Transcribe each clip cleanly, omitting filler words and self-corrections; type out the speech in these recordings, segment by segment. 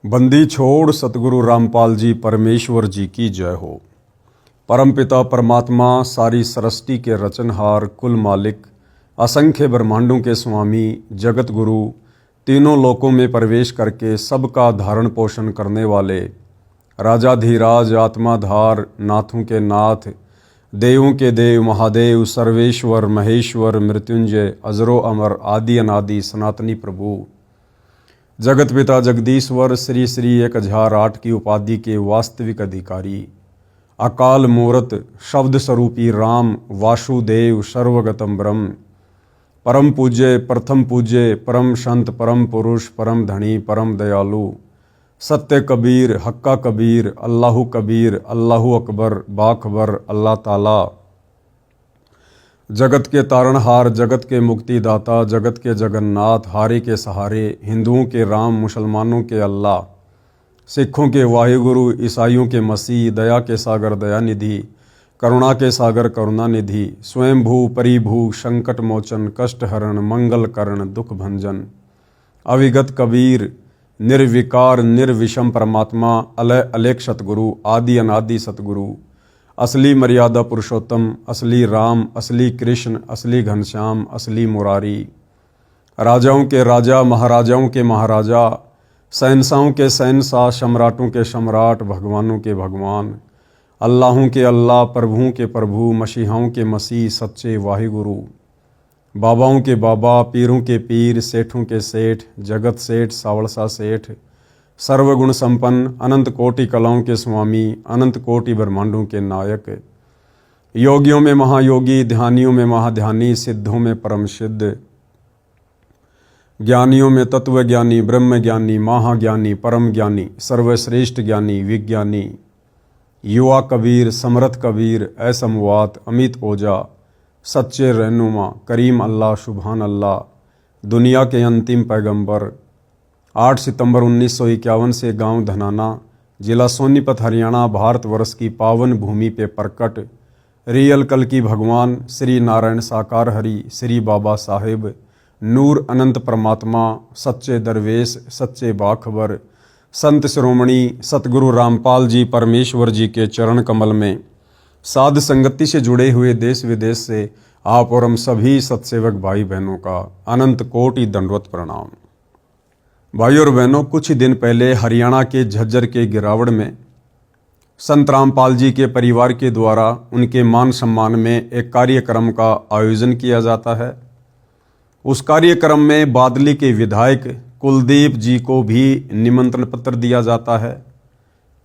बंदी छोड़ सतगुरु रामपाल जी परमेश्वर जी की जय हो। परमपिता परमात्मा सारी सृष्टि के रचनहार, कुल मालिक, असंख्य ब्रह्मांडों के स्वामी, जगत गुरु, तीनों लोकों में प्रवेश करके सबका धारण पोषण करने वाले, राजाधिराज, आत्माधार, नाथों के नाथ, देवों के देव, महादेव, सर्वेश्वर, महेश्वर, मृत्युंजय, अजरो अमर, आदि अनादि, सनातनी प्रभु, जगत पिता जगदीश्वर, श्री श्री 1008 की उपाधि के वास्तविक अधिकारी, अकाल मूर्त, शब्द स्वरूपी राम, वासुदेव, सर्वगतम ब्रह्म, परम पूज्य, प्रथम पूज्य, परम संत, परम पुरुष, परम धनी, परम दयालु, सत्य कबीर, हक्का कबीर, अल्लाहु कबीर, अल्लाहु अकबर, बाखबर, अल्लाह ताला, जगत के तारणहार, जगत के मुक्तिदाता, जगत के जगन्नाथ, हारे के सहारे, हिंदुओं के राम, मुसलमानों के अल्लाह, सिखों के वाहिगुरु, ईसाइयों के मसीह, दया के सागर दयानिधि, करुणा के सागर करुणानिधि, स्वयंभू परिभू, संकट मोचन, कष्ट हरण, मंगल करण, दुख भंजन, अविगत कबीर, निर्विकार निर्विषम परमात्मा, अलय अलेख सतगुरु, आदि अनादि सतगुरु, असली मर्यादा पुरुषोत्तम, असली राम, असली कृष्ण, असली घनश्याम, असली मुरारी, राजाओं के राजा, महाराजाओं के महाराजा, शहंशाहों के शहंशाह, सम्राटों के सम्राट, भगवानों के भगवान, अल्लाहों के अल्लाह, प्रभुओं के प्रभु, मसीहाओं के मसीह, सच्चे वाहिगुरु, बाबाओं के बाबा, पीरों के पीर, सेठों के सेठ, जगत सेठ, सावड़सा सेठ, सर्वगुण संपन्न, अनंत कोटि कलाओं के स्वामी, अनंत कोटि ब्रह्मांडों के नायक, योगियों में महायोगी, ध्यानियों में महाध्यानी, सिद्धों में परम सिद्ध, ज्ञानियों में तत्वज्ञानी, ब्रह्म ज्ञानी, महाज्ञानी, परम ज्ञानी, सर्वश्रेष्ठ ज्ञानी, विज्ञानी, युवा कबीर, समर्थ कबीर, असमवात, अमित ओजा, सच्चे रहनुमा, करीम अल्लाह, सुभान अल्लाह, दुनिया के अंतिम पैगंबर, 8 सितंबर 1951 से गांव धनाना, जिला सोनीपत, हरियाणा, भारतवर्ष की पावन भूमि पे प्रकट रियल कल की भगवान श्री नारायण साकार हरि, श्री बाबा साहेब, नूर अनंत परमात्मा, सच्चे दरवेश, सच्चे बाखबर, संत शिरोमणि सतगुरु रामपाल जी परमेश्वर जी के चरण कमल में साध संगति से जुड़े हुए देश विदेश से आप और हम सभी सत्सेवक भाई बहनों का अनंत कोटि दंडवत प्रणाम। भाई और बहनों, कुछ ही दिन पहले हरियाणा के झज्जर के गिरावड़ में संत रामपाल जी के परिवार के द्वारा उनके मान सम्मान में एक कार्यक्रम का आयोजन किया जाता है। उस कार्यक्रम में बादली के विधायक कुलदीप जी को भी निमंत्रण पत्र दिया जाता है।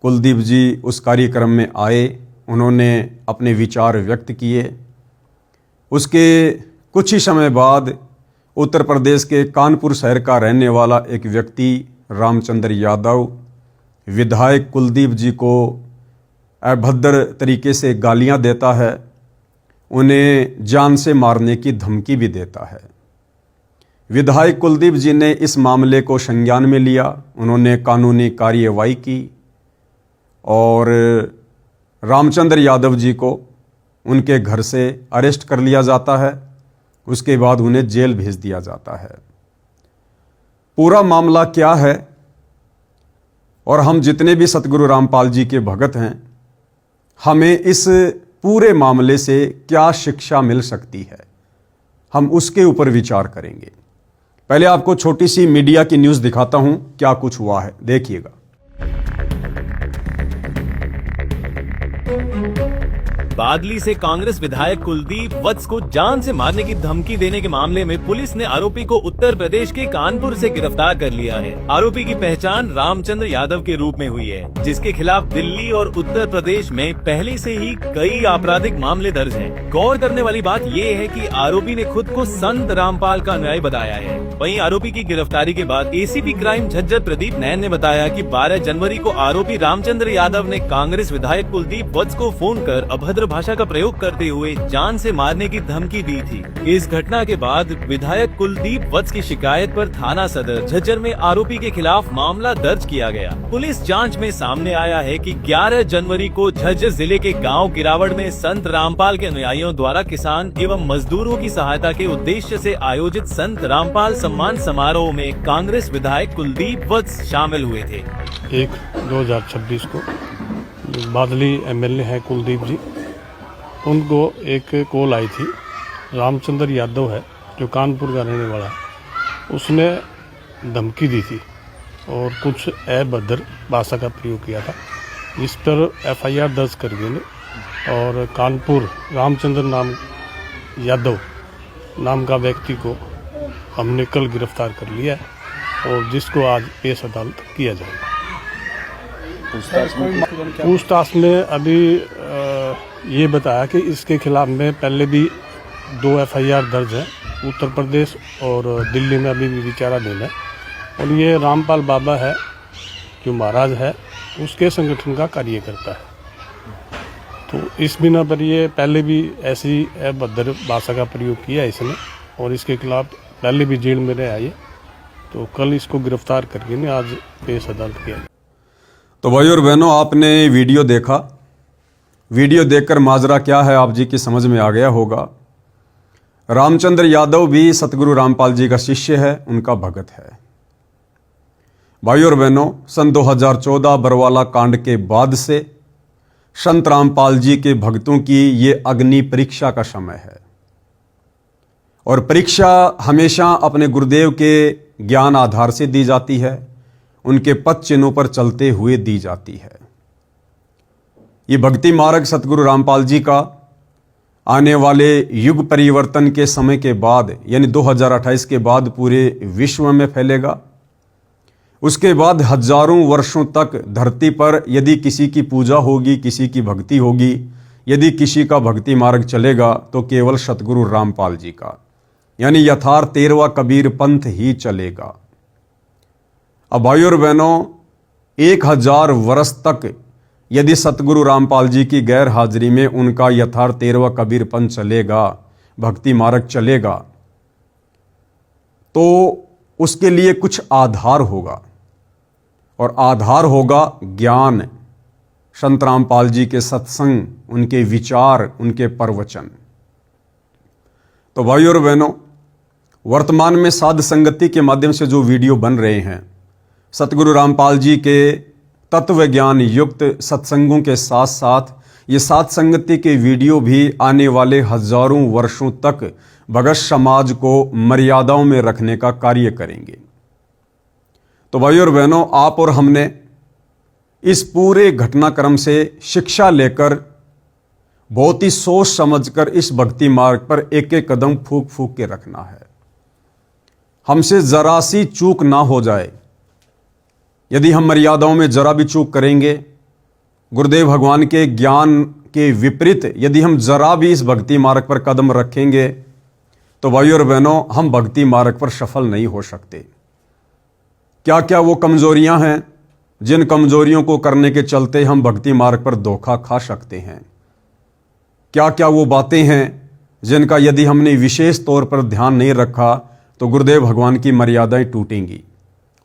कुलदीप जी उस कार्यक्रम में आए, उन्होंने अपने विचार व्यक्त किए। उसके कुछ ही समय बाद उत्तर प्रदेश के कानपुर शहर का रहने वाला एक व्यक्ति रामचंद्र यादव विधायक कुलदीप जी को अभद्र तरीके से गालियां देता है, उन्हें जान से मारने की धमकी भी देता है। विधायक कुलदीप जी ने इस मामले को संज्ञान में लिया, उन्होंने कानूनी कार्यवाही की और रामचंद्र यादव जी को उनके घर से अरेस्ट कर लिया जाता है। उसके बाद उन्हें जेल भेज दिया जाता है। पूरा मामला क्या है और हम जितने भी सतगुरु रामपाल जी के भगत हैं, हमें इस पूरे मामले से क्या शिक्षा मिल सकती है, हम उसके ऊपर विचार करेंगे। पहले आपको छोटी सी मीडिया की न्यूज़ दिखाता हूं, क्या कुछ हुआ है, देखिएगा। बादली से कांग्रेस विधायक कुलदीप वत्स को जान से मारने की धमकी देने के मामले में पुलिस ने आरोपी को उत्तर प्रदेश के कानपुर से गिरफ्तार कर लिया है। आरोपी की पहचान रामचंद्र यादव के रूप में हुई है, जिसके खिलाफ दिल्ली और उत्तर प्रदेश में पहले से ही कई आपराधिक मामले दर्ज हैं। गौर करने वाली बात ये है कि आरोपी ने खुद को संत रामपाल का अनुयायी बताया है। वहीं आरोपी की गिरफ्तारी के बाद एसीपी क्राइम झज्जर प्रदीप नैन ने बताया कि 12 जनवरी को आरोपी रामचंद्र यादव ने कांग्रेस विधायक कुलदीप वत्स को फोन कर अभद्र भाषा का प्रयोग करते हुए जान से मारने की धमकी दी थी। इस घटना के बाद विधायक कुलदीप वत्स की शिकायत पर थाना सदर झज्जर में आरोपी के खिलाफ मामला दर्ज किया गया। पुलिस जांच में सामने आया है कि 11 जनवरी को झज्जर जिले के गांव गिरावड़ में संत रामपाल के अनुयायियों द्वारा किसान एवं मजदूरों की सहायता के उद्देश्य से आयोजित संत रामपाल सम्मान समारोह में कांग्रेस विधायक कुलदीप वत्स शामिल हुए थे। 1/2026 को जो बादली एमएलए हैं कुलदीप जी, उनको एक कॉल आई थी। रामचंद्र यादव है जो कानपुर का रहने वाला है, उसने धमकी दी थी और कुछ अभद्र भाषा का प्रयोग किया था। इस पर एफआईआर दर्ज कर गए ने और कानपुर रामचंद्र यादव नाम का व्यक्ति को हमने कल गिरफ्तार कर लिया है और जिसको आज पेश अदालत किया जाएगा। पूछताछ में अभी ये बताया कि इसके खिलाफ में पहले भी 2 एफआईआर दर्ज है, उत्तर प्रदेश और दिल्ली में अभी भी विचाराधीन है। और ये रामपाल बाबा है जो महाराज है, उसके संगठन का कार्य करता है। तो इस बिना पर ये पहले भी ऐसी अभद्र भाषा का प्रयोग किया है इसने और इसके खिलाफ पहले भी जेल में रहा है। तो कल इसको गिरफ्तार करके ने आज पेश अदालत किया। तो भाई और बहनों, आपने वीडियो देखा। वीडियो देखकर माजरा क्या है आप जी की समझ में आ गया होगा। रामचंद्र यादव भी सतगुरु रामपाल जी का शिष्य है, उनका भगत है। भाई और बहनों, सन 2014 बरवाला कांड के बाद से संत रामपाल जी के भक्तों की ये अग्नि परीक्षा का समय है और परीक्षा हमेशा अपने गुरुदेव के ज्ञान आधार से दी जाती है, उनके पद चिन्हों पर चलते हुए दी जाती है। ये भक्ति मार्ग सतगुरु रामपाल जी का आने वाले युग परिवर्तन के समय के बाद यानी 2028 के बाद पूरे विश्व में फैलेगा। उसके बाद हजारों वर्षों तक धरती पर यदि किसी की पूजा होगी, किसी की भक्ति होगी, यदि किसी का भक्ति मार्ग चलेगा तो केवल सतगुरु रामपाल जी का यानी यथार्थ 13वां कबीर पंथ ही चलेगा। अब भाई और बहनों, 1000 वर्ष तक यदि सतगुरु रामपाल जी की गैर हाजिरी में उनका यथार्थ 13वां कबीर पंथ चलेगा, भक्ति मार्ग चलेगा, तो उसके लिए कुछ आधार होगा और आधार होगा ज्ञान, संत रामपाल जी के सत्संग, उनके विचार, उनके प्रवचन। तो भाई और बहनों, वर्तमान में साध संगति के माध्यम से जो वीडियो बन रहे हैं, सतगुरु रामपाल जी के तत्व ज्ञान युक्त सत्संगों के साथ साथ ये साध संगति के वीडियो भी आने वाले हजारों वर्षों तक भगत समाज को मर्यादाओं में रखने का कार्य करेंगे। तो भाई और बहनों, आप और हमने इस पूरे घटनाक्रम से शिक्षा लेकर बहुत ही सोच समझकर इस भक्ति मार्ग पर एक एक कदम फूंक फूंक के रखना है। हमसे जरा सी चूक ना हो जाए। यदि हम मर्यादाओं में जरा भी चूक करेंगे, गुरुदेव भगवान के ज्ञान के विपरीत यदि हम जरा भी इस भक्ति मार्ग पर कदम रखेंगे तो भाई और बहनों, हम भक्ति मार्ग पर सफल नहीं हो सकते। क्या क्या वो कमजोरियां हैं जिन कमजोरियों को करने के चलते हम भक्ति मार्ग पर धोखा खा सकते हैं? क्या क्या वो बातें हैं जिनका यदि हमने विशेष तौर पर ध्यान नहीं रखा तो गुरुदेव भगवान की मर्यादाएं टूटेंगी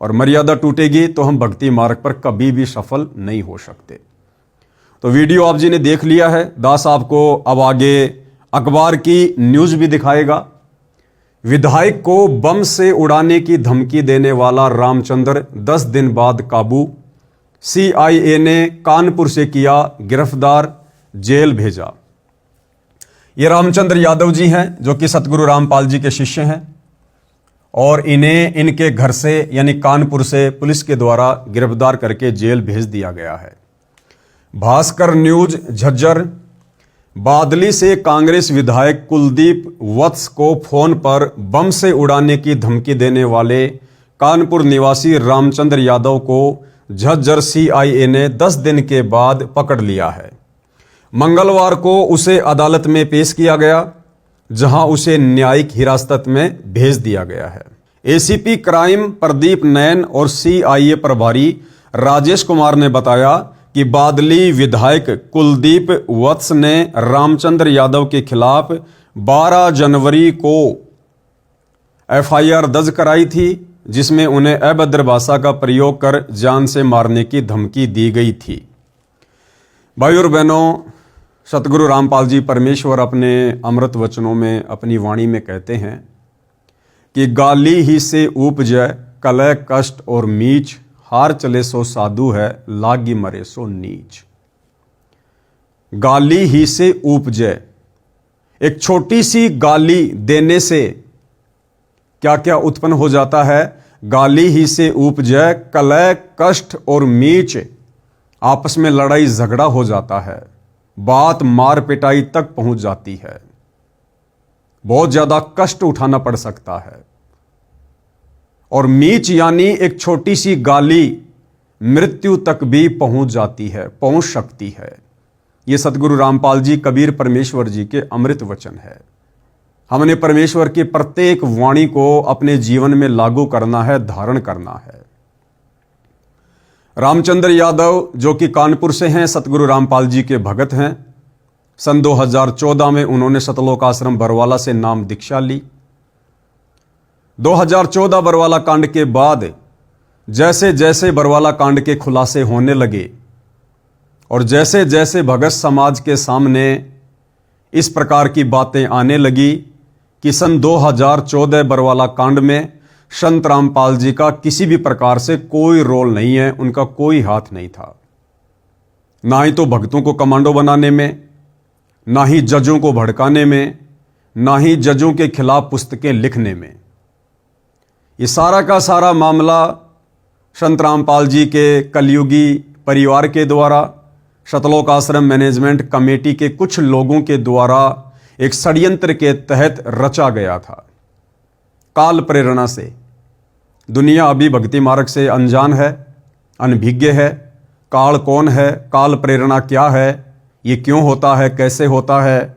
और मर्यादा टूटेगी तो हम भक्ति मार्ग पर कभी भी सफल नहीं हो सकते। तो वीडियो आप जी ने देख लिया है। दास आपको अब आगे अखबार की न्यूज भी दिखाएगा। विधायक को बम से उड़ाने की धमकी देने वाला रामचंद्र 10 दिन बाद काबू। सीआईए ने कानपुर से किया गिरफ्तार, जेल भेजा। ये रामचंद्र यादव जी हैं जो कि सतगुरु रामपाल जी के शिष्य हैं और इन्हें इनके घर से यानी कानपुर से पुलिस के द्वारा गिरफ्तार करके जेल भेज दिया गया है। भास्कर न्यूज झज्जर, बादली से कांग्रेस विधायक कुलदीप वत्स को फोन पर बम से उड़ाने की धमकी देने वाले कानपुर निवासी रामचंद्र यादव को झज्जर सीआईए ने 10 दिन के बाद पकड़ लिया है। मंगलवार को उसे अदालत में पेश किया गया, जहां उसे न्यायिक हिरासत में भेज दिया गया है। एसीपी क्राइम प्रदीप नैन और सीआईए प्रभारी राजेश कुमार ने बताया कि बादली विधायक कुलदीप वत्स ने रामचंद्र यादव के खिलाफ 12 जनवरी को एफआईआर दर्ज कराई थी, जिसमें उन्हें अभद्र भाषा का प्रयोग कर जान से मारने की धमकी दी गई थी। भाई और बहनों, सतगुरु रामपाल जी परमेश्वर अपने अमृत वचनों में अपनी वाणी में कहते हैं कि गाली ही से उपजय कलह कष्ट और मीच हार चले सो साधु है, लागी मरे सो नीच। गाली ही से उपजे, एक छोटी सी गाली देने से क्या क्या उत्पन्न हो जाता है? गाली ही से उपजे कलह, कष्ट और मीच, आपस में लड़ाई झगड़ा हो जाता है, बात मार पिटाई तक पहुंच जाती है, बहुत ज्यादा कष्ट उठाना पड़ सकता है। और मीच यानी एक छोटी सी गाली मृत्यु तक भी पहुंच जाती है, पहुंच सकती है। यह सतगुरु रामपाल जी कबीर परमेश्वर जी के अमृत वचन है। हमने परमेश्वर की प्रत्येक वाणी को अपने जीवन में लागू करना है, धारण करना है। रामचंद्र यादव जो कि कानपुर से हैं, सतगुरु रामपाल जी के भगत हैं। सन 2014 में उन्होंने सतलोक आश्रम बरवाला से नाम दीक्षा ली। 2014 बरवाला कांड के बाद जैसे जैसे बरवाला कांड के खुलासे होने लगे और जैसे जैसे भगत समाज के सामने इस प्रकार की बातें आने लगी कि सन 2014 बरवाला कांड में संत रामपाल जी का किसी भी प्रकार से कोई रोल नहीं है, उनका कोई हाथ नहीं था। ना ही तो भक्तों को कमांडो बनाने में, ना ही जजों को भड़काने में, ना ही जजों के खिलाफ पुस्तकें लिखने में। ये सारा का सारा मामला संत रामपाल जी के कलयुगी परिवार के द्वारा, सतलोक आश्रम मैनेजमेंट कमेटी के कुछ लोगों के द्वारा एक षड्यंत्र के तहत रचा गया था। काल प्रेरणा से दुनिया अभी भक्ति मार्ग से अनजान है, अनभिज्ञ है। काल कौन है, काल प्रेरणा क्या है, ये क्यों होता है, कैसे होता है,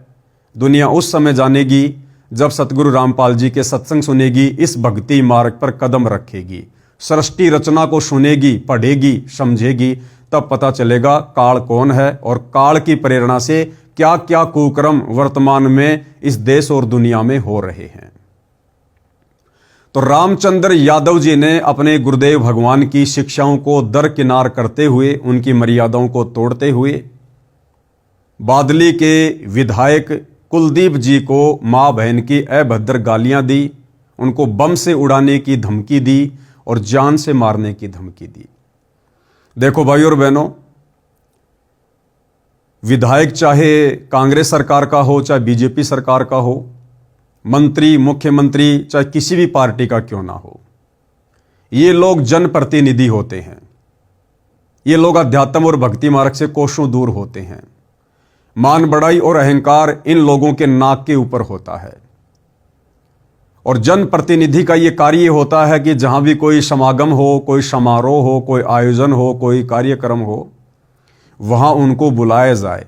दुनिया उस समय जानेगी जब सतगुरु रामपाल जी के सत्संग सुनेगी, इस भक्ति मार्ग पर कदम रखेगी, सृष्टि रचना को सुनेगी, पढ़ेगी, समझेगी, तब पता चलेगा काल कौन है और काल की प्रेरणा से क्या क्या कुकर्म वर्तमान में इस देश और दुनिया में हो रहे हैं। तो रामचंद्र यादव जी ने अपने गुरुदेव भगवान की शिक्षाओं को दरकिनार करते हुए, उनकी मर्यादाओं को तोड़ते हुए बादली के विधायक कुलदीप जी को मां बहन की अभद्र गालियां दी, उनको बम से उड़ाने की धमकी दी और जान से मारने की धमकी दी। देखो भाई और बहनों, विधायक चाहे कांग्रेस सरकार का हो, चाहे बीजेपी सरकार का हो, मंत्री, मुख्यमंत्री चाहे किसी भी पार्टी का क्यों ना हो, ये लोग जनप्रतिनिधि होते हैं। ये लोग अध्यात्म और भक्ति मार्ग से कोसों दूर होते हैं। मान बढ़ाई और अहंकार इन लोगों के नाक के ऊपर होता है। और जनप्रतिनिधि का ये कार्य होता है कि जहां भी कोई समागम हो, कोई समारोह हो, कोई आयोजन हो, कोई कार्यक्रम हो, वहां उनको बुलाया जाए।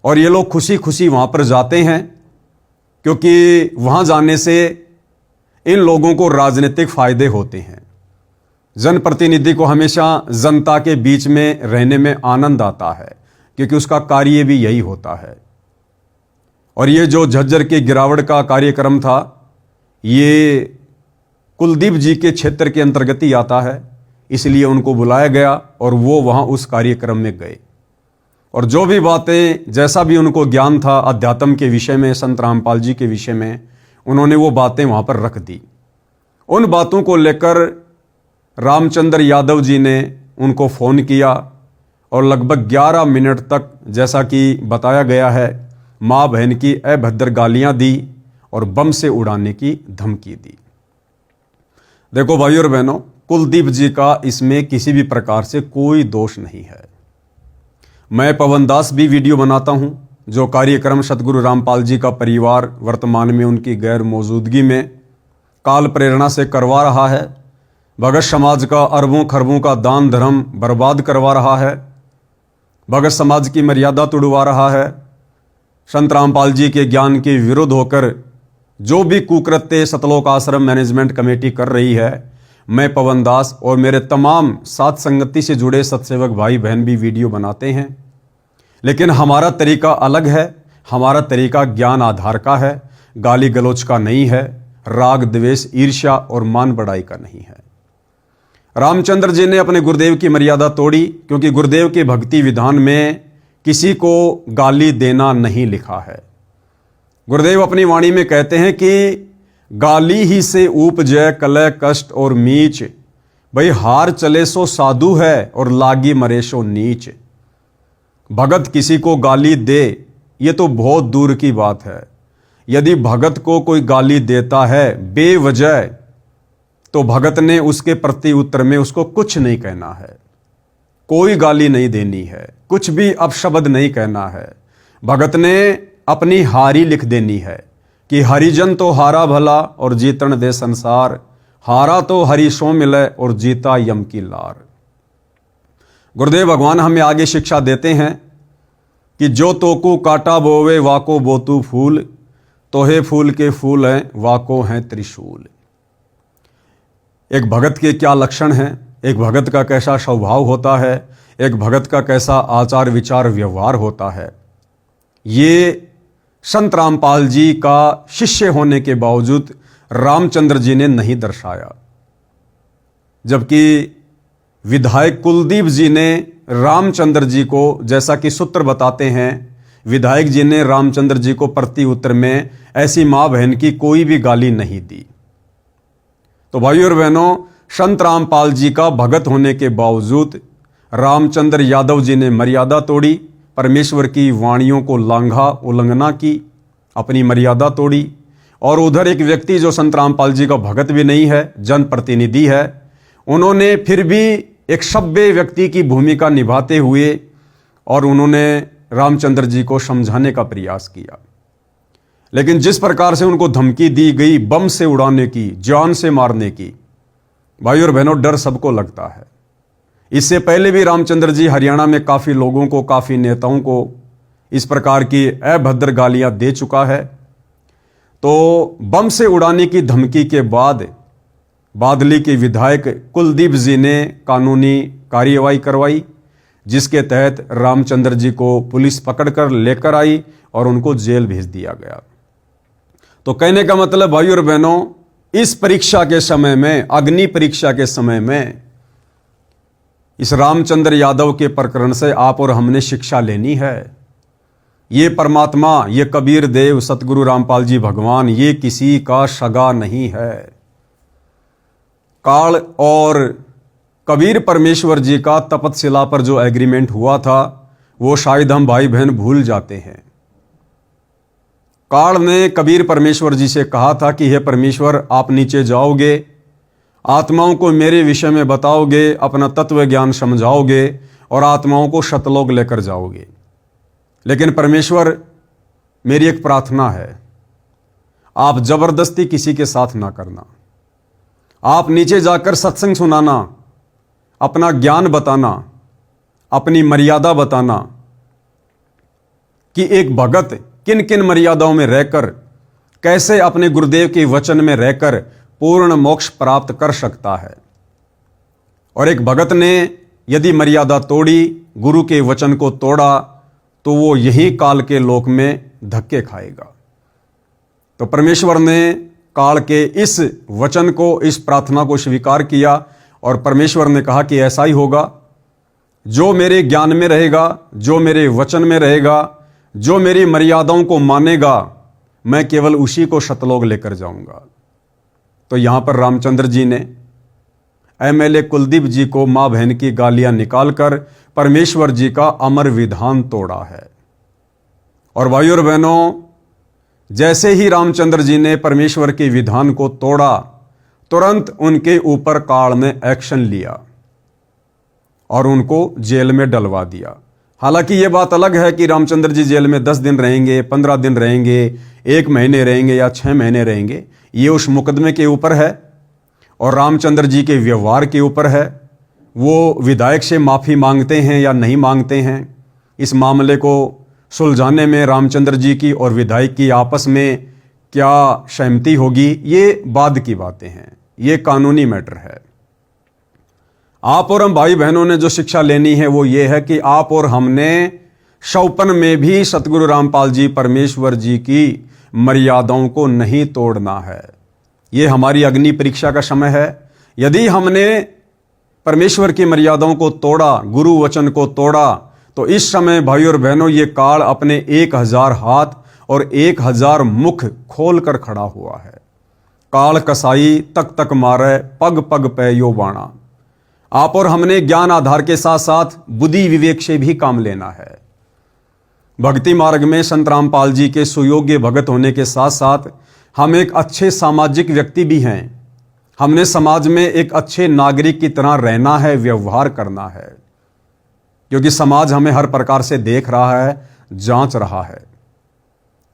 और ये लोग खुशी खुशी वहां पर जाते हैं, क्योंकि वहां जाने से इन लोगों को राजनीतिक फायदे होते हैं। जनप्रतिनिधि को हमेशा जनता के बीच में रहने में आनंद आता है, क्योंकि उसका कार्य भी यही होता है। और ये जो झज्जर की गिरावट का कार्यक्रम था, ये कुलदीप जी के क्षेत्र के अंतर्गत ही आता है, इसलिए उनको बुलाया गया और वो वहां उस कार्यक्रम में गए। और जो भी बातें, जैसा भी उनको ज्ञान था अध्यात्म के विषय में, संत रामपाल जी के विषय में, उन्होंने वो बातें वहां पर रख दी। उन बातों को लेकर रामचंद्र यादव जी ने उनको फ़ोन किया और लगभग 11 मिनट तक, जैसा कि बताया गया है, माँ बहन की अभद्र गालियां दी और बम से उड़ाने की धमकी दी। देखो भाई और बहनों, कुलदीप जी का इसमें किसी भी प्रकार से कोई दोष नहीं है। मैं पवन दास भी वीडियो बनाता हूं, जो कार्यक्रम सतगुरु रामपाल जी का परिवार वर्तमान में उनकी गैर मौजूदगी में काल प्रेरणा से करवा रहा है। भगत समाज का अरबों खरबों का दान धर्म बर्बाद करवा रहा है, भगत समाज की मर्यादा तोड़वा रहा है। संत रामपाल जी के ज्ञान के विरुद्ध होकर जो भी कुकृत्य सतलोक आश्रम मैनेजमेंट कमेटी कर रही है, मैं पवन दास और मेरे तमाम साथ संगति से जुड़े सत्सेवक भाई बहन भी वीडियो बनाते हैं। लेकिन हमारा तरीका अलग है। हमारा तरीका ज्ञान आधार का है, गाली गलौच का नहीं है, राग द्वेष ईर्ष्या और मान बढ़ाई का नहीं है। रामचंद्र जी ने अपने गुरुदेव की मर्यादा तोड़ी, क्योंकि गुरुदेव के भक्ति विधान में किसी को गाली देना नहीं लिखा है। गुरुदेव अपनी वाणी में कहते हैं कि गाली ही से उपजय कलह कष्ट और मीच, भाई हार चले सो साधु है और लागी मरे सो नीच। भगत किसी को गाली दे ये तो बहुत दूर की बात है। यदि भगत को कोई गाली देता है बेवजह तो भगत ने उसके प्रति उत्तर में उसको कुछ नहीं कहना है, कोई गाली नहीं देनी है, कुछ भी अपशब्द नहीं कहना है। भगत ने अपनी हारी लिख देनी है कि हरिजन तो हारा भला और जीतन दे संसार, हारा तो हरि सो मिले और जीता यम की लार। गुरुदेव भगवान हमें आगे शिक्षा देते हैं कि जो तोकू काटा बोवे वाको बोतू फूल, तोहे फूल के फूल हैं वाको हैं त्रिशूल। एक भगत के क्या लक्षण हैं, एक भगत का कैसा स्वभाव होता है, एक भगत का कैसा आचार विचार व्यवहार होता है, ये संत रामपाल जी का शिष्य होने के बावजूद रामचंद्र जी ने नहीं दर्शाया। जबकि विधायक कुलदीप जी ने रामचंद्र जी को, जैसा कि सूत्र बताते हैं, विधायक जी ने रामचंद्र जी को प्रति उत्तर में ऐसी मां बहन की कोई भी गाली नहीं दी। तो भाइयों और बहनों, संत रामपाल जी का भगत होने के बावजूद रामचंद्र यादव जी ने मर्यादा तोड़ी, परमेश्वर की वाणियों को लांघा, उल्लंघना की, अपनी मर्यादा तोड़ी। और उधर एक व्यक्ति जो संत रामपाल जी का भगत भी नहीं है, जनप्रतिनिधि है, उन्होंने फिर भी एक सभ्य व्यक्ति की भूमिका निभाते हुए और उन्होंने रामचंद्र जी को समझाने का प्रयास किया। लेकिन जिस प्रकार से उनको धमकी दी गई बम से उड़ाने की, जान से मारने की, भाई और बहनों डर सबको लगता है। इससे पहले भी रामचंद्र जी हरियाणा में काफ़ी लोगों को, काफ़ी नेताओं को इस प्रकार की अभद्र गालियां दे चुका है। तो बम से उड़ाने की धमकी के बाद बादली के विधायक कुलदीप जी ने कानूनी कार्रवाई करवाई, जिसके तहत रामचंद्र जी को पुलिस पकड़कर लेकर आई और उनको जेल भेज दिया गया। तो कहने का मतलब भाई और बहनों, इस परीक्षा के समय में, अग्नि परीक्षा के समय में, इस रामचंद्र यादव के प्रकरण से आप और हमने शिक्षा लेनी है। ये परमात्मा, ये कबीर देव सतगुरु रामपाल जी भगवान, ये किसी का सगा नहीं है। काल और कबीर परमेश्वर जी का तपतशिला पर जो एग्रीमेंट हुआ था वो शायद हम भाई बहन भूल जाते हैं। काल ने कबीर परमेश्वर जी से कहा था कि हे परमेश्वर, आप नीचे जाओगे, आत्माओं को मेरे विषय में बताओगे, अपना तत्व ज्ञान समझाओगे और आत्माओं को सतलोक लेकर जाओगे। लेकिन परमेश्वर, मेरी एक प्रार्थना है, आप जबरदस्ती किसी के साथ ना करना। आप नीचे जाकर सत्संग सुनाना, अपना ज्ञान बताना, अपनी मर्यादा बताना कि एक भगत किन किन मर्यादाओं में रहकर कैसे अपने गुरुदेव के वचन में रहकर पूर्ण मोक्ष प्राप्त कर सकता है। और एक भगत ने यदि मर्यादा तोड़ी, गुरु के वचन को तोड़ा, तो वो यही काल के लोक में धक्के खाएगा। तो परमेश्वर ने काल के इस वचन को, इस प्रार्थना को स्वीकार किया और परमेश्वर ने कहा कि ऐसा ही होगा। जो मेरे ज्ञान में रहेगा, जो मेरे वचन में रहेगा, जो मेरी मर्यादाओं को मानेगा, मैं केवल उसी को सतलोक लेकर जाऊंगा। तो यहां पर रामचंद्र जी ने एमएलए कुलदीप जी को मां बहन की गालियां निकालकर परमेश्वर जी का अमर विधान तोड़ा है। और भाइयों और बहनों, जैसे ही रामचंद्र जी ने परमेश्वर के विधान को तोड़ा, तुरंत उनके ऊपर काल ने एक्शन लिया और उनको जेल में डलवा दिया। हालांकि ये बात अलग है कि रामचंद्र जी जेल में 10 दिन रहेंगे, 15 दिन रहेंगे, 1 महीने रहेंगे या 6 महीने रहेंगे, ये उस मुकदमे के ऊपर है और रामचंद्र जी के व्यवहार के ऊपर है। वो विधायक से माफ़ी मांगते हैं या नहीं मांगते हैं, इस मामले को सुलझाने में रामचंद्र जी की और विधायक की आपस में क्या सहमति होगी, ये बाद की बातें हैं, ये कानूनी मैटर है। आप और हम भाई बहनों ने जो शिक्षा लेनी है वो ये है कि आप और हमने शौपन में भी सतगुरु रामपाल जी परमेश्वर जी की मर्यादाओं को नहीं तोड़ना है। ये हमारी अग्नि परीक्षा का समय है। यदि हमने परमेश्वर की मर्यादाओं को तोड़ा, गुरु वचन को तोड़ा, तो इस समय भाई और बहनों ये काल अपने 1000 हाथ और 1000 मुख खोल कर खड़ा हुआ है। काल कसाई तक तक मारे, पग पग पे यो बाणा। आप और हमने ज्ञान आधार के साथ साथ बुद्धि विवेक से भी काम लेना है। भक्ति मार्ग में संत रामपाल जी के सुयोग्य भगत होने के साथ साथ हम एक अच्छे सामाजिक व्यक्ति भी हैं। हमने समाज में एक अच्छे नागरिक की तरह रहना है, व्यवहार करना है, क्योंकि समाज हमें हर प्रकार से देख रहा है, जांच रहा है।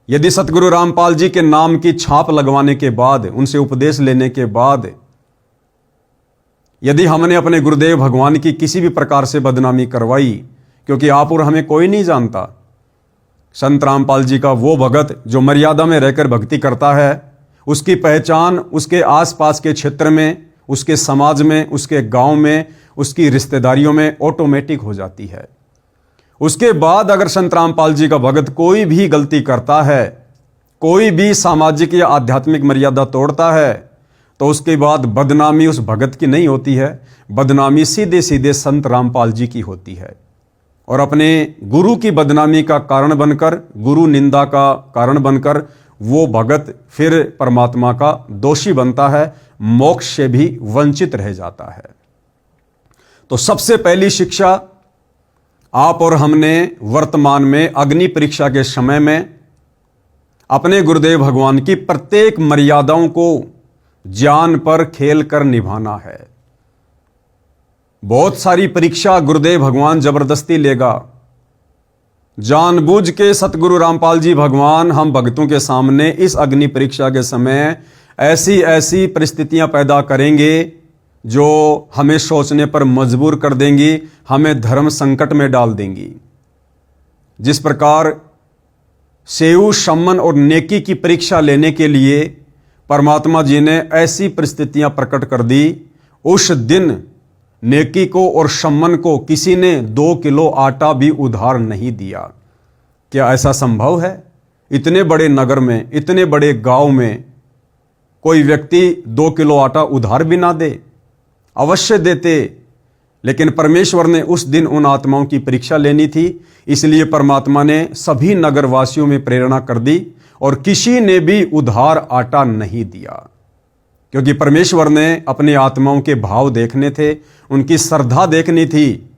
यदि सतगुरु रामपाल जी के नाम की छाप लगवाने के बाद, उनसे उपदेश लेने के बाद यदि हमने अपने गुरुदेव भगवान की किसी भी प्रकार से बदनामी करवाई, क्योंकि आप और हमें कोई नहीं जानता संत रामपाल जी का वो भगत जो मर्यादा में रहकर भक्ति करता है, उसकी पहचान उसके आसपास के क्षेत्र में, उसके समाज में, उसके गांव में, उसकी रिश्तेदारियों में ऑटोमेटिक हो जाती है। उसके बाद अगर संत रामपाल जी का भगत कोई भी गलती करता है, कोई भी सामाजिक या आध्यात्मिक मर्यादा तोड़ता है, तो उसके बाद बदनामी उस भगत की नहीं होती है, बदनामी सीधे सीधे संत रामपाल जी की होती है। और अपने गुरु की बदनामी का कारण बनकर, गुरु निंदा का कारण बनकर वो भगत फिर परमात्मा का दोषी बनता है, मोक्ष से भी वंचित रह जाता है। तो सबसे पहली शिक्षा आप और हमने वर्तमान में अग्नि परीक्षा के समय में अपने गुरुदेव भगवान की प्रत्येक मर्यादाओं को जान पर खेल कर निभाना है। बहुत सारी परीक्षा गुरुदेव भगवान जबरदस्ती लेगा। जानबूझ के सतगुरु रामपाल जी भगवान हम भक्तों के सामने इस अग्नि परीक्षा के समय ऐसी ऐसी परिस्थितियां पैदा करेंगे जो हमें सोचने पर मजबूर कर देंगी, हमें धर्म संकट में डाल देंगी। जिस प्रकार सेऊ, सम्मन और नेकी की परीक्षा लेने के लिए परमात्मा जी ने ऐसी परिस्थितियां प्रकट कर दी, उस दिन नेकी को और सम्मन को किसी ने 2 किलो आटा भी उधार नहीं दिया। क्या ऐसा संभव है? इतने बड़े नगर में, इतने बड़े गांव में कोई व्यक्ति 2 किलो आटा उधार भी ना दे? अवश्य देते, लेकिन परमेश्वर ने उस दिन उन आत्माओं की परीक्षा लेनी थी, इसलिए परमात्मा ने सभी नगरवासियों में प्रेरणा कर दी और किसी ने भी उधार आटा नहीं दिया, क्योंकि परमेश्वर ने अपनी आत्माओं के भाव देखने थे, उनकी श्रद्धा देखनी थी,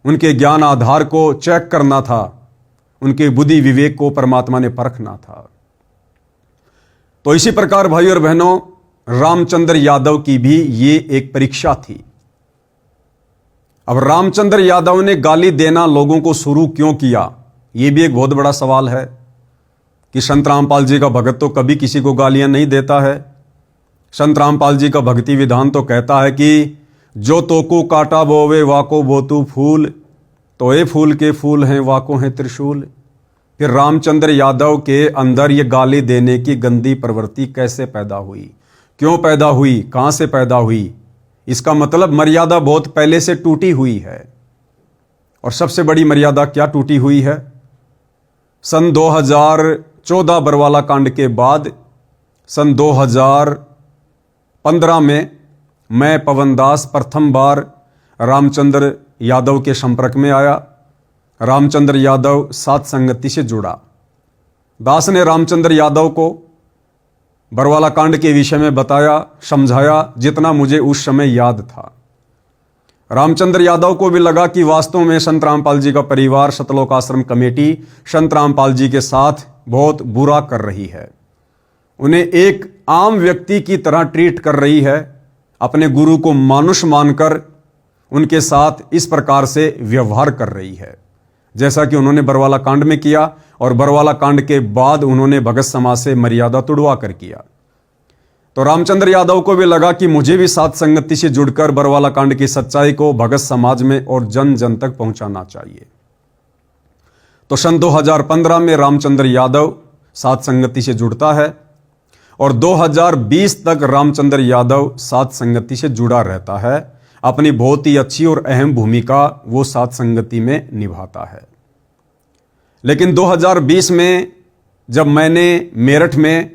उनके ज्ञान आधार को चेक करना था, उनके बुद्धि विवेक को परमात्मा ने परखना था। तो इसी प्रकार भाई और बहनों, रामचंद्र यादव की भी ये एक परीक्षा थी। अब रामचंद्र यादव ने गाली देना लोगों को शुरू क्यों किया, यह भी एक बहुत बड़ा सवाल है कि संत रामपाल जी का भगत तो कभी किसी को गालियां नहीं देता है। संत रामपाल जी का भक्ति विधान तो कहता है कि जो तोकू काटा बोवे वाको बोतू फूल, तो ये फूल के फूल हैं वाको हैं त्रिशूल। फिर रामचंद्र यादव के अंदर ये गाली देने की गंदी प्रवृत्ति कैसे पैदा हुई, क्यों पैदा हुई, कहां से पैदा हुई? इसका मतलब मर्यादा बहुत पहले से टूटी हुई है। और सबसे बड़ी मर्यादा क्या टूटी हुई है? सन 2014 बरवाला कांड के बाद सन 2015 में मैं पवन दास प्रथम बार रामचंद्र यादव के संपर्क में आया। रामचंद्र यादव सात संगति से जुड़ा। दास ने रामचंद्र यादव को बरवाला कांड के विषय में बताया, समझाया, जितना मुझे उस समय याद था। रामचंद्र यादव को भी लगा कि वास्तव में संत रामपाल जी का परिवार, सतलोक आश्रम कमेटी संत रामपाल जी के साथ बहुत बुरा कर रही है, उन्हें एक आम व्यक्ति की तरह ट्रीट कर रही है, अपने गुरु को मानुष मानकर उनके साथ इस प्रकार से व्यवहार कर रही है, जैसा कि उन्होंने बरवाला कांड में किया और बरवाला कांड के बाद उन्होंने भगत समाज से मर्यादा तुड़वा कर किया। तो रामचंद्र यादव को भी लगा कि मुझे भी सात संगति से जुड़कर बरवाला कांड की सच्चाई को भगत समाज में और जन जन तक पहुंचाना चाहिए। तो सन 2015 में रामचंद्र यादव सात संगति से जुड़ता है और 2020 तक रामचंद्र यादव सात संगति से जुड़ा रहता है। अपनी बहुत ही अच्छी और अहम भूमिका वो सात संगति में निभाता है। लेकिन 2020 में जब मैंने मेरठ में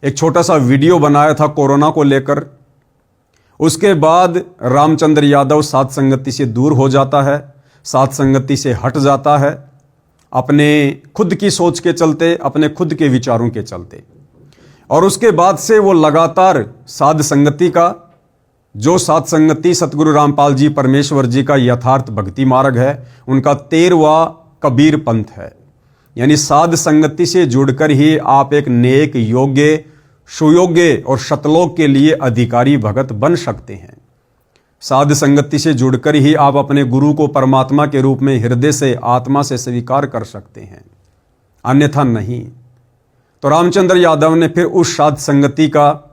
एक छोटा सा वीडियो बनाया था कोरोना को लेकर, उसके बाद रामचंद्र यादव सात संगति से दूर हो जाता है, सात संगति से हट जाता है, अपने खुद की सोच के चलते, अपने खुद के विचारों के चलते। और उसके बाद से वो लगातार साध संगति का जो साध संगति सतगुरु रामपाल जी परमेश्वर जी का यथार्थ भक्ति मार्ग है, उनका 13वां कबीर पंथ है। यानी साध संगति से जुड़कर ही आप एक नेक, योग्य, सुयोग्य और शतलोक के लिए अधिकारी भगत बन सकते हैं। साध संगति से जुड़कर ही आप अपने गुरु को परमात्मा के रूप में हृदय से, आत्मा से स्वीकार कर सकते हैं, अन्यथा नहीं। तो रामचंद्र यादव ने फिर उस साध संगति का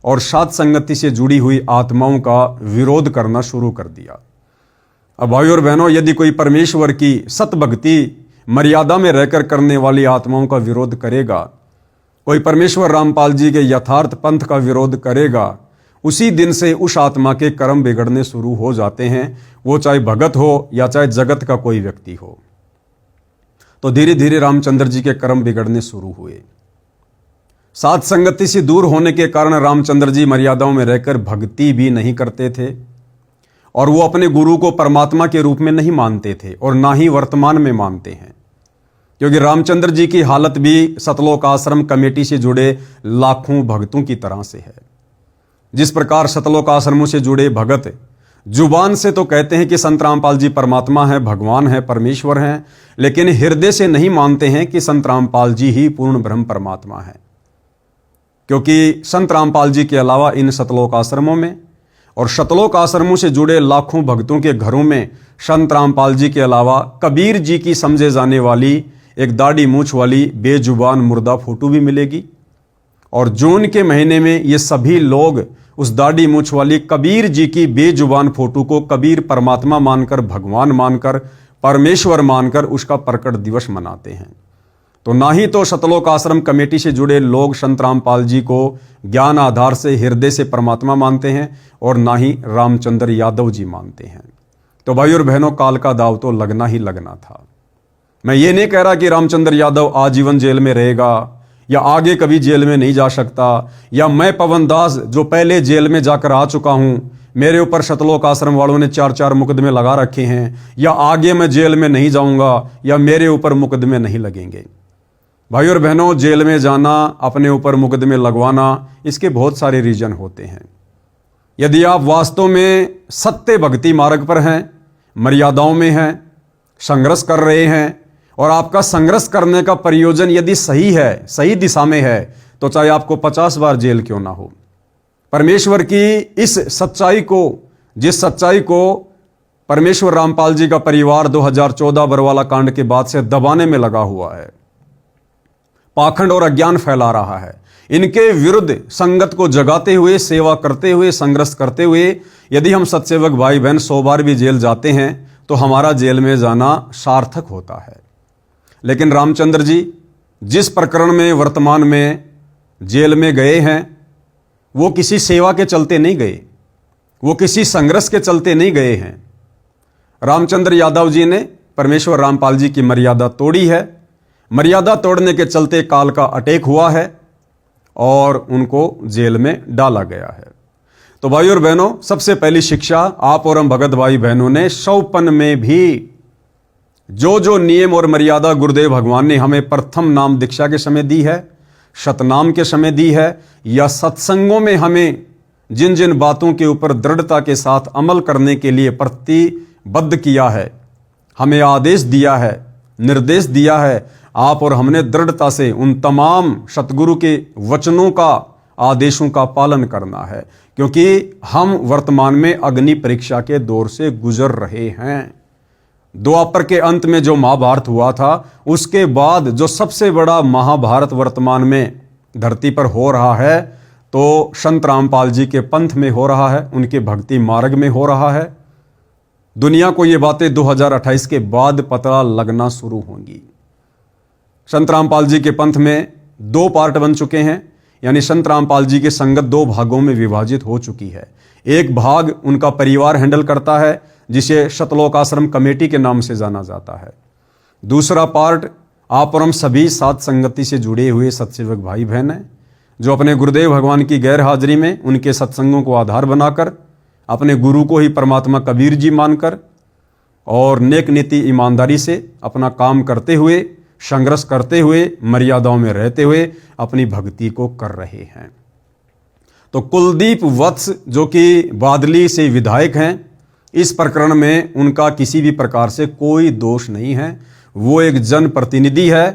और साध संगति से जुड़ी हुई आत्माओं का विरोध करना शुरू कर दिया। अब भाई और बहनों, यदि कोई परमेश्वर की सत भक्ति मर्यादा में रहकर करने वाली आत्माओं का विरोध करेगा, कोई परमेश्वर रामपाल जी के यथार्थ पंथ का विरोध करेगा, उसी दिन से उस आत्मा के कर्म बिगड़ने शुरू हो जाते हैं, वो चाहे भगत हो या चाहे जगत का कोई व्यक्ति हो। तो धीरे धीरे रामचंद्र जी के कर्म बिगड़ने शुरू हुए। साध संगति से दूर होने के कारण रामचंद्र जी मर्यादाओं में रहकर भक्ति भी नहीं करते थे और वो अपने गुरु को परमात्मा के रूप में नहीं मानते थे और ना ही वर्तमान में मानते हैं, क्योंकि रामचंद्र जी की हालत भी सतलोक आश्रम कमेटी से जुड़े लाखों भक्तों की तरह से है। जिस प्रकार सतलोक आश्रमों से जुड़े भगत जुबान से तो कहते हैं कि संत रामपाल जी परमात्मा है, भगवान है, परमेश्वर हैं, लेकिन हृदय से नहीं मानते हैं कि संत रामपाल जी ही पूर्ण ब्रह्म परमात्मा है। क्योंकि संत रामपाल जी के अलावा इन सतलोक आश्रमों में और सतलोक आश्रमों से जुड़े लाखों भक्तों के घरों में संत रामपाल जी के अलावा कबीर जी की समझे जाने वाली एक दाढ़ी मूछ वाली बेजुबान मुर्दा फोटो भी मिलेगी। और जून के महीने में ये सभी लोग उस दाढ़ी मूछ वाली कबीर जी की बेजुबान फोटो को कबीर परमात्मा मानकर, भगवान मानकर, परमेश्वर मानकर उसका प्रकट दिवस मनाते हैं। तो ना ही तो सतलोक आश्रम कमेटी से जुड़े लोग संत रामपाल जी को ज्ञान आधार से, हृदय से परमात्मा मानते हैं और ना ही रामचंद्र यादव जी मानते हैं। तो भाई और बहनों, काल का दाव तो लगना ही लगना था। मैं ये नहीं कह रहा कि रामचंद्र यादव आजीवन जेल में रहेगा या आगे कभी जेल में नहीं जा सकता, या मैं पवन दास जो पहले जेल में जाकर आ चुका हूं, मेरे ऊपर सतलोक आश्रम वालों ने 4-4 मुकदमे लगा रखे हैं, या आगे मैं जेल में नहीं जाऊंगा या मेरे ऊपर मुकदमे नहीं लगेंगे। भाई और बहनों, जेल में जाना, अपने ऊपर मुकदमे लगवाना, इसके बहुत सारे रीजन होते हैं। यदि आप वास्तव में सत्य भक्ति मार्ग पर हैं, मर्यादाओं में हैं, संघर्ष कर रहे हैं और आपका संघर्ष करने का प्रयोजन यदि सही है, सही दिशा में है, तो चाहे आपको 50 बार जेल क्यों ना हो, परमेश्वर की इस सच्चाई को, जिस सच्चाई को परमेश्वर रामपाल जी का परिवार 2014 बरवाला कांड के बाद से दबाने में लगा हुआ है, पाखंड और अज्ञान फैला रहा है, इनके विरुद्ध संगत को जगाते हुए, सेवा करते हुए, संघर्ष करते हुए यदि हम सत्सेवक भाई बहन 100 बार भी जेल जाते हैं तो हमारा जेल में जाना सार्थक होता है। लेकिन रामचंद्र जी जिस प्रकरण में वर्तमान में जेल में गए हैं, वो किसी सेवा के चलते नहीं गए, वो किसी संघर्ष के चलते नहीं गए हैं। रामचंद्र यादव जी ने परमेश्वर रामपाल जी की मर्यादा तोड़ी है। मर्यादा तोड़ने के चलते काल का अटैक हुआ है और उनको जेल में डाला गया है। तो भाई और बहनों, सबसे पहली शिक्षा आप और हम भगत भाई बहनों ने 100पन में भी जो जो नियम और मर्यादा गुरुदेव भगवान ने हमें प्रथम नाम दीक्षा के समय दी है, शतनाम के समय दी है, या सत्संगों में हमें जिन जिन बातों के ऊपर दृढ़ता के साथ अमल करने के लिए प्रतिबद्ध किया है, हमें आदेश दिया है, निर्देश दिया है, आप और हमने दृढ़ता से उन तमाम सतगुरु के वचनों का, आदेशों का पालन करना है, क्योंकि हम वर्तमान में अग्नि परीक्षा के दौर से गुजर रहे हैं। द्वापर के अंत में जो महाभारत हुआ था, उसके बाद जो सबसे बड़ा महाभारत वर्तमान में धरती पर हो रहा है, तो संत रामपाल जी के पंथ में हो रहा है, उनके भक्ति मार्ग में हो रहा है। दुनिया को ये बातें 2028 के बाद पता लगना शुरू होंगी। संत रामपाल जी के पंथ में 2 पार्ट बन चुके हैं, यानी संत रामपाल जी की संगत 2 भागों में विभाजित हो चुकी है। एक भाग उनका परिवार हैंडल करता है, जिसे सतलोक आश्रम कमेटी के नाम से जाना जाता है। दूसरा पार्ट आप और हम सभी साध संगति से जुड़े हुए सत्सेवक भाई बहन हैं, जो अपने गुरुदेव भगवान की गैर हाजिरी में उनके सत्संगों को आधार बनाकर, अपने गुरु को ही परमात्मा कबीर जी मानकर और नेक नीति ईमानदारी से अपना काम करते हुए, संघर्ष करते हुए, मर्यादाओं में रहते हुए अपनी भक्ति को कर रहे हैं। तो कुलदीप वत्स जो कि बादली से विधायक हैं, इस प्रकरण में उनका किसी भी प्रकार से कोई दोष नहीं है। वो एक जनप्रतिनिधि है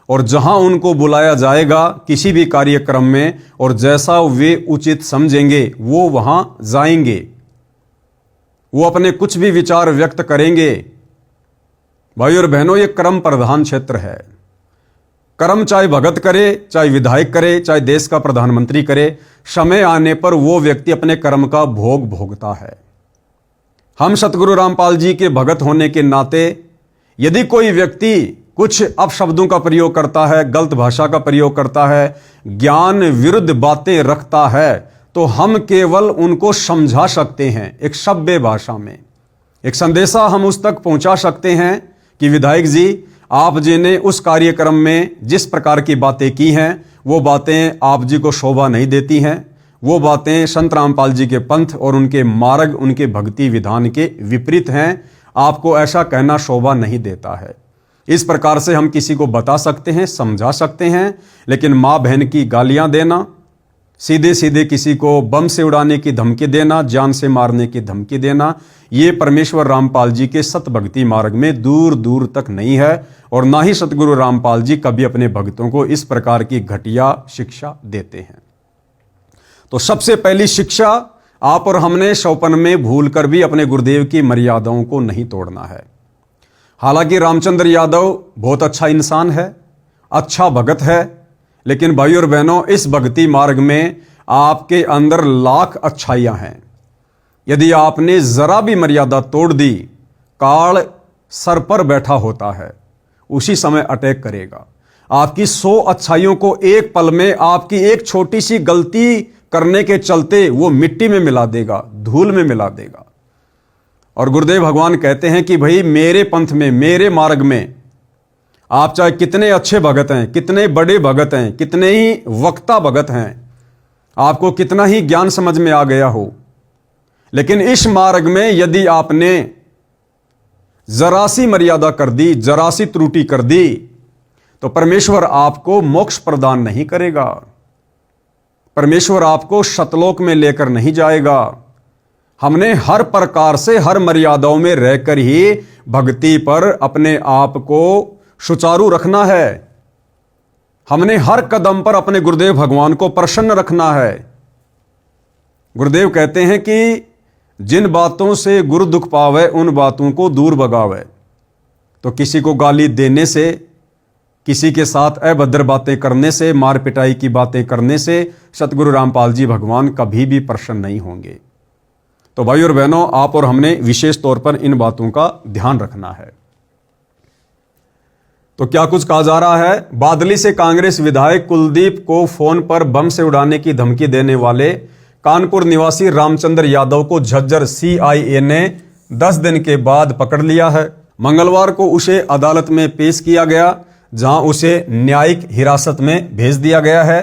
और जहां उनको बुलाया जाएगा किसी भी कार्यक्रम में और जैसा वे उचित समझेंगे वो वहां जाएंगे, वो अपने कुछ भी विचार व्यक्त करेंगे। भाई और बहनों, ये कर्म प्रधान क्षेत्र है। कर्म चाहे भगत करे, चाहे विधायक करे, चाहे देश का प्रधानमंत्री करे, समय आने पर वो व्यक्ति अपने कर्म का भोग भोगता है। हम सतगुरु रामपाल जी के भगत होने के नाते यदि कोई व्यक्ति कुछ अपशब्दों का प्रयोग करता है, गलत भाषा का प्रयोग करता है, ज्ञान विरुद्ध बातें रखता है, तो हम केवल उनको समझा सकते हैं एक सभ्य भाषा में। एक संदेशा हम उस तक पहुंचा सकते हैं कि विधायक जी, आप जी ने उस कार्यक्रम में जिस प्रकार की बातें की हैं वो बातें आप जी को शोभा नहीं देती हैं, वो बातें संत रामपाल जी के पंथ और उनके मार्ग, उनके भक्ति विधान के विपरीत हैं, आपको ऐसा कहना शोभा नहीं देता है। इस प्रकार से हम किसी को बता सकते हैं, समझा सकते हैं, लेकिन माँ बहन की गालियां देना, सीधे सीधे किसी को बम से उड़ाने की धमकी देना, जान से मारने की धमकी देना, ये परमेश्वर रामपाल जी के सत भक्ति मार्ग में दूर दूर तक नहीं है। और ना ही सतगुरु रामपाल जी कभी अपने भक्तों को इस प्रकार की घटिया शिक्षा देते हैं। तो सबसे पहली शिक्षा, आप और हमने शौपन में भूल कर भी अपने गुरुदेव की मर्यादाओं को नहीं तोड़ना है। हालांकि रामचंद्र यादव बहुत अच्छा इंसान है, अच्छा भगत है, लेकिन भाई और बहनों, इस भक्ति मार्ग में आपके अंदर लाख अच्छाइयां हैं। यदि आपने जरा भी मर्यादा तोड़ दी, काल सर पर बैठा होता है, उसी समय अटैक करेगा। आपकी 100 अच्छाइयों को एक पल में आपकी एक छोटी सी गलती करने के चलते वो मिट्टी में मिला देगा, धूल में मिला देगा। और गुरुदेव भगवान कहते हैं कि भाई मेरे पंथ में, मेरे मार्ग में आप चाहे कितने अच्छे भगत हैं, कितने बड़े भगत हैं, कितने ही वक्ता भगत हैं, आपको कितना ही ज्ञान समझ में आ गया हो, लेकिन इस मार्ग में यदि आपने जरा सी मर्यादा कर दी, जरा सी त्रुटि कर दी, तो परमेश्वर आपको मोक्ष प्रदान नहीं करेगा, परमेश्वर आपको सतलोक में लेकर नहीं जाएगा। हमने हर प्रकार से, हर मर्यादाओं में रहकर ही भक्ति पर अपने आप को सुचारू रखना है। हमने हर कदम पर अपने गुरुदेव भगवान को प्रसन्न रखना है। गुरुदेव कहते हैं कि जिन बातों से गुरु दुख पावे, उन बातों को दूर भगावे। तो किसी को गाली देने से, किसी के साथ अभद्र बातें करने से, मार पिटाई की बातें करने से सतगुरु रामपाल जी भगवान कभी भी प्रसन्न नहीं होंगे। तो भाई और बहनों, आप और हमने विशेष तौर पर इन बातों का ध्यान रखना है। तो क्या कुछ कहा जा रहा है? बादली से कांग्रेस विधायक कुलदीप को फोन पर बम से उड़ाने की धमकी देने वाले कानपुर निवासी रामचंद्र यादव को झज्जर सीआईए ने 10 दिन के बाद पकड़ लिया है। मंगलवार को उसे अदालत में पेश किया गया, जहां उसे न्यायिक हिरासत में भेज दिया गया है।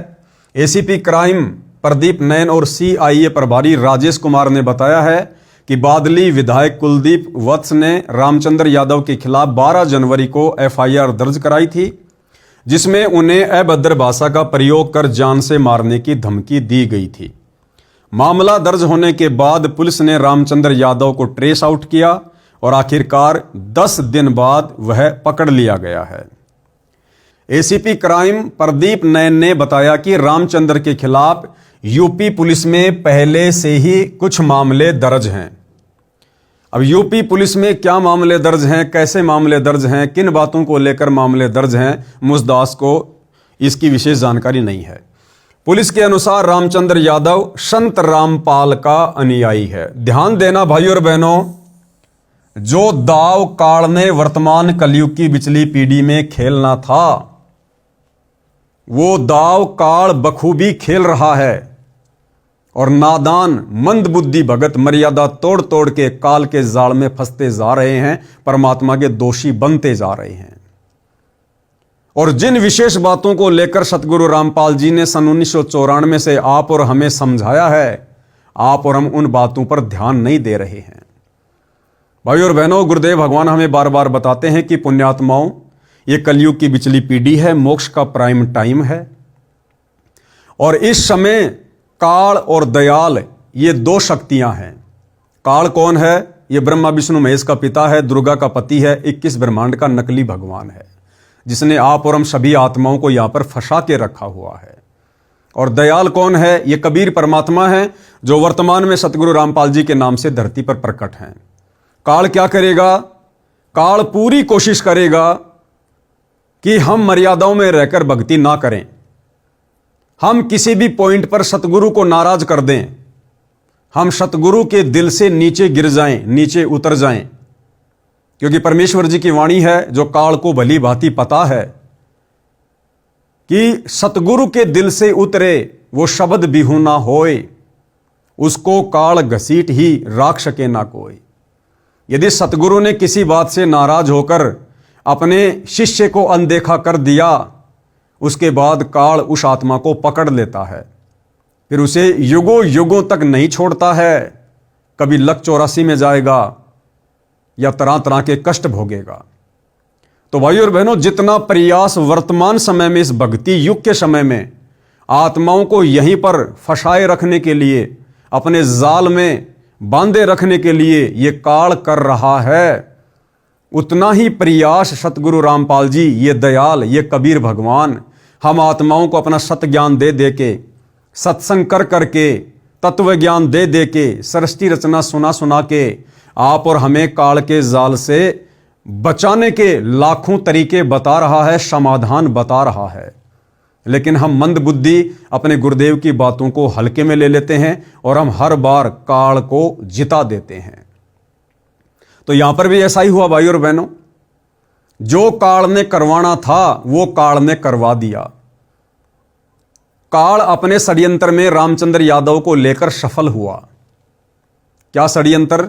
एसीपी क्राइम प्रदीप नैन और सीआईए प्रभारी राजेश कुमार ने बताया है कि बादली विधायक कुलदीप वत्स ने रामचंद्र यादव के खिलाफ 12 जनवरी को एफआईआर दर्ज कराई थी, जिसमें उन्हें अभद्र भाषा का प्रयोग कर जान से मारने की धमकी दी गई थी। मामला दर्ज होने के बाद पुलिस ने रामचंद्र यादव को ट्रेस आउट किया और आखिरकार 10 दिन बाद वह पकड़ लिया गया है। एसीपी क्राइम प्रदीप नैन ने बताया कि रामचंद्र के खिलाफ यूपी पुलिस में पहले से ही कुछ मामले दर्ज हैं। अब यूपी पुलिस में क्या मामले दर्ज हैं, कैसे मामले दर्ज हैं, किन बातों को लेकर मामले दर्ज हैं, मुझदास को इसकी विशेष जानकारी नहीं है। पुलिस के अनुसार रामचंद्र यादव संत रामपाल का अनुयायी है। ध्यान देना भाई और बहनों, जो दाव काल ने वर्तमान कलयुग की बिचली पीढ़ी में खेलना था, वो दाव काल बखूबी खेल रहा है और नादान मंदबुद्धि भगत मर्यादा तोड़ तोड़ के काल के जाल में फंसते जा रहे हैं, परमात्मा के दोषी बनते जा रहे हैं। और जिन विशेष बातों को लेकर सतगुरु रामपाल जी ने सन 1994 से आप और हमें समझाया है, आप और हम उन बातों पर ध्यान नहीं दे रहे हैं। भाई और बहनों, गुरुदेव भगवान हमें बार बार बताते हैं कि पुण्यात्माओं, ये कलयुग की बिचली पीढ़ी है, मोक्ष का प्राइम टाइम है और इस समय काल और दयाल ये दो शक्तियां हैं। काल कौन है? ये ब्रह्मा विष्णु महेश का पिता है, दुर्गा का पति है, 21 ब्रह्मांड का नकली भगवान है, जिसने आप और हम सभी आत्माओं को यहां पर फंसा के रखा हुआ है। और दयाल कौन है? ये कबीर परमात्मा है, जो वर्तमान में सतगुरु रामपाल जी के नाम से धरती पर प्रकट हैं। काल क्या करेगा? काल पूरी कोशिश करेगा कि हम मर्यादाओं में रहकर भक्ति ना करें, हम किसी भी पॉइंट पर सतगुरु को नाराज कर दें, हम सतगुरु के दिल से नीचे गिर जाएं, नीचे उतर जाएं। क्योंकि परमेश्वर जी की वाणी है, जो काल को भली भांति पता है कि सतगुरु के दिल से उतरे वो शब्द बिहू ना होए, उसको काल घसीट ही राख सके ना कोई। यदि सतगुरु ने किसी बात से नाराज होकर अपने शिष्य को अनदेखा कर दिया, उसके बाद काल उस आत्मा को पकड़ लेता है, फिर उसे युगों युगों तक नहीं छोड़ता है। कभी लक 84 में जाएगा या तरह तरह के कष्ट भोगेगा। तो भाई और बहनों, जितना प्रयास वर्तमान समय में, इस भक्ति युग के समय में आत्माओं को यहीं पर फंसाए रखने के लिए, अपने जाल में बांधे रखने के लिए ये काल कर रहा है, उतना ही प्रयास सतगुरु रामपाल जी, ये दयाल, ये कबीर भगवान हम आत्माओं को अपना सत ज्ञान दे दे के, सत्संग कर करके, तत्व ज्ञान दे दे के, सृष्टि रचना सुना सुना के आप और हमें काल के जाल से बचाने के लाखों तरीके बता रहा है, समाधान बता रहा है। लेकिन हम मंद बुद्धि अपने गुरुदेव की बातों को हल्के में ले लेते हैं और हम हर बार काल को जिता देते हैं। तो यहां पर भी ऐसा ही हुआ भाई और बहनों, जो काल ने करवाना था वो काल ने करवा दिया। काल अपने षड्यंत्र में रामचंद्र यादव को लेकर सफल हुआ। क्या षड्यंत्र?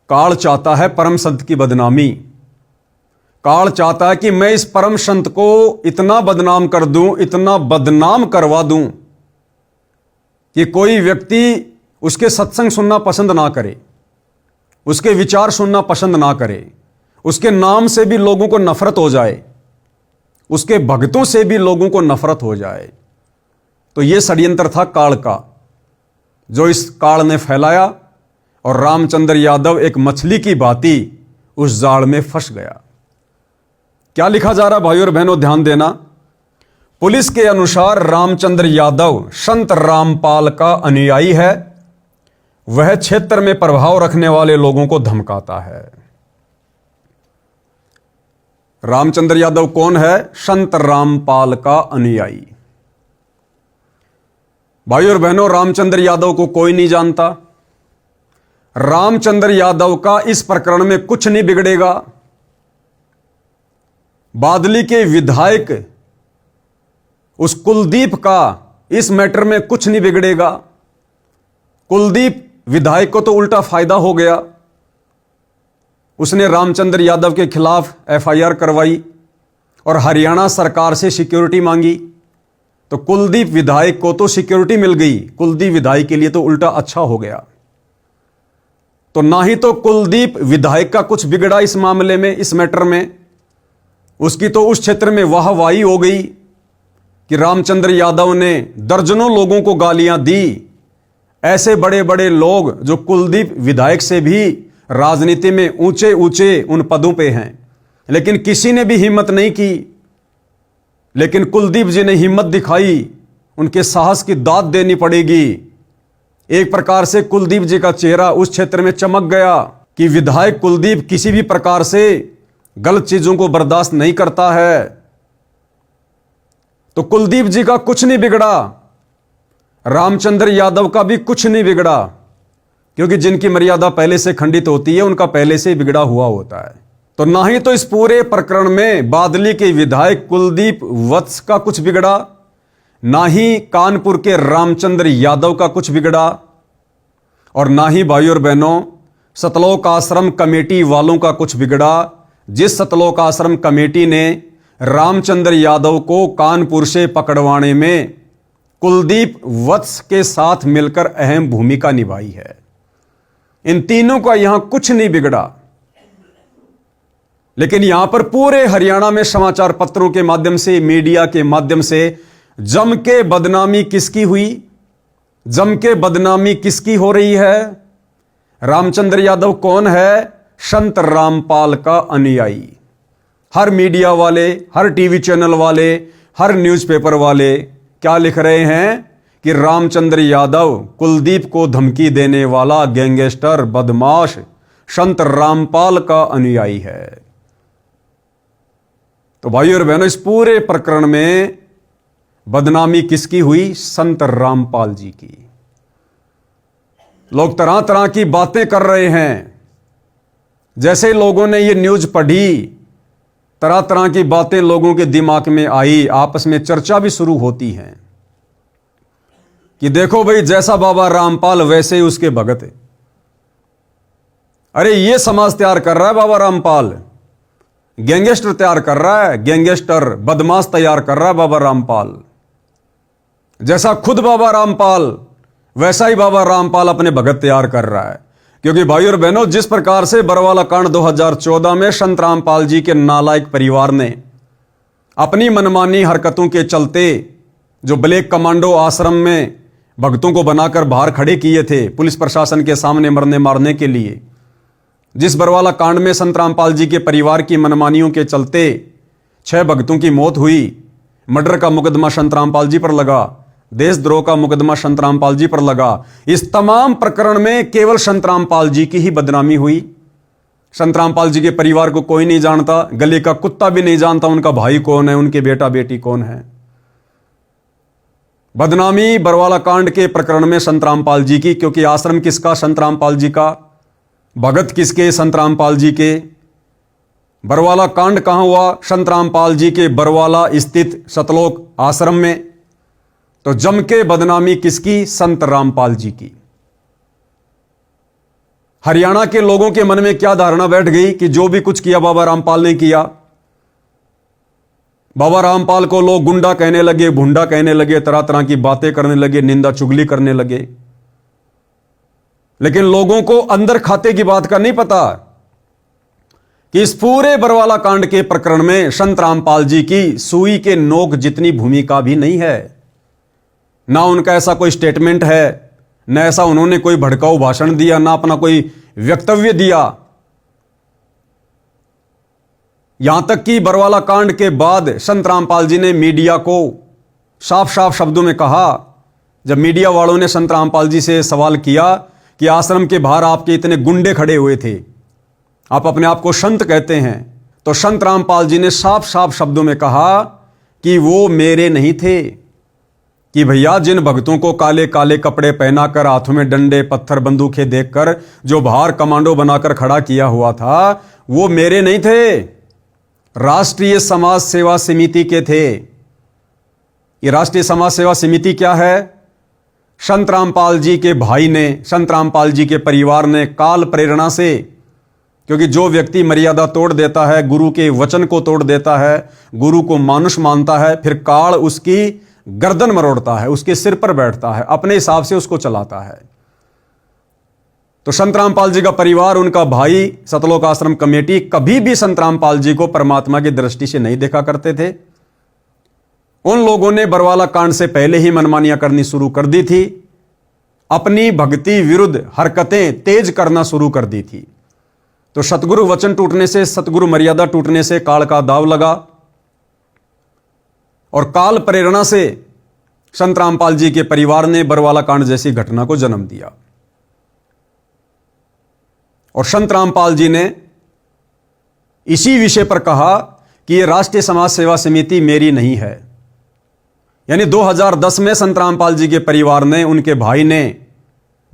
काल चाहता है परम संत की बदनामी। काल चाहता है कि मैं इस परम संत को इतना बदनाम कर दूं, इतना बदनाम करवा दूं कि कोई व्यक्ति उसके सत्संग सुनना पसंद ना करे, उसके विचार सुनना पसंद ना करे, उसके नाम से भी लोगों को नफरत हो जाए, उसके भक्तों से भी लोगों को नफरत हो जाए। तो यह षड्यंत्र था काल का, जो इस काल ने फैलाया और रामचंद्र यादव एक मछली की भांति उस जाल में फंस गया। क्या लिखा जा रहा भाइयों और बहनों, ध्यान देना। पुलिस के अनुसार रामचंद्र यादव संत रामपाल का अनुयायी है। वह क्षेत्र में प्रभाव रखने वाले लोगों को धमकाता है। रामचंद्र यादव कौन है? संत रामपाल का अनुयायी। भाइयों और बहनों, रामचंद्र यादव को कोई नहीं जानता। रामचंद्र यादव का इस प्रकरण में कुछ नहीं बिगड़ेगा। बादली के विधायक उस कुलदीप का इस मैटर में कुछ नहीं बिगड़ेगा। कुलदीप विधायक को तो उल्टा फायदा हो गया। उसने रामचंद्र यादव के खिलाफ एफआईआर करवाई और हरियाणा सरकार से सिक्योरिटी मांगी, तो कुलदीप विधायक को तो सिक्योरिटी मिल गई। कुलदीप विधायक के लिए तो उल्टा अच्छा हो गया। तो ना ही तो कुलदीप विधायक का कुछ बिगड़ा इस मामले में, इस मैटर में। उसकी तो उस क्षेत्र में वाहवाही हो गई कि रामचंद्र यादव ने दर्जनों लोगों को गालियां दी। ऐसे बड़े बड़े लोग जो कुलदीप विधायक से भी राजनीति में ऊंचे ऊंचे उन पदों पे हैं, लेकिन किसी ने भी हिम्मत नहीं की। लेकिन कुलदीप जी ने हिम्मत दिखाई। उनके साहस की दाद देनी पड़ेगी। एक प्रकार से कुलदीप जी का चेहरा उस क्षेत्र में चमक गया कि विधायक कुलदीप किसी भी प्रकार से गलत चीजों को बर्दाश्त नहीं करता है। तो कुलदीप जी का कुछ नहीं बिगड़ा, रामचंद्र यादव का भी कुछ नहीं बिगड़ा, क्योंकि जिनकी मर्यादा पहले से खंडित होती है उनका पहले से बिगड़ा हुआ होता है। तो ना ही तो इस पूरे प्रकरण में बादली के विधायक कुलदीप वत्स का कुछ बिगड़ा, ना ही कानपुर के रामचंद्र यादव का कुछ बिगड़ा, और ना ही भाइयों और बहनों सतलोक आश्रम कमेटी वालों का कुछ बिगड़ा। जिस सतलोक आश्रम कमेटी ने रामचंद्र यादव को कानपुर से पकड़वाने में कुलदीप वत्स के साथ मिलकर अहम भूमिका निभाई है, इन तीनों का यहां कुछ नहीं बिगड़ा। लेकिन यहां पर पूरे हरियाणा में समाचार पत्रों के माध्यम से, मीडिया के माध्यम से जम के बदनामी किसकी हुई? जम के बदनामी किसकी हो रही है? रामचंद्र यादव कौन है? संत रामपाल का अनुयायी। हर मीडिया वाले, हर टीवी चैनल वाले, हर न्यूज़पेपर वाले क्या लिख रहे हैं कि रामचंद्र यादव कुलदीप को धमकी देने वाला गैंगस्टर बदमाश संत रामपाल का अनुयायी है। तो भाइयों और बहनों, इस पूरे प्रकरण में बदनामी किसकी हुई? संत रामपाल जी की। लोग तरह तरह की बातें कर रहे हैं। जैसे लोगों ने ये न्यूज पढ़ी, तरह तरह की बातें लोगों के दिमाग में आई, आपस में चर्चा भी शुरू होती है कि देखो भाई, जैसा बाबा रामपाल वैसे ही उसके भगत है। अरे ये समाज तैयार कर रहा है बाबा रामपाल, गैंगस्टर तैयार कर रहा है, गैंगस्टर बदमाश तैयार कर रहा है बाबा रामपाल। जैसा खुद बाबा रामपाल, वैसा ही बाबा रामपाल अपने भगत तैयार कर रहा है। क्योंकि भाई और बहनों, जिस प्रकार से बरवाला कांड 2014 में संत रामपाल जी के नालायक परिवार ने अपनी मनमानी हरकतों के चलते जो ब्लैक कमांडो आश्रम में भक्तों को बनाकर बाहर खड़े किए थे पुलिस प्रशासन के सामने मरने मारने के लिए, जिस बरवाला कांड में संत रामपाल जी के परिवार की मनमानियों के चलते 6 भक्तों की मौत हुई, मर्डर का मुकदमा संत रामपाल जी पर लगा, देशद्रोह का मुकदमा संत रामपाल जी पर लगा, इस तमाम प्रकरण में केवल संत रामपाल जी की ही बदनामी हुई। संत रामपाल जी के परिवार को कोई नहीं जानता, गले का कुत्ता भी नहीं जानता उनका भाई कौन है, उनके बेटा बेटी कौन है। बदनामी बरवाला कांड के प्रकरण में संत रामपाल जी की, क्योंकि आश्रम किसका? संत रामपाल जी का। भगत किसके? संत रामपाल जी के। बरवाला कांड कहां हुआ? संत रामपाल जी के बरवाला स्थित सतलोक आश्रम में। तो जम के बदनामी किसकी? संत रामपाल जी की। हरियाणा के लोगों के मन में क्या धारणा बैठ गई कि जो भी कुछ किया बाबा रामपाल ने किया। बाबा रामपाल को लोग गुंडा कहने लगे, भुंडा कहने लगे, तरह तरह की बातें करने लगे, निंदा चुगली करने लगे। लेकिन लोगों को अंदर खाते की बात का नहीं पता कि इस पूरे बरवाला कांड के प्रकरण में संत रामपाल जी की सुई के नोक जितनी भूमिका भी नहीं है। ना उनका ऐसा कोई स्टेटमेंट है, ना ऐसा उन्होंने कोई भड़काऊ भाषण दिया, ना अपना कोई वक्तव्य दिया। यहां तक कि बरवाला कांड के बाद संत रामपाल जी ने मीडिया को साफ साफ शब्दों में कहा, जब मीडिया वालों ने संत रामपाल जी से सवाल किया कि आश्रम के बाहर आपके इतने गुंडे खड़े हुए थे, आप अपने आप को संत कहते हैं, तो संत रामपाल जी ने साफ साफ शब्दों में कहा कि वो मेरे नहीं थे, कि भैया जिन भक्तों को काले काले कपड़े पहनाकर हाथों में डंडे पत्थर बंदूकें देखकर जो बाहर कमांडो बनाकर खड़ा किया हुआ था, वो मेरे नहीं थे, राष्ट्रीय समाज सेवा समिति के थे। ये राष्ट्रीय समाज सेवा समिति क्या है? संत रामपाल जी के भाई ने, संत रामपाल जी के परिवार ने काल प्रेरणा से, क्योंकि जो व्यक्ति मर्यादा तोड़ देता है, गुरु के वचन को तोड़ देता है, गुरु को मानुष मानता है, फिर काल उसकी गर्दन मरोड़ता है, उसके सिर पर बैठता है, अपने हिसाब से उसको चलाता है। तो संत रामपाल जी का परिवार, उनका भाई, सतलोक आश्रम कमेटी कभी भी संत रामपाल जी को परमात्मा की दृष्टि से नहीं देखा करते थे। उन लोगों ने बरवाला कांड से पहले ही मनमानियां करनी शुरू कर दी थी, अपनी भक्ति विरुद्ध हरकतें तेज करना शुरू कर दी थी। तो सतगुरु वचन टूटने से, सतगुरु मर्यादा टूटने से काल का दाव लगा और काल प्रेरणा से संत रामपाल जी के परिवार ने बरवाला कांड जैसी घटना को जन्म दिया। और संत रामपाल जी ने इसी विषय पर कहा कि यह राष्ट्रीय समाज सेवा समिति मेरी नहीं है। यानी 2010 में संत रामपाल जी के परिवार ने, उनके भाई ने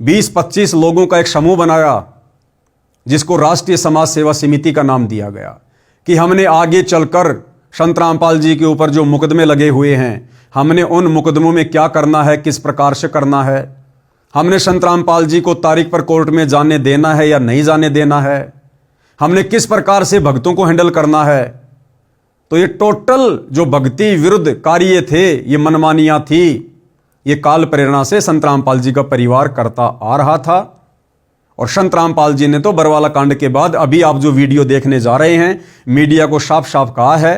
20-25 लोगों का एक समूह बनाया, जिसको राष्ट्रीय समाज सेवा समिति का नाम दिया गया, कि हमने आगे चलकर संत रामपाल जी के ऊपर जो मुकदमे लगे हुए हैं, हमने उन मुकदमों में क्या करना है, किस प्रकार से करना है, हमने संत रामपाल जी को तारीख पर कोर्ट में जाने देना है या नहीं जाने देना है, हमने किस प्रकार से भक्तों को हैंडल करना है। तो ये टोटल जो भक्ति विरुद्ध कार्य थे, ये मनमानियां थी, ये काल प्रेरणा से संत रामपाल जी का परिवार करता आ रहा था। और संत रामपाल जी ने तो बरवाला कांड के बाद, अभी आप जो वीडियो देखने जा रहे हैं, मीडिया को साफ साफ कहा है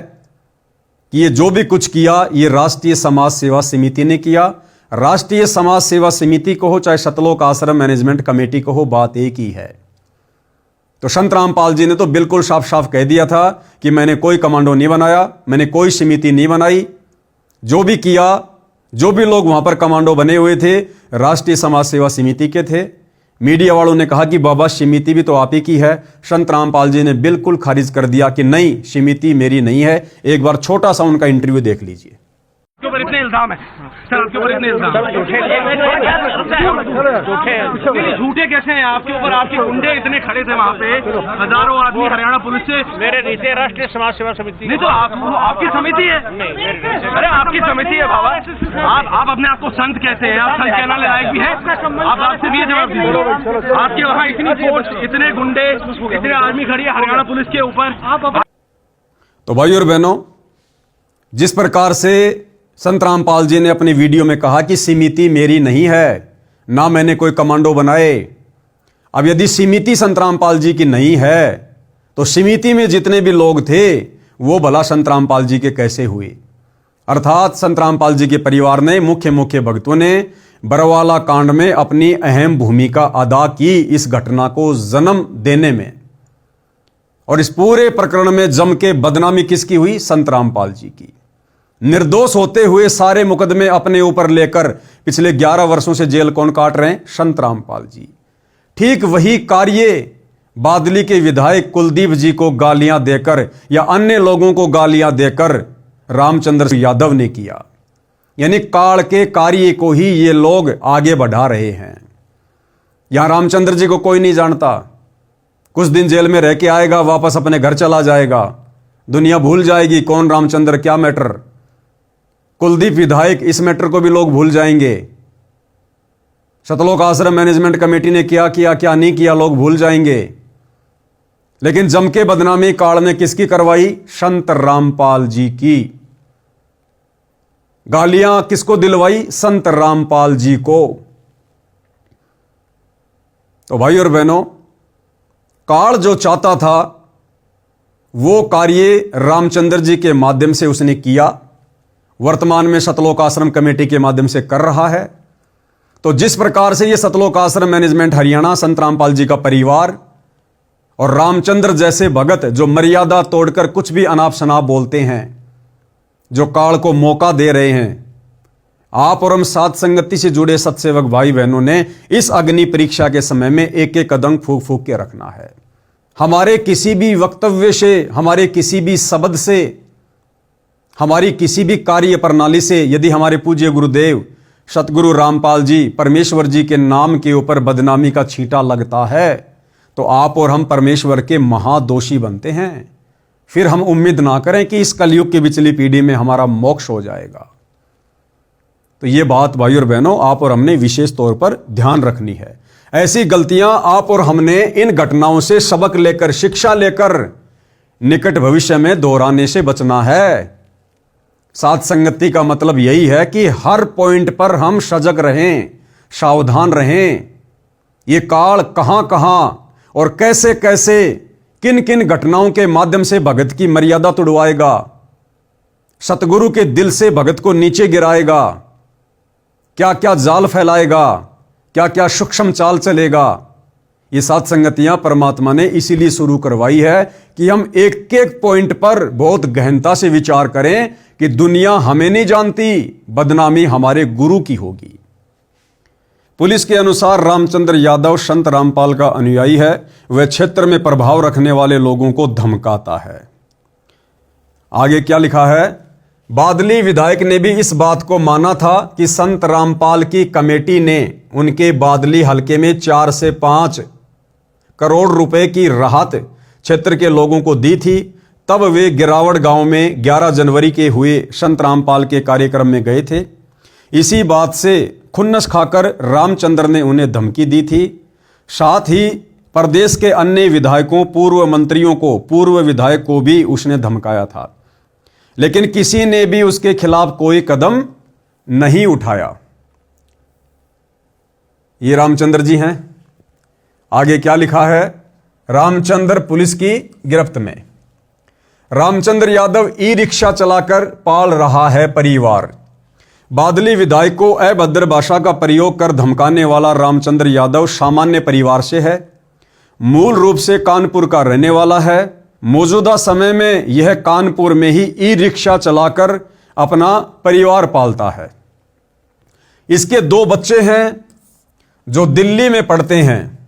कि ये जो भी कुछ किया, ये राष्ट्रीय समाज सेवा समिति ने किया, राष्ट्रीय समाज सेवा समिति को हो चाहे सतलोक आश्रम मैनेजमेंट कमेटी को हो, बात एक ही है। तो संत रामपाल जी ने तो बिल्कुल साफ साफ कह दिया था कि मैंने कोई कमांडो नहीं बनाया, मैंने कोई समिति नहीं बनाई। जो भी किया, जो भी लोग वहां पर कमांडो बने हुए थे, राष्ट्रीय समाज सेवा समिति के थे। मीडिया वालों ने कहा कि बाबा समिति भी तो आप ही की है। संत रामपाल जी ने बिल्कुल खारिज कर दिया कि नहीं, समिति मेरी नहीं है। एक बार छोटा सा उनका इंटरव्यू देख लीजिए। आपके ऊपर इतने इल्जाम है सर, आपके ऊपर इतने इल्जाम झूठे कैसे हैं आपके ऊपर? आपके गुंडे इतने खड़े थे वहाँ पे, हजारों आदमी हरियाणा पुलिस से। मेरे नीचे राष्ट्रीय समाज सेवा समिति नहीं तो आपकी समिति है। अरे आपकी समिति है बाबा। आप अपने आप को संत कहते हैं, आप संत कहना लायक भी है। आप आपसे भी जवाब दीजिए। आपके वहाँ इतनी फोर्स, इतने गुंडे, इतने आर्मी खड़ी है हरियाणा पुलिस के ऊपर। तो भाइयों और बहनों, जिस प्रकार से संत रामपाल जी ने अपनी वीडियो में कहा कि समिति मेरी नहीं है, ना मैंने कोई कमांडो बनाए। अब यदि समिति संत रामपाल जी की नहीं है तो समिति में जितने भी लोग थे वो भला संत रामपाल जी के कैसे हुए? अर्थात संत रामपाल जी के परिवार ने, मुख्य भक्तों ने बरवाला कांड में अपनी अहम भूमिका अदा की इस घटना को जन्म देने में। और इस पूरे प्रकरण में जम के बदनामी किसकी हुई? संत रामपाल जी की। निर्दोष होते हुए सारे मुकदमे अपने ऊपर लेकर पिछले 11 वर्षों से जेल कौन काट रहे हैं? संत रामपाल जी। ठीक वही कार्य बादली के विधायक कुलदीप जी को गालियां देकर या अन्य लोगों को गालियां देकर रामचंद्र यादव ने किया। यानी काल के कार्य को ही ये लोग आगे बढ़ा रहे हैं। यहां रामचंद्र जी को कोई नहीं जानता। कुछ दिन जेल में रह के आएगा, वापस अपने घर चला जाएगा। दुनिया भूल जाएगी कौन रामचंद्र, क्या मैटर। कुलदीप विधायक, इस मैटर को भी लोग भूल जाएंगे। सतलोक आश्रम मैनेजमेंट कमेटी ने क्या किया, क्या नहीं किया, लोग भूल जाएंगे। लेकिन जम के बदनामी काल ने किसकी करवाई? संत रामपाल जी की। गालियां किसको दिलवाई? संत रामपाल जी को। तो भाई और बहनों, काल जो चाहता था वो कार्य रामचंद्र जी के माध्यम से उसने किया, वर्तमान में सतलोक आश्रम कमेटी के माध्यम से कर रहा है। तो जिस प्रकार से ये सतलोक आश्रम मैनेजमेंट हरियाणा, संत रामपाल जी का परिवार और रामचंद्र जैसे भगत जो मर्यादा तोड़कर कुछ भी अनाप शनाप बोलते हैं, जो काल को मौका दे रहे हैं, आप और हम साथ संगति से जुड़े सत्सेवक भाई बहनों ने इस अग्नि परीक्षा के समय में एक एक कदम फूंक फूंक के रखना है। हमारे किसी भी वक्तव्य से, हमारे किसी भी शब्द से, हमारी किसी भी कार्य प्रणाली से यदि हमारे पूज्य गुरुदेव सतगुरु रामपाल जी, परमेश्वर जी के नाम के ऊपर बदनामी का छींटा लगता है तो आप और हम परमेश्वर के महादोषी बनते हैं। फिर हम उम्मीद ना करें कि इस कलयुग की बिचली पीढ़ी में हमारा मोक्ष हो जाएगा। तो ये बात भाई और बहनों, आप और हमने विशेष तौर पर ध्यान रखनी है। ऐसी गलतियां आप और हमने इन घटनाओं से सबक लेकर, शिक्षा लेकर निकट भविष्य में दोहराने से बचना है। साथ संगति का मतलब यही है कि हर पॉइंट पर हम सजग रहें, सावधान रहें। ये काल कहां कहां और कैसे कैसे, किन किन घटनाओं के माध्यम से भगत की मर्यादा तुड़वाएगा, सतगुरु के दिल से भगत को नीचे गिराएगा, क्या क्या जाल फैलाएगा, क्या क्या सूक्ष्म चाल चलेगा। ये सात संगतियां परमात्मा ने इसीलिए शुरू करवाई है कि हम एक एक पॉइंट पर बहुत गहनता से विचार करें कि दुनिया हमें नहीं जानती, बदनामी हमारे गुरु की होगी। पुलिस के अनुसार रामचंद्र यादव संत रामपाल का अनुयायी है। वह क्षेत्र में प्रभाव रखने वाले लोगों को धमकाता है। आगे क्या लिखा है? बादली विधायक ने भी इस बात को माना था कि संत रामपाल की कमेटी ने उनके बादली हलके में 4 से 5 करोड़ रुपए की राहत क्षेत्र के लोगों को दी थी। तब वे गिरावड़ गांव में 11 जनवरी के हुए संत रामपाल के कार्यक्रम में गए थे। इसी बात से खुन्नस खाकर रामचंद्र ने उन्हें धमकी दी थी। साथ ही प्रदेश के अन्य विधायकों, पूर्व मंत्रियों को, पूर्व विधायक को भी उसने धमकाया था, लेकिन किसी ने भी उसके खिलाफ कोई कदम नहीं उठाया। ये रामचंद्र जी हैं। आगे क्या लिखा है? रामचंद्र पुलिस की गिरफ्त में। रामचंद्र यादव ई रिक्शा चलाकर पाल रहा है परिवार। बादली विधायक को अभद्र भाषा का प्रयोग कर धमकाने वाला रामचंद्र यादव सामान्य परिवार से है, मूल रूप से कानपुर का रहने वाला है। मौजूदा समय में यह कानपुर में ही ई रिक्शा चलाकर अपना परिवार पालता है। इसके 2 बच्चे हैं जो दिल्ली में पढ़ते हैं।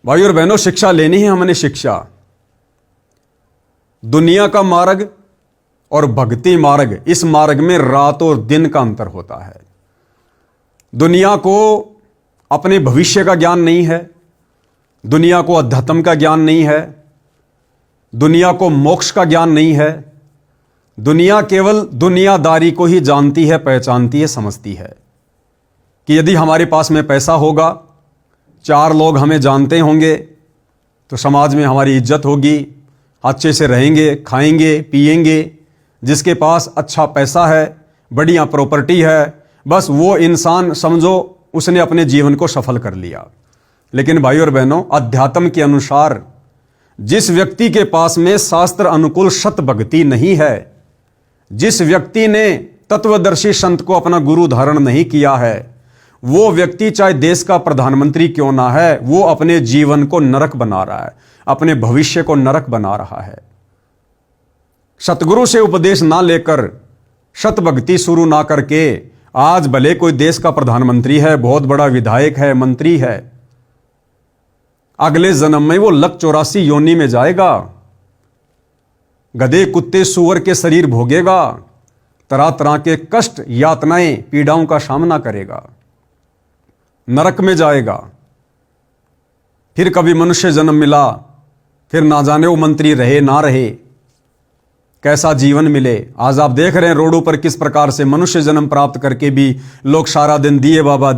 भाई और बहनों, शिक्षा लेनी है हमने। शिक्षा, दुनिया का मार्ग और भक्ति मार्ग, इस मार्ग में रात और दिन का अंतर होता है। दुनिया को अपने भविष्य का ज्ञान नहीं है, दुनिया को अध्यात्म का ज्ञान नहीं है, दुनिया को मोक्ष का ज्ञान नहीं है। दुनिया केवल दुनियादारी को ही जानती है, पहचानती है, समझती है कि यदि हमारे पास में पैसा होगा, 4 लोग हमें जानते होंगे, तो समाज में हमारी इज्जत होगी, अच्छे से रहेंगे, खाएंगे, पिएंगे। जिसके पास अच्छा पैसा है, बढ़िया प्रॉपर्टी है, बस वो इंसान समझो उसने अपने जीवन को सफल कर लिया। लेकिन भाई और बहनों, अध्यात्म के अनुसार जिस व्यक्ति के पास में शास्त्र अनुकूल सत भक्ति नहीं है, जिस व्यक्ति ने तत्वदर्शी संत को अपना गुरु धारण नहीं किया है, वो व्यक्ति चाहे देश का प्रधानमंत्री क्यों ना है, वो अपने जीवन को नरक बना रहा है, अपने भविष्य को नरक बना रहा है। सतगुरु से उपदेश ना लेकर, सत भक्ति शुरू ना करके, आज भले कोई देश का प्रधानमंत्री है, बहुत बड़ा विधायक है, मंत्री है, अगले जन्म में वो लक 84 योनि में जाएगा, गधे, कुत्ते, सुअर के शरीर भोगेगा, तरह तरह के कष्ट, यातनाएं, पीड़ाओं का सामना करेगा, नरक में जाएगा। फिर कभी मनुष्य जन्म मिला, फिर ना जाने वो मंत्री रहे ना रहे, कैसा जीवन मिले। आज आप देख रहे हैं रोडों पर किस प्रकार से मनुष्य जन्म प्राप्त करके भी लोग सारा दिन दिए बाबा,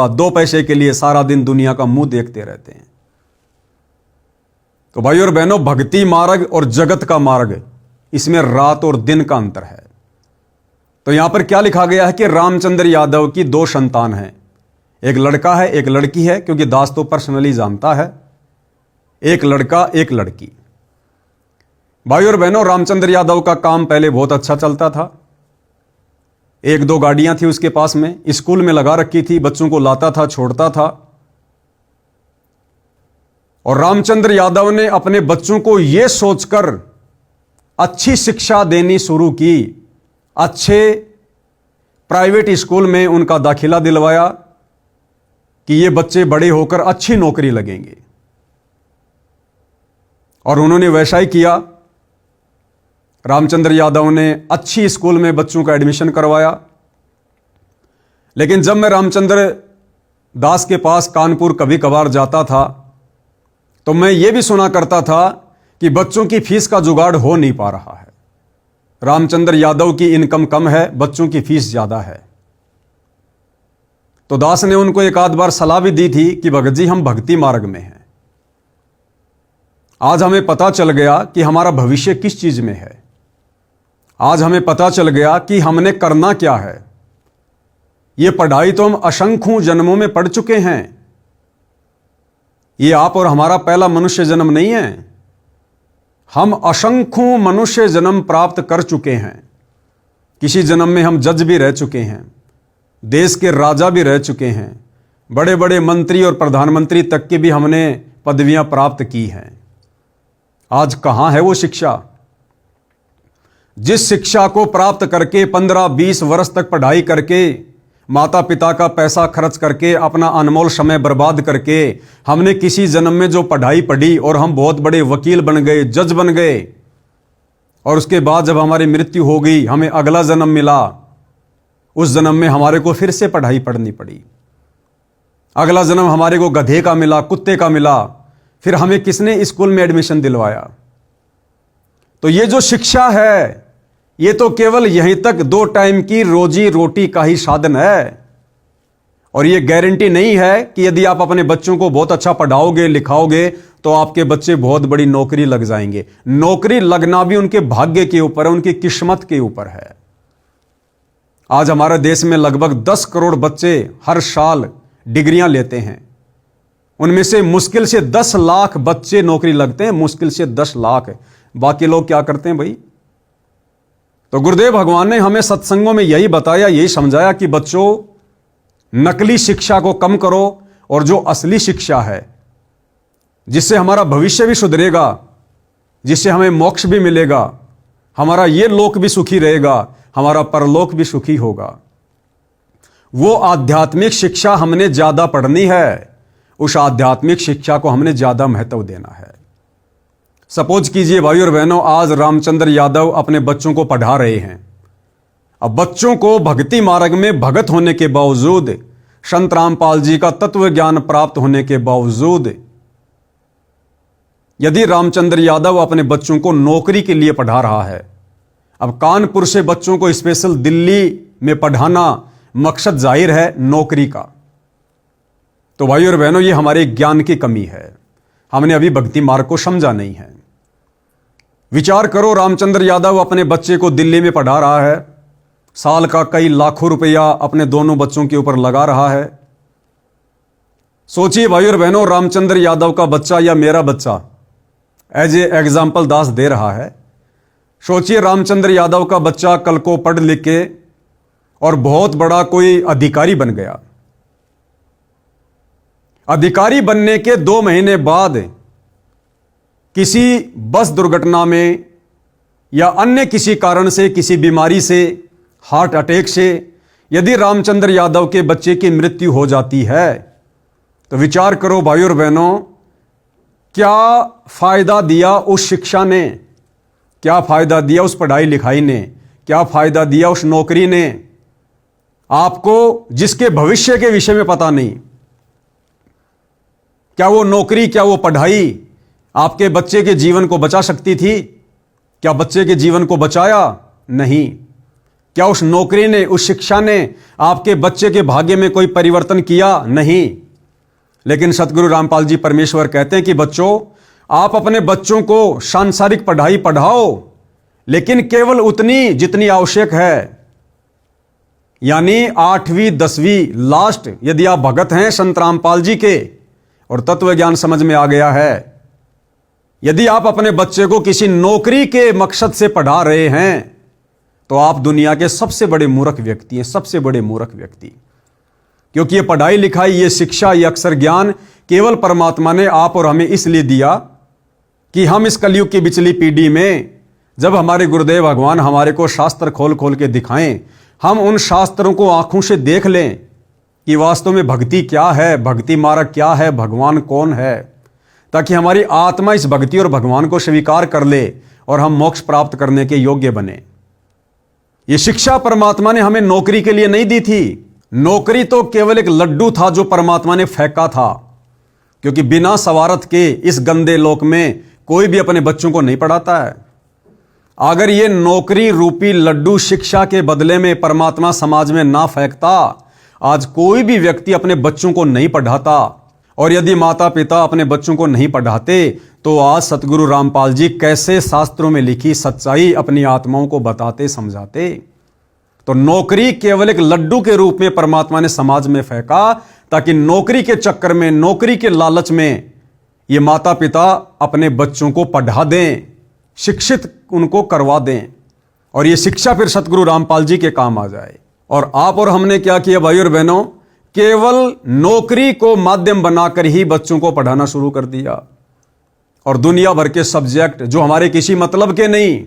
2 पैसे के लिए सारा दिन दुनिया का मुंह देखते रहते हैं। तो भाई और बहनों, भक्ति मार्ग और जगत का मार्ग, इसमें रात और दिन का अंतर है। तो यहां पर क्या लिखा गया है कि रामचंद्र यादव की 2 संतान हैं, एक लड़का है, एक लड़की है, क्योंकि दास तो पर्सनली जानता है, एक लड़का, एक लड़की। भाई और बहनों, रामचंद्र यादव का काम पहले बहुत अच्छा चलता था। 1-2 गाड़ियां थी उसके पास में, स्कूल में लगा रखी थी, बच्चों को लाता था, छोड़ता था। और रामचंद्र यादव ने अपने बच्चों को यह सोचकर अच्छी शिक्षा देनी शुरू की, अच्छे प्राइवेट स्कूल में उनका दाखिला दिलवाया कि ये बच्चे बड़े होकर अच्छी नौकरी लगेंगे। और उन्होंने वैसा ही किया। रामचंद्र यादव ने अच्छी स्कूल में बच्चों का एडमिशन करवाया। लेकिन जब मैं रामचंद्र दास के पास कानपुर कभी कभार जाता था, तो मैं ये भी सुना करता था कि बच्चों की फीस का जुगाड़ हो नहीं पा रहा है। रामचंद्र यादव की इनकम कम है, बच्चों की फीस ज्यादा है। तो दास ने उनको एक आध बार सलाह भी दी थी कि भगत जी, हम भक्ति मार्ग में हैं। आज हमें पता चल गया कि हमारा भविष्य किस चीज में है। आज हमें पता चल गया कि हमने करना क्या है। ये पढ़ाई तो हम असंख्यों जन्मों में पढ़ चुके हैं। ये आप और हमारा पहला मनुष्य जन्म नहीं है। हम असंख्यों मनुष्य जन्म प्राप्त कर चुके हैं। किसी जन्म में हम जज भी रह चुके हैं, देश के राजा भी रह चुके हैं, बड़े बड़े मंत्री और प्रधानमंत्री तक की भी हमने पदवियां प्राप्त की हैं। आज कहां है वो शिक्षा? जिस शिक्षा को प्राप्त करके 15-20 वर्ष तक पढ़ाई करके, माता पिता का पैसा खर्च करके, अपना अनमोल समय बर्बाद करके हमने किसी जन्म में जो पढ़ाई पढ़ी और हम बहुत बड़े वकील बन गए, जज बन गए, और उसके बाद जब हमारी मृत्यु हो गई, हमें अगला जन्म मिला, उस जन्म में हमारे को फिर से पढ़ाई पढ़नी पड़ी। अगला जन्म हमारे को गधे का मिला, कुत्ते का मिला, फिर हमें किसने स्कूल में एडमिशन दिलवाया? तो ये जो शिक्षा है, ये तो केवल यहीं तक 2 टाइम की रोजी रोटी का ही साधन है। और ये गारंटी नहीं है कि यदि आप अपने बच्चों को बहुत अच्छा पढ़ाओगे, लिखाओगे, तो आपके बच्चे बहुत बड़ी नौकरी लग जाएंगे। नौकरी लगना भी उनके भाग्य के ऊपर है, उनकी किस्मत के ऊपर है। आज हमारे देश में लगभग 10 करोड़ बच्चे हर साल डिग्रियां लेते हैं। उनमें से मुश्किल से 10 लाख बच्चे नौकरी लगते हैं, मुश्किल से 10 लाख। बाकी लोग क्या करते हैं भाई? तो गुरुदेव भगवान ने हमें सत्संगों में यही बताया, यही समझाया कि बच्चों, नकली शिक्षा को कम करो और जो असली शिक्षा है, जिससे हमारा भविष्य भी सुधरेगा, जिससे हमें मोक्ष भी मिलेगा, हमारा ये लोक भी सुखी रहेगा, हमारा परलोक भी सुखी होगा, वो आध्यात्मिक शिक्षा हमने ज्यादा पढ़नी है। उस आध्यात्मिक शिक्षा को हमने ज्यादा महत्व देना है। सपोज कीजिए भाई और बहनों, आज रामचंद्र यादव अपने बच्चों को पढ़ा रहे हैं। अब बच्चों को भक्ति मार्ग में भगत होने के बावजूद, संत रामपाल जी का तत्व ज्ञान प्राप्त होने के बावजूद, यदि रामचंद्र यादव अपने बच्चों को नौकरी के लिए पढ़ा रहा है, अब कानपुर से बच्चों को स्पेशल दिल्ली में पढ़ाना मकसद जाहिर है नौकरी का, तो भाई और बहनों, ये हमारे ज्ञान की कमी है। हमने अभी भक्ति मार्ग को समझा नहीं है। विचार करो, रामचंद्र यादव अपने बच्चे को दिल्ली में पढ़ा रहा है, साल का कई लाखों रुपया अपने दोनों बच्चों के ऊपर लगा रहा है। सोचिए भाई और बहनों, रामचंद्र यादव का बच्चा या मेरा बच्चा एज ए एग्जाम्पल दास दे रहा है। सोचिए रामचंद्र यादव का बच्चा कल को पढ़ लिख के और बहुत बड़ा कोई अधिकारी बन गया। अधिकारी बनने के 2 महीने बाद किसी बस दुर्घटना में या अन्य किसी कारण से, किसी बीमारी से, हार्ट अटैक से यदि रामचंद्र यादव के बच्चे की मृत्यु हो जाती है, तो विचार करो भाई और बहनों, क्या फायदा दिया उस शिक्षा ने, क्या फायदा दिया उस पढ़ाई लिखाई ने, क्या फायदा दिया उस नौकरी ने आपको, जिसके भविष्य के विषय में पता नहीं। क्या वो नौकरी, क्या वो पढ़ाई आपके बच्चे के जीवन को बचा सकती थी? क्या बच्चे के जीवन को बचाया? नहीं। क्या उस नौकरी ने, उस शिक्षा ने आपके बच्चे के भाग्य में कोई परिवर्तन किया? नहीं। लेकिन सतगुरु रामपाल जी परमेश्वर कहते हैं कि बच्चों, आप अपने बच्चों को सांसारिक पढ़ाई पढ़ाओ, लेकिन केवल उतनी जितनी आवश्यक है, यानी 8वीं 10वीं लास्ट। यदि आप भगत हैं संत रामपाल जी के और तत्व ज्ञान समझ में आ गया है, यदि आप अपने बच्चे को किसी नौकरी के मकसद से पढ़ा रहे हैं, तो आप दुनिया के सबसे बड़े मूर्ख व्यक्ति हैं, सबसे बड़े मूर्ख व्यक्ति। क्योंकि ये पढ़ाई लिखाई, ये शिक्षा, ये अक्षर ज्ञान केवल परमात्मा ने आप और हमें इसलिए दिया कि हम इस कलयुग की बिचली पीढ़ी में, जब हमारे गुरुदेव भगवान हमारे को शास्त्र खोल खोल के दिखाएं, हम उन शास्त्रों को आंखों से देख लें कि वास्तव में भक्ति क्या है, भक्ति मार्ग क्या है, भगवान कौन है, ताकि हमारी आत्मा इस भक्ति और भगवान को स्वीकार कर ले और हम मोक्ष प्राप्त करने के योग्य बने। ये शिक्षा परमात्मा ने हमें नौकरी के लिए नहीं दी थी। नौकरी तो केवल एक लड्डू था जो परमात्मा ने फेंका था, क्योंकि बिना सवारत के इस गंदे लोक में कोई भी अपने बच्चों को नहीं पढ़ाता है। अगर ये नौकरी रूपी लड्डू शिक्षा के बदले में परमात्मा समाज में ना फेंकता, आज कोई भी व्यक्ति अपने बच्चों को नहीं पढ़ाता। और यदि माता पिता अपने बच्चों को नहीं पढ़ाते, तो आज सतगुरु रामपाल जी कैसे शास्त्रों में लिखी सच्चाई अपनी आत्माओं को बताते, समझाते। तो नौकरी केवल एक लड्डू के रूप में परमात्मा ने समाज में फेंका, ताकि नौकरी के चक्कर में, नौकरी के लालच में ये माता पिता अपने बच्चों को पढ़ा दें, शिक्षित उनको करवा दें, और ये शिक्षा फिर सतगुरु रामपाल जी के काम आ जाए। और आप और हमने क्या किया भाई और बहनों, केवल नौकरी को माध्यम बनाकर ही बच्चों को पढ़ाना शुरू कर दिया। और दुनिया भर के सब्जेक्ट जो हमारे किसी मतलब के नहीं,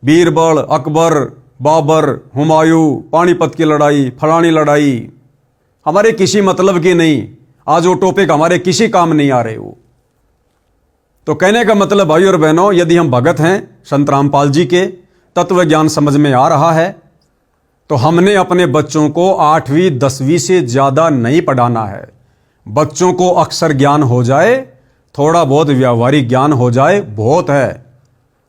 बीरबल, अकबर, बाबर, हुमायूं, पानीपत की लड़ाई, फलानी लड़ाई, हमारे किसी मतलब की नहीं। आज वो टॉपिक हमारे किसी काम नहीं आ रहे हो। तो कहने का मतलब भाई और बहनों, यदि हम भगत हैं संत रामपाल जी के, तत्व ज्ञान समझ में आ रहा है, तो हमने अपने बच्चों को 8वीं 10वीं से ज्यादा नहीं पढ़ाना है। बच्चों को अक्षर ज्ञान हो जाए, थोड़ा बहुत व्यावहारिक ज्ञान हो जाए, बहुत है।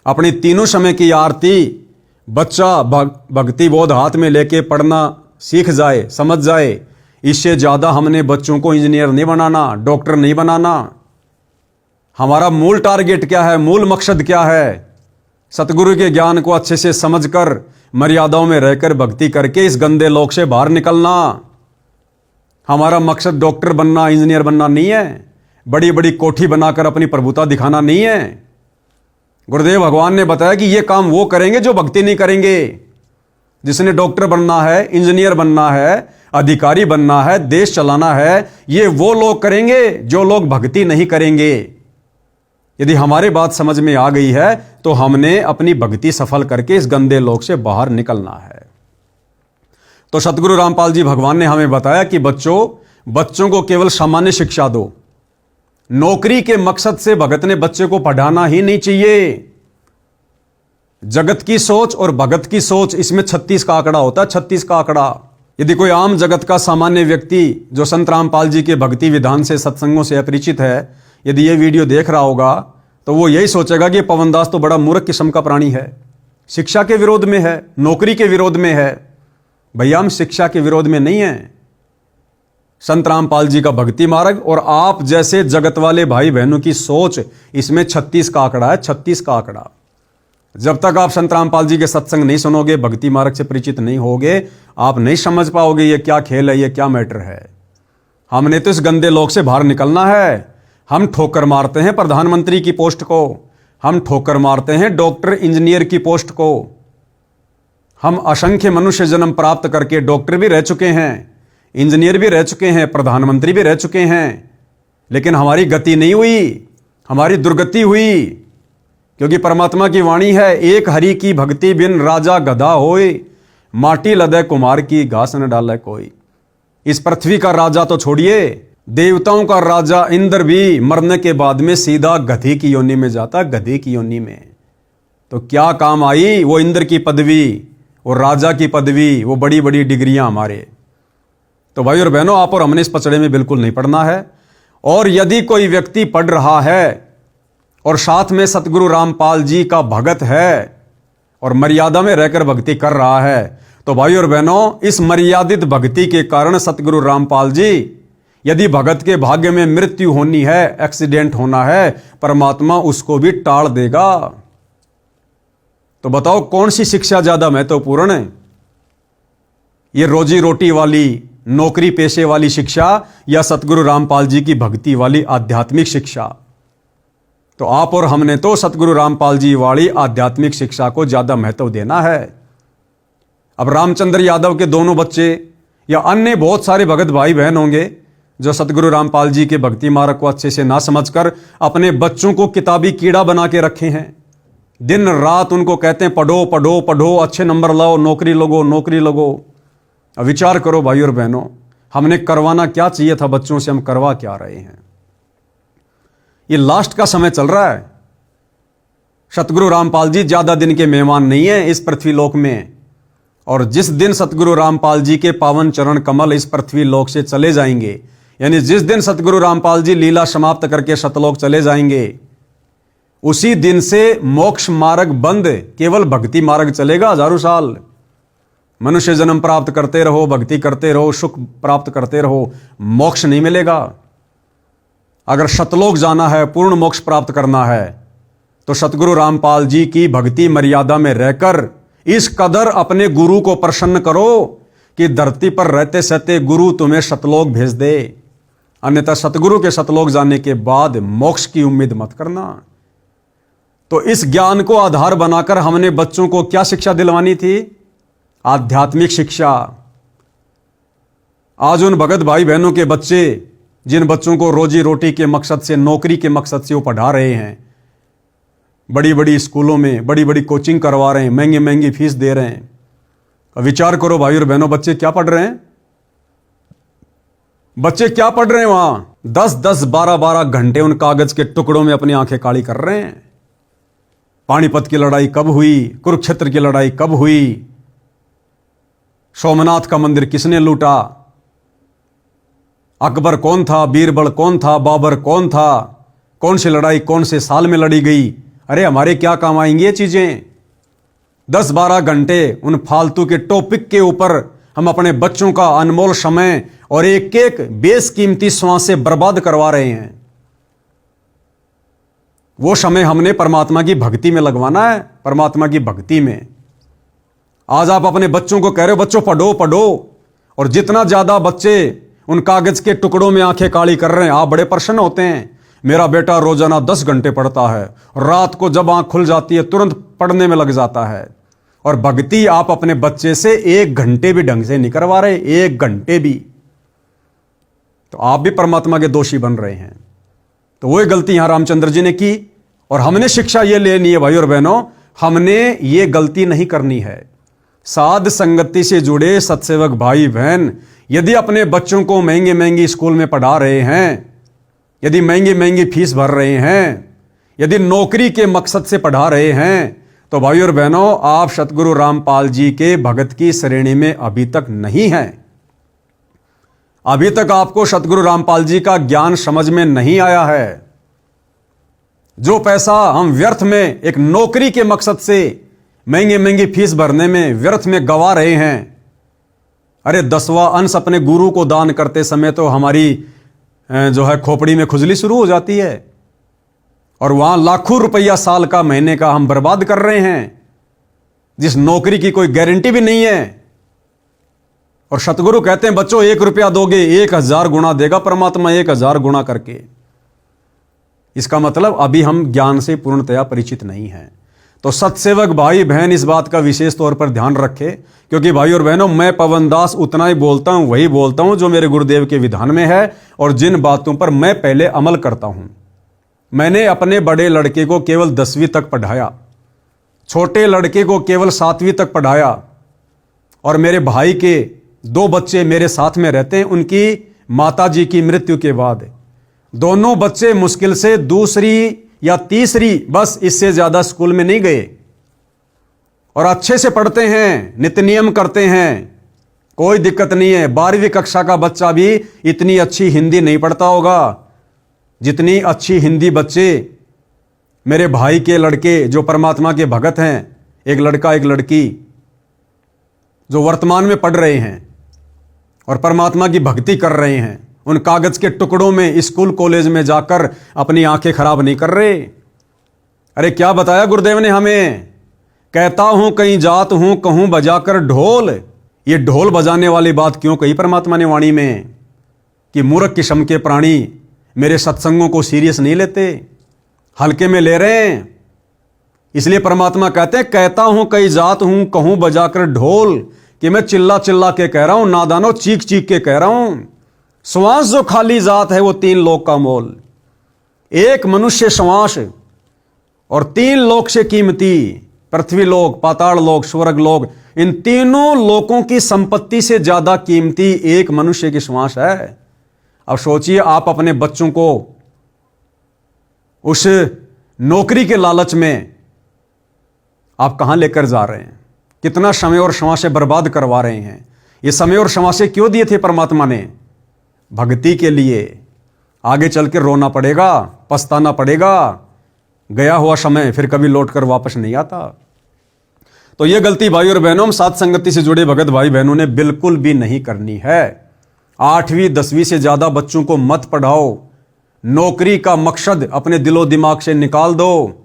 अपनी तीनों समय की आरती बच्चा भक्ति बोध हाथ में लेके पढ़ना सीख जाए, समझ जाए। इससे ज्यादा हमने बच्चों को इंजीनियर नहीं बनाना, डॉक्टर नहीं बनाना। हमारा मूल टारगेट क्या है, मूल मकसद क्या है? सतगुरु के ज्ञान को अच्छे से समझकर, मर्यादाओं में रहकर भक्ति करके इस गंदे लोक से बाहर निकलना। हमारा मकसद डॉक्टर बनना, इंजीनियर बनना नहीं है, बड़ी बड़ी कोठी बनाकर अपनी प्रभुता दिखाना नहीं है। गुरुदेव भगवान ने बताया कि ये काम वो करेंगे जो भक्ति नहीं करेंगे। जिसने डॉक्टर बनना है, इंजीनियर बनना है, अधिकारी बनना है, देश चलाना है, ये वो लोग करेंगे जो लोग भक्ति नहीं करेंगे। यदि हमारी बात समझ में आ गई है तो हमने अपनी भक्ति सफल करके इस गंदे लोक से बाहर निकलना है। तो सतगुरु रामपाल जी भगवान ने हमें बताया कि बच्चों को केवल सामान्य शिक्षा दो। नौकरी के मकसद से भगत ने बच्चे को पढ़ाना ही नहीं चाहिए। जगत की सोच और भगत की सोच, इसमें 36 का आंकड़ा होता है, 36 का आंकड़ा। यदि कोई आम जगत का सामान्य व्यक्ति जो संत रामपाल जी के भक्ति विधान से, सत्संगों से अपरिचित है, यदि ये वीडियो देख रहा होगा तो वो यही सोचेगा कि पवनदास तो बड़ा मूर्ख किस्म का प्राणी है, शिक्षा के विरोध में है, नौकरी के विरोध में है। भैया हम शिक्षा के विरोध में नहीं है। संत रामपाल जी का भक्ति मार्ग और आप जैसे जगत वाले भाई बहनों की सोच, इसमें 36 का आंकड़ा है, 36 का आंकड़ा। जब तक आप संत रामपाल जी के सत्संग नहीं सुनोगे, भक्ति मार्ग से परिचित नहीं होगे, आप नहीं समझ पाओगे ये क्या खेल है, ये क्या मैटर है। हमने तो इस गंदे लोक से बाहर निकलना है। हम ठोकर मारते हैं प्रधानमंत्री की पोस्ट को, हम ठोकर मारते हैं डॉक्टर इंजीनियर की पोस्ट को। हम असंख्य मनुष्य जन्म प्राप्त करके डॉक्टर भी रह चुके हैं, इंजीनियर भी रह चुके हैं, प्रधानमंत्री भी रह चुके हैं, लेकिन हमारी गति नहीं हुई, हमारी दुर्गति हुई। क्योंकि परमात्मा की वाणी है, एक हरि की भक्ति बिन राजा गधा होए, माटी लदे कुमार की घास न डाले कोई। इस पृथ्वी का राजा तो छोड़िए, देवताओं का राजा इंद्र भी मरने के बाद में सीधा गधी की योनि में जाता, गधी की योनि में। तो क्या काम आई वो इंद्र की पदवी, वो राजा की पदवी, वो बड़ी बड़ी डिग्रियां हमारे। तो भाई और बहनों, आप और हमने इस पचड़े में बिल्कुल नहीं पढ़ना है। और यदि कोई व्यक्ति पढ़ रहा है और साथ में सतगुरु रामपाल जी का भगत है और मर्यादा में रहकर भक्ति कर रहा है, तो भाई और बहनों, इस मर्यादित भक्ति के कारण सतगुरु रामपाल जी, यदि भगत के भाग्य में मृत्यु होनी है, एक्सीडेंट होना है, परमात्मा उसको भी टाल देगा। तो बताओ कौन सी शिक्षा ज्यादा महत्वपूर्ण है, ये रोजी रोटी वाली, नौकरी पेशे वाली शिक्षा या सतगुरु रामपाल जी की भक्ति वाली आध्यात्मिक शिक्षा? तो आप और हमने तो सतगुरु रामपाल जी वाली आध्यात्मिक शिक्षा को ज्यादा महत्व देना है। अब रामचंद्र यादव के दोनों बच्चे या अन्य बहुत सारे भगत भाई बहन होंगे जो सतगुरु रामपाल जी के भक्ति मार्ग को अच्छे से ना समझकर अपने बच्चों को किताबी कीड़ा बना के रखे हैं। दिन रात उनको कहते हैं पढ़ो पढ़ो पढ़ो, अच्छे नंबर लाओ, नौकरी लगो, नौकरी लगो। अब विचार करो भाई और बहनों, हमने करवाना क्या चाहिए था बच्चों से, हम करवा क्या रहे हैं। ये लास्ट का समय चल रहा है। सतगुरु रामपाल जी ज्यादा दिन के मेहमान नहीं है इस पृथ्वी लोक में। और जिस दिन सतगुरु रामपाल जी के पावन चरण कमल इस पृथ्वी लोक से चले जाएंगे, यानी जिस दिन सतगुरु रामपाल जी लीला समाप्त करके सतलोक चले जाएंगे, उसी दिन से मोक्ष मार्ग बंद, केवल भक्ति मार्ग चलेगा। हजारों साल मनुष्य जन्म प्राप्त करते रहो, भक्ति करते रहो, सुख प्राप्त करते रहो, मोक्ष नहीं मिलेगा। अगर सतलोक जाना है, पूर्ण मोक्ष प्राप्त करना है, तो सतगुरु रामपाल जी की भक्ति मर्यादा में रहकर इस कदर अपने गुरु को प्रसन्न करो कि धरती पर रहते सहते गुरु तुम्हें सतलोक भेज दे। अन्यथा सतगुरु के सतलोक जाने के बाद मोक्ष की उम्मीद मत करना। तो इस ज्ञान को आधार बनाकर हमने बच्चों को क्या शिक्षा दिलवानी थी? आध्यात्मिक शिक्षा। आज उन भगत भाई बहनों के बच्चे, जिन बच्चों को रोजी रोटी के मकसद से, नौकरी के मकसद से वो पढ़ा रहे हैं, बड़ी बड़ी स्कूलों में बड़ी बड़ी कोचिंग करवा रहे हैं, महंगी महंगी फीस दे रहे हैं। अब विचार करो भाई और बहनों, बच्चे क्या पढ़ रहे हैं? बच्चे क्या पढ़ रहे हैं वहां? 10-10, 12-12 घंटे उन कागज के टुकड़ों में अपनी आंखें काली कर रहे हैं। पानीपत की लड़ाई कब हुई, कुरुक्षेत्र की लड़ाई कब हुई, सोमनाथ का मंदिर किसने लूटा, अकबर कौन था, बीरबल कौन था, बाबर कौन था, कौन सी लड़ाई कौन से साल में लड़ी गई। अरे हमारे क्या काम आएंगी ये चीजें? 10-12 घंटे उन फालतू के टॉपिक के ऊपर हम अपने बच्चों का अनमोल समय और एक एक बेशकीमती श्वासें बर्बाद करवा रहे हैं। वो समय हमने परमात्मा की भक्ति में लगवाना है, परमात्मा की भक्ति में। आज आप अपने बच्चों को कह रहे हो बच्चों पढ़ो पढ़ो, और जितना ज्यादा बच्चे उन कागज के टुकड़ों में आंखें काली कर रहे हैं, आप बड़े प्रसन्न होते हैं। मेरा बेटा रोजाना 10 घंटे पढ़ता है, रात को जब आंख खुल जाती है तुरंत पढ़ने में लग जाता है। और भक्ति आप अपने बच्चे से 1 घंटे भी ढंग से नहीं करवा रहे, 1 घंटे भी, तो आप भी परमात्मा के दोषी बन रहे हैं। तो वही गलती यहां रामचंद्र जी ने की और हमने शिक्षा ये लेनी है भाई और बहनों, हमने ये गलती नहीं करनी है। साध संगति से जुड़े सत्सेवक भाई बहन यदि अपने बच्चों को महंगे महंगी स्कूल में पढ़ा रहे हैं, यदि महंगी महंगी फीस भर रहे हैं, यदि नौकरी के मकसद से पढ़ा रहे हैं, तो भाई और बहनों आप सतगुरु रामपाल जी के भगत की श्रेणी में अभी तक नहीं हैं। अभी तक आपको सतगुरु रामपाल जी का ज्ञान समझ में नहीं आया है। जो पैसा हम व्यर्थ में एक नौकरी के मकसद से महंगी महंगी फीस भरने में व्यर्थ में गवा रहे हैं, अरे 10वां अंश अपने गुरु को दान करते समय तो हमारी जो है खोपड़ी में खुजली शुरू हो जाती है, और वहां लाखों रुपया साल का महीने का हम बर्बाद कर रहे हैं, जिस नौकरी की कोई गारंटी भी नहीं है। और सतगुरु कहते हैं बच्चों 1 रुपया दोगे 1000 गुना देगा परमात्मा, 1000 गुना करके। इसका मतलब अभी हम ज्ञान से पूर्णतया परिचित नहीं हैं। तो सत्सेवक भाई बहन इस बात का विशेष तौर पर ध्यान रखे, क्योंकि भाई और बहनों मैं पवन दास उतना ही बोलता हूं, वही बोलता हूं जो मेरे गुरुदेव के विधान में है और जिन बातों पर मैं पहले अमल करता हूं। मैंने अपने बड़े लड़के को केवल 10वीं तक पढ़ाया, छोटे लड़के को केवल 7वीं तक पढ़ाया, और मेरे भाई के 2 बच्चे मेरे साथ में रहते हैं। उनकी माताजी की मृत्यु के बाद दोनों बच्चे मुश्किल से 2री या 3री, बस इससे ज्यादा स्कूल में नहीं गए, और अच्छे से पढ़ते हैं, नित्य नियम करते हैं, कोई दिक्कत नहीं है। 12वीं कक्षा का बच्चा भी इतनी अच्छी हिंदी नहीं पढ़ता होगा जितनी अच्छी हिंदी बच्चे मेरे भाई के लड़के जो परमात्मा के भगत हैं, एक लड़का एक लड़की जो वर्तमान में पढ़ रहे हैं और परमात्मा की भक्ति कर रहे हैं, उन कागज के टुकड़ों में स्कूल कॉलेज में जाकर अपनी आंखें खराब नहीं कर रहे। अरे क्या बताया गुरुदेव ने हमें, कहता हूं कहीं जात हूं कहूं बजाकर ढोल। ये ढोल बजाने वाली बात क्यों कही परमात्मा ने वाणी में, कि मूर्ख किस्म के प्राणी मेरे सत्संगों को सीरियस नहीं लेते, हल्के में ले रहे हैं। इसलिए परमात्मा कहते हैं कहता हूं कहीं जात हूं कहूं बजाकर ढोल, कि मैं चिल्ला चिल्ला के कह रहा हूं, नादानो चीख चीख के कह रहा हूं। श्वास जो खाली जात है वो 3 लोक का मोल, एक मनुष्य श्वास और 3 लोक से कीमती, पृथ्वी लोक, पाताल लोक, स्वर्ग लोक, इन तीनों लोकों की संपत्ति से ज्यादा कीमती एक मनुष्य की श्वास है। अब सोचिए आप अपने बच्चों को उस नौकरी के लालच में आप कहां लेकर जा रहे हैं, कितना समय और श्वासें बर्बाद करवा रहे हैं। ये समय और श्वासें क्यों दिए थे परमात्मा ने? भक्ति के लिए। आगे चल के रोना पड़ेगा, पछताना पड़ेगा, गया हुआ समय फिर कभी लौटकर वापस नहीं आता। तो यह गलती भाई और बहनों साथ संगति से जुड़े भगत भाई बहनों ने बिल्कुल भी नहीं करनी है। 8वीं 10वीं से ज्यादा बच्चों को मत पढ़ाओ, नौकरी का मकसद अपने दिलो दिमाग से निकाल दो।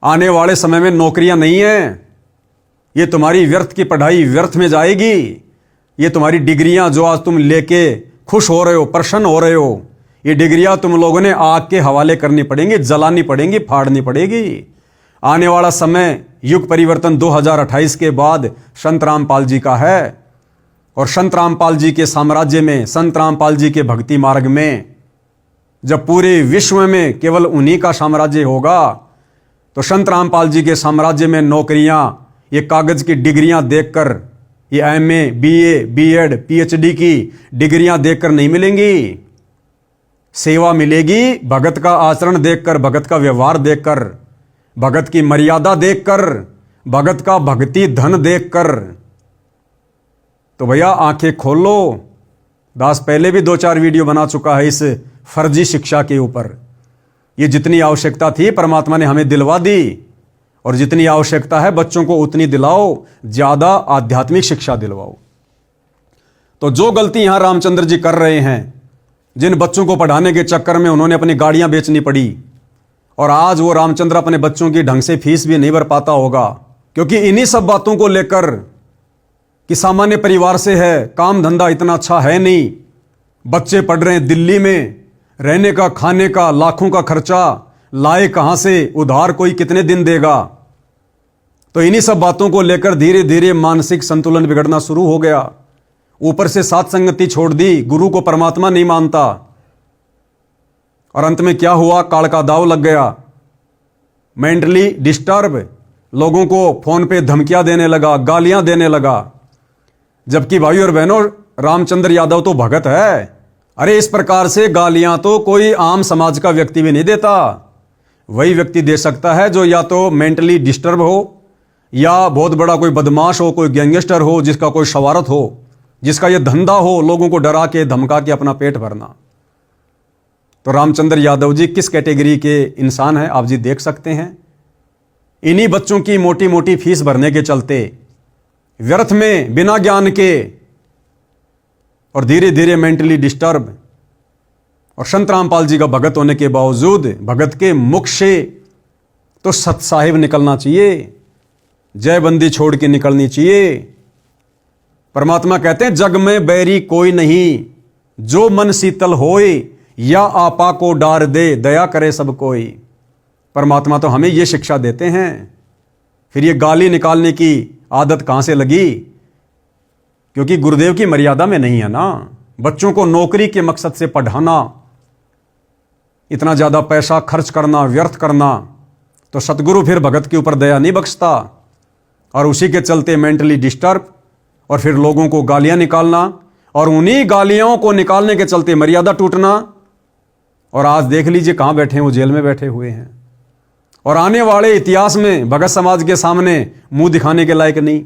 आने वाले समय में नौकरियां नहीं है, ये तुम्हारी व्यर्थ की पढ़ाई व्यर्थ में जाएगी। ये तुम्हारी डिग्रियां जो आज तुम लेके खुश हो रहे हो, प्रसन्न हो रहे हो, ये डिग्रियां तुम लोगों ने आग के हवाले करनी पड़ेंगी, जलानी पड़ेंगी, फाड़नी पड़ेगी। आने वाला समय युग परिवर्तन 2028 के बाद संत रामपाल जी का है, और संत रामपाल जी के साम्राज्य में, संत रामपाल जी के भक्ति मार्ग में जब पूरे विश्व में केवल उन्हीं का साम्राज्य होगा, तो संत रामपाल जी के साम्राज्य में नौकरियां ये कागज की डिग्रियां देखकर, ये MA, BA, B.Ed, PhD की डिग्रियां देखकर नहीं मिलेंगी। सेवा मिलेगी भगत का आचरण देखकर, भगत का व्यवहार देखकर, भगत की मर्यादा देखकर, भगत का भक्ति धन देखकर। तो भैया आंखें खोल लो। दास पहले भी 2-4 वीडियो बना चुका है इस फर्जी शिक्षा के ऊपर। ये जितनी आवश्यकता थी परमात्मा ने हमें दिलवा दी, और जितनी आवश्यकता है बच्चों को उतनी दिलाओ, ज्यादा आध्यात्मिक शिक्षा दिलवाओ। तो जो गलती यहां रामचंद्र जी कर रहे हैं, जिन बच्चों को पढ़ाने के चक्कर में उन्होंने अपनी गाड़ियां बेचनी पड़ी, और आज वो रामचंद्र अपने बच्चों की ढंग से फीस भी नहीं भर पाता होगा, क्योंकि इन्हीं सब बातों को लेकर कि सामान्य परिवार से है, काम धंधा इतना अच्छा है नहीं, बच्चे पढ़ रहे हैं दिल्ली में, रहने का, खाने का, लाखों का खर्चा लाए कहां से, उधार कोई कितने दिन देगा। तो इन्हीं सब बातों को लेकर धीरे धीरे मानसिक संतुलन बिगड़ना शुरू हो गया। ऊपर से साथ संगति छोड़ दी, गुरु को परमात्मा नहीं मानता, और अंत में क्या हुआ, काल का दाव लग गया। मेंटली डिस्टर्ब, लोगों को फोन पे धमकियां देने लगा, गालियां देने लगा। जबकि भाई और बहनों, रामचंद्र यादव तो भगत है। अरे इस प्रकार से गालियां तो कोई आम समाज का व्यक्ति भी नहीं देता। वही व्यक्ति दे सकता है जो या तो मेंटली डिस्टर्ब हो, या बहुत बड़ा कोई बदमाश हो, कोई गैंगस्टर हो, जिसका कोई शवारत हो, जिसका यह धंधा हो लोगों को डरा के धमका के अपना पेट भरना। तो रामचंद्र यादव जी किस कैटेगरी के इंसान हैं आप जी देख सकते हैं। इन्हीं बच्चों की मोटी मोटी फीस भरने के चलते व्यर्थ में, बिना ज्ञान के, और धीरे धीरे मेंटली डिस्टर्ब, और संत रामपाल जी का भगत होने के बावजूद भगत के मुख से तो सत साहिब निकलना चाहिए, जय बंदी छोड़ के निकलनी चाहिए। परमात्मा कहते हैं जग में बैरी कोई नहीं, जो मन शीतल होए, या आपा को डार दे, दया करे सब कोई। परमात्मा तो हमें यह शिक्षा देते हैं। फिर ये गाली निकालने की आदत कहां से लगी? क्योंकि गुरुदेव की मर्यादा में नहीं है ना। बच्चों को नौकरी के मकसद से पढ़ाना, इतना ज्यादा पैसा खर्च करना, व्यर्थ करना, तो सतगुरु फिर भगत के ऊपर दया नहीं बख्शता। और उसी के चलते मेंटली डिस्टर्ब, और फिर लोगों को गालियां निकालना, और उन्हीं गालियों को निकालने के चलते मर्यादा टूटना। और आज देख लीजिए कहां बैठे हैं, वो जेल में बैठे हुए हैं, और आने वाले इतिहास में भगत समाज के सामने मुंह दिखाने के लायक नहीं।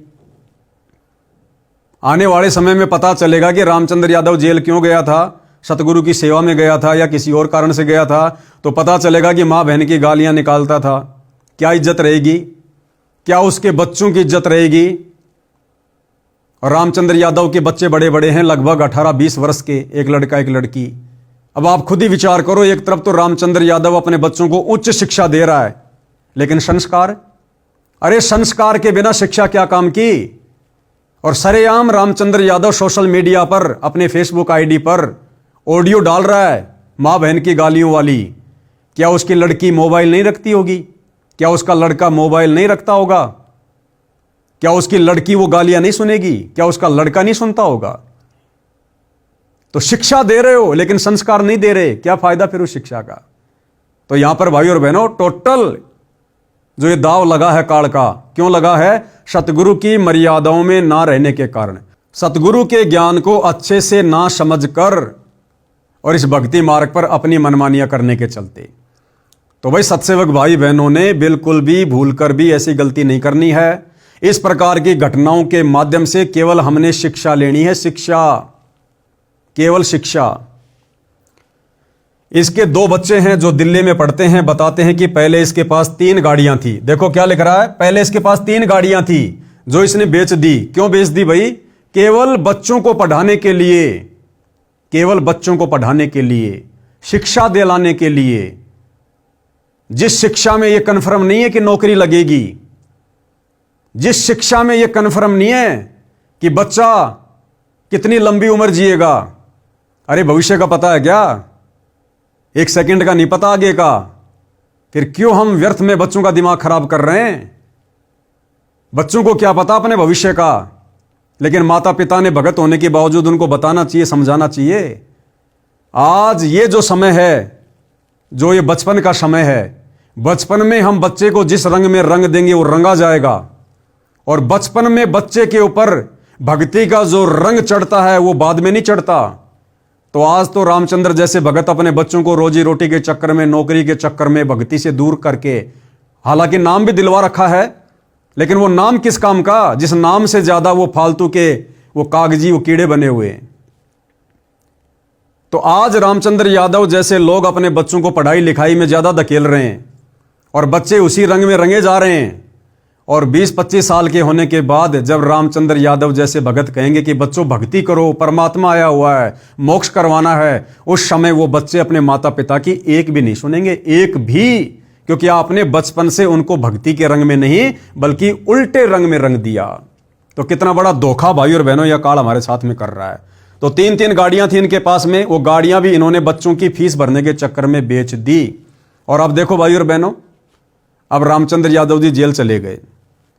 आने वाले समय में पता चलेगा कि रामचंद्र यादव जेल क्यों गया था, सतगुरु की सेवा में गया था या किसी और कारण से गया था। तो पता चलेगा कि मां बहन की गालियां निकालता था। क्या इज्जत रहेगी? क्या उसके बच्चों की इज्जत रहेगी? और रामचंद्र यादव के बच्चे बड़े बड़े हैं, लगभग 18-20 वर्ष के, एक लड़का एक लड़की। अब आप खुद ही विचार करो, एक तरफ तो रामचंद्र यादव अपने बच्चों को उच्च शिक्षा दे रहा है, लेकिन संस्कार, अरे संस्कार के बिना शिक्षा क्या काम की? और सरेआम रामचंद्र यादव सोशल मीडिया पर, अपने फेसबुक आईडी पर ऑडियो डाल रहा है मां बहन की गालियों वाली। क्या उसकी लड़की मोबाइल नहीं रखती होगी? क्या उसका लड़का मोबाइल नहीं रखता होगा? क्या उसकी लड़की वो गालियां नहीं सुनेगी? क्या उसका लड़का नहीं सुनता होगा? तो शिक्षा दे रहे हो लेकिन संस्कार नहीं दे रहे, क्या फायदा फिर उस शिक्षा का? तो यहां पर भाई और बहनों, टोटल जो ये दाव लगा है काल का, क्यों लगा है? सतगुरु की मर्यादाओं में ना रहने के कारण, सतगुरु के ज्ञान को अच्छे से ना समझकर, और इस भक्ति मार्ग पर अपनी मनमानियां करने के चलते। तो भाई सत्सेवक भाई बहनों ने बिल्कुल भी भूलकर भी ऐसी गलती नहीं करनी है। इस प्रकार की घटनाओं के माध्यम से केवल हमने शिक्षा लेनी है, शिक्षा, केवल शिक्षा। इसके 2 बच्चे हैं जो दिल्ली में पढ़ते हैं, बताते हैं कि पहले इसके पास 3 गाड़ियां थी। देखो क्या लिख रहा है, पहले इसके पास 3 गाड़ियां थी जो इसने बेच दी। क्यों बेच दी भाई? केवल बच्चों को पढ़ाने के लिए, केवल बच्चों को पढ़ाने के लिए, शिक्षा दिलाने के लिए। जिस शिक्षा में यह कन्फर्म नहीं है कि नौकरी लगेगी, जिस शिक्षा में यह कन्फर्म नहीं है कि बच्चा कितनी लंबी उम्र जिएगा। अरे भविष्य का पता है क्या? 1 सेकंड का नहीं पता आगे का। फिर क्यों हम व्यर्थ में बच्चों का दिमाग खराब कर रहे हैं? बच्चों को क्या पता अपने भविष्य का? लेकिन माता पिता ने भगत होने के बावजूद उनको बताना चाहिए, समझाना चाहिए। आज ये जो समय है, जो ये बचपन का समय है, बचपन में हम बच्चे को जिस रंग में रंग देंगे वो रंगा जाएगा। और बचपन में बच्चे के ऊपर भक्ति का जो रंग चढ़ता है वो बाद में नहीं चढ़ता। तो आज तो रामचंद्र जैसे भगत अपने बच्चों को रोजी रोटी के चक्कर में, नौकरी के चक्कर में भक्ति से दूर करके, हालांकि नाम भी दिलवा रखा है, लेकिन वो नाम किस काम का, जिस नाम से ज्यादा वो फालतू के, वो कागजी, वो कीड़े बने हुए। तो आज रामचंद्र यादव जैसे लोग अपने बच्चों को पढ़ाई लिखाई में ज्यादा धकेल रहे हैं, और बच्चे उसी रंग में रंगे जा रहे हैं। और 20-25 साल के होने के बाद जब रामचंद्र यादव जैसे भगत कहेंगे कि बच्चों भक्ति करो, परमात्मा आया हुआ है, मोक्ष करवाना है, उस समय वो बच्चे अपने माता पिता की एक भी नहीं सुनेंगे, एक भी। क्योंकि आपने बचपन से उनको भक्ति के रंग में नहीं बल्कि उल्टे रंग में रंग दिया। तो कितना बड़ा धोखा भाई और बहनों यह काल हमारे साथ में कर रहा है। तो 3-3 गाड़ियां थी इनके पास में, वो गाड़ियां भी इन्होंने बच्चों की फीस भरने के चक्कर में बेच दी। और अब देखो भाई और बहनों, अब रामचंद्र यादव जी जेल चले गए,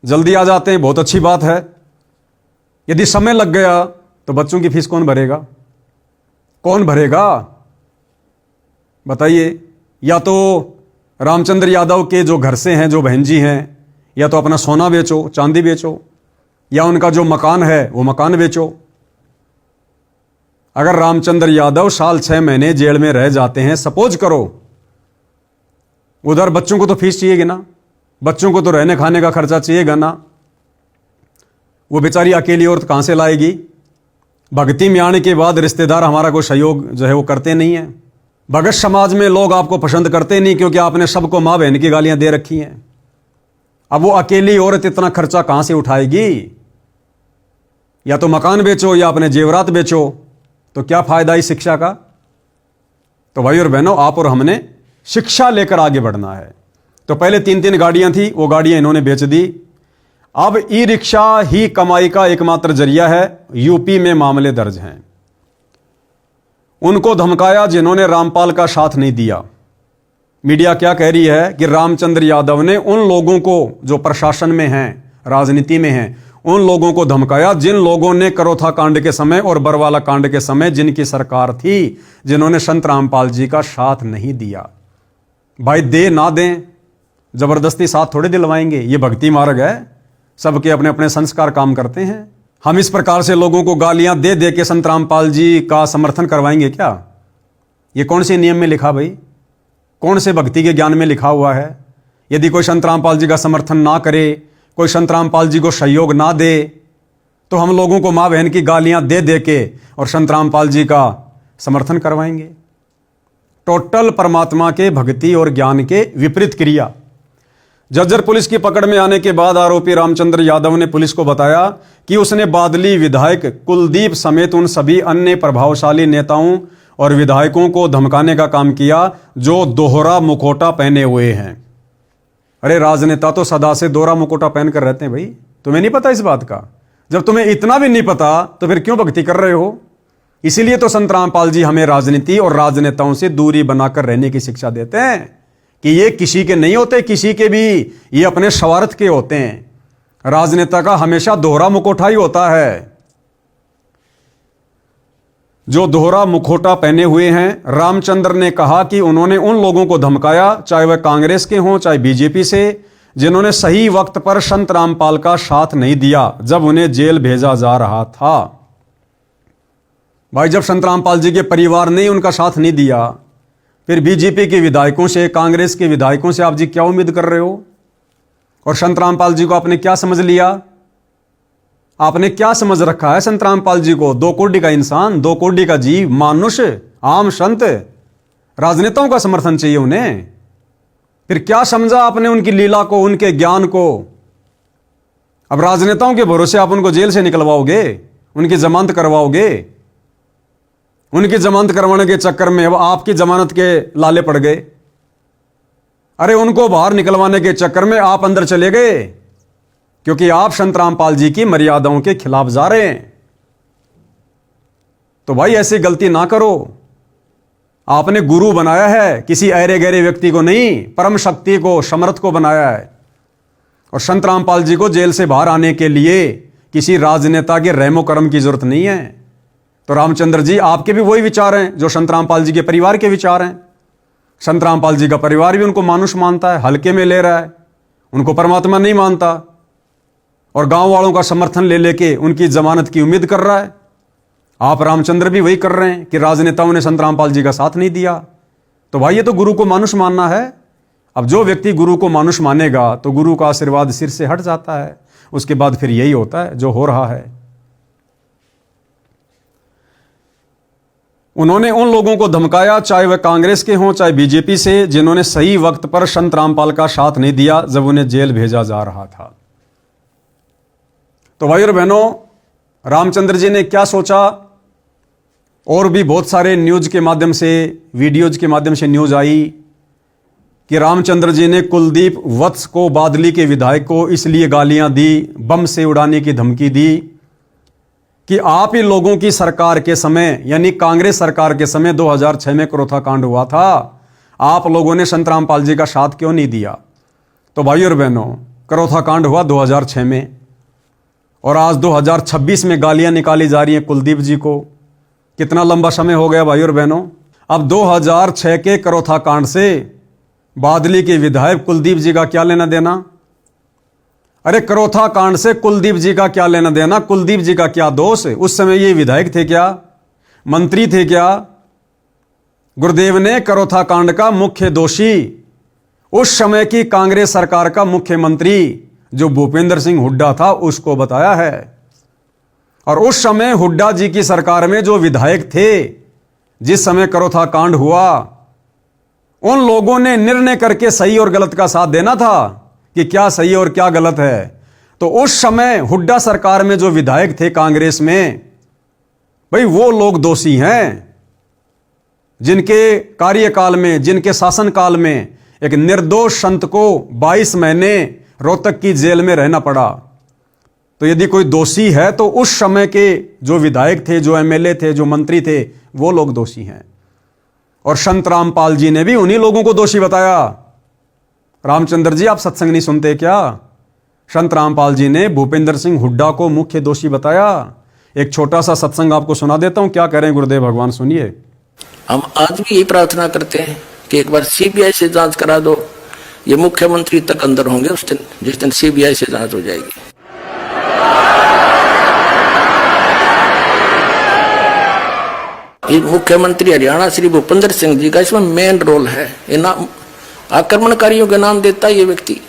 जल्दी आ जाते हैं, बहुत अच्छी बात है। यदि समय लग गया तो बच्चों की फीस कौन भरेगा? कौन भरेगा बताइए? या तो रामचंद्र यादव के जो घर से हैं, जो बहन जी हैं, या तो अपना सोना बेचो, चांदी बेचो, या उनका जो मकान है वो मकान बेचो। अगर रामचंद्र यादव साल 6 महीने जेल में रह जाते हैं, सपोज करो, उधर बच्चों को तो फीस चाहिएगी ना, बच्चों को तो रहने खाने का खर्चा चाहिएगा ना, वो बेचारी अकेली औरत कहां से लाएगी? भक्ति में आने के बाद रिश्तेदार हमारा कोई सहयोग जो है वो करते नहीं है। भगत समाज में लोग आपको पसंद करते नहीं, क्योंकि आपने सबको मां बहन की गालियां दे रखी हैं। अब वो अकेली औरत इतना खर्चा कहां से उठाएगी? या तो मकान बेचो या अपने जेवरात बेचो, तो क्या फायदा इस शिक्षा का? तो भाई और बहनों, आप और हमने शिक्षा लेकर आगे बढ़ना है। तो पहले 3-3 गाड़ियां थी, वो गाड़ियां इन्होंने बेच दी। अब ई रिक्शा ही कमाई का एकमात्र जरिया है। यूपी में मामले दर्ज हैं। उनको धमकाया जिन्होंने रामपाल का साथ नहीं दिया। मीडिया क्या कह रही है कि रामचंद्र यादव ने उन लोगों को जो प्रशासन में हैं, राजनीति में हैं, उन लोगों को धमकाया जिन लोगों ने करोथा कांड के समय और बरवाला कांड के समय जिनकी सरकार थी, जिन्होंने संत रामपाल जी का साथ नहीं दिया। भाई दे ना दें, जबरदस्ती साथ थोड़े दिलवाएंगे। ये भक्ति मार्ग है, सबके अपने अपने संस्कार काम करते हैं। हम इस प्रकार से लोगों को गालियां दे दे के संत रामपाल जी का समर्थन करवाएंगे क्या? ये कौन से नियम में लिखा भाई? कौन से भक्ति के ज्ञान में लिखा हुआ है? यदि कोई संत रामपाल जी का समर्थन ना करे, कोई संत रामपाल जी को सहयोग ना दे, तो हम लोगों को मां बहन की गालियां दे दे के और संत रामपाल जी का समर्थन करवाएंगे। टोटल परमात्मा के भक्ति और ज्ञान के विपरीत क्रिया। जज्जर पुलिस की पकड़ में आने के बाद आरोपी रामचंद्र यादव ने पुलिस को बताया कि उसने बादली विधायक कुलदीप समेत उन सभी अन्य प्रभावशाली नेताओं और विधायकों को धमकाने का काम किया जो दोहरा मुखौटा पहने हुए हैं। अरे राजनेता तो सदा से दोहरा मुखौटा पहनकर रहते हैं भाई, तुम्हें नहीं पता इस बात का? जब तुम्हें इतना भी नहीं पता तो फिर क्यों भक्ति कर रहे हो? इसीलिए तो संत रामपाल जी हमें राजनीति और राजनेताओं से दूरी बनाकर रहने की शिक्षा देते हैं कि ये किसी के नहीं होते, किसी के भी ये अपने स्वार्थ के होते हैं। राजनेता का हमेशा दोहरा मुखौटा ही होता है। जो दोहरा मुखौटा पहने हुए हैं, रामचंद्र ने कहा कि उन्होंने उन लोगों को धमकाया, चाहे वह कांग्रेस के हों चाहे बीजेपी से, जिन्होंने सही वक्त पर संत रामपाल का साथ नहीं दिया जब उन्हें जेल भेजा जा रहा था। भाई जब संत रामपाल जी के परिवार ने उनका साथ नहीं दिया, फिर बीजेपी के विधायकों से, कांग्रेस के विधायकों से आप जी क्या उम्मीद कर रहे हो? और संत रामपाल जी को आपने क्या समझ लिया? आपने क्या समझ रखा है संत रामपाल जी को? 2 कोड़ी का इंसान, 2 कोड़ी का जीव, मानुष, आम संत। राजनेताओं का समर्थन चाहिए उन्हें। फिर क्या समझा आपने उनकी लीला को, उनके ज्ञान को? अब राजनेताओं के भरोसे आप उनको जेल से निकलवाओगे, उनकी जमानत करवाओगे। उनकी जमानत करवाने के चक्कर में अब आपकी जमानत के लाले पड़ गए। अरे उनको बाहर निकलवाने के चक्कर में आप अंदर चले गए, क्योंकि आप संत रामपाल जी की मर्यादाओं के खिलाफ जा रहे हैं। तो भाई ऐसी गलती ना करो। आपने गुरु बनाया है, किसी ऐरे गहरे व्यक्ति को नहीं, परम शक्ति को, समर्थ को बनाया है। और संत रामपाल जी को जेल से बाहर आने के लिए किसी राजनेता के रहमो करम की जरूरत नहीं है। तो रामचंद्र जी, आपके भी वही विचार हैं जो संत रामपाल जी के परिवार के विचार हैं। संत रामपाल जी का परिवार भी उनको मानुष मानता है, हल्के में ले रहा है, उनको परमात्मा नहीं मानता, और गांव वालों का समर्थन ले लेके उनकी जमानत की उम्मीद कर रहा है। आप रामचंद्र भी वही कर रहे हैं कि राजनेताओं ने संत रामपाल जी का साथ नहीं दिया। तो भाई ये तो गुरु को मानुष मानना है। अब जो व्यक्ति गुरु को मानुष मानेगा तो गुरु का आशीर्वाद सिर से हट जाता है। उसके बाद फिर यही होता है जो हो रहा है। उन्होंने उन लोगों को धमकाया, चाहे वह कांग्रेस के हों चाहे बीजेपी से, जिन्होंने सही वक्त पर संत रामपाल का साथ नहीं दिया जब उन्हें जेल भेजा जा रहा था। तो भाई और बहनों, रामचंद्र जी ने क्या सोचा? और भी बहुत सारे न्यूज के माध्यम से, वीडियोज के माध्यम से न्यूज आई कि रामचंद्र जी ने कुलदीप वत्स को, बादली के विधायक को, इसलिए गालियां दी, बम से उड़ाने की धमकी दी कि आप ही लोगों की सरकार के समय, यानी कांग्रेस सरकार के समय 2006 में करोथा कांड हुआ था, आप लोगों ने संत रामपाल जी का साथ क्यों नहीं दिया? तो भाइयों और बहनों, करोथा कांड हुआ 2006 में और आज 2026 में गालियां निकाली जा रही हैं कुलदीप जी को। कितना लंबा समय हो गया भाइयों और बहनों। अब 2006 के करोथा कांड से बादली के विधायक कुलदीप जी का क्या लेना देना? अरे करोथा कांड से कुलदीप जी का क्या लेना देना? कुलदीप जी का क्या दोष? उस समय ये विधायक थे क्या? मंत्री थे क्या? गुरुदेव ने करोथा कांड का मुख्य दोषी उस समय की कांग्रेस सरकार का मुख्यमंत्री जो भूपेंद्र सिंह हुड्डा था उसको बताया है। और उस समय हुड्डा जी की सरकार में जो विधायक थे, जिस समय करोथा कांड हुआ, उन लोगों ने निर्णय करके सही और गलत का साथ देना था कि क्या सही और क्या गलत है। तो उस समय हुड्डा सरकार में जो विधायक थे कांग्रेस में, भाई वो लोग दोषी हैं जिनके कार्यकाल में, जिनके शासनकाल में एक निर्दोष संत को 22 महीने रोहतक की जेल में रहना पड़ा। तो यदि कोई दोषी है तो उस समय के जो विधायक थे, जो एमएलए थे, जो मंत्री थे, वो लोग दोषी हैं। और संत रामपाल जी ने भी उन्हीं लोगों को दोषी बताया। रामचंद्र जी, आप सत्संग नहीं सुनते क्या? संत रामपाल जी ने भूपेंद्र सिंह हुड्डा को मुख्य दोषी बताया। एक छोटा सा सत्संग आपको सुना देता हूं, क्या कह रहे हैं गुरुदेव भगवान, सुनिए। हम आज भी यही प्रार्थना करते हैं कि एक बार सीबीआई से जांच करा दो। ये मुख्यमंत्री तक अंदर होंगे उस दिन, जिस दिन सीबीआई से जांच हो जाएगी। ये मुख्यमंत्री हरियाणा श्री भूपेंद्र सिंह जी का इसमें मेन रोल है। ये नाम आक्रमणकारियों के नाम देता है ये व्यक्ति।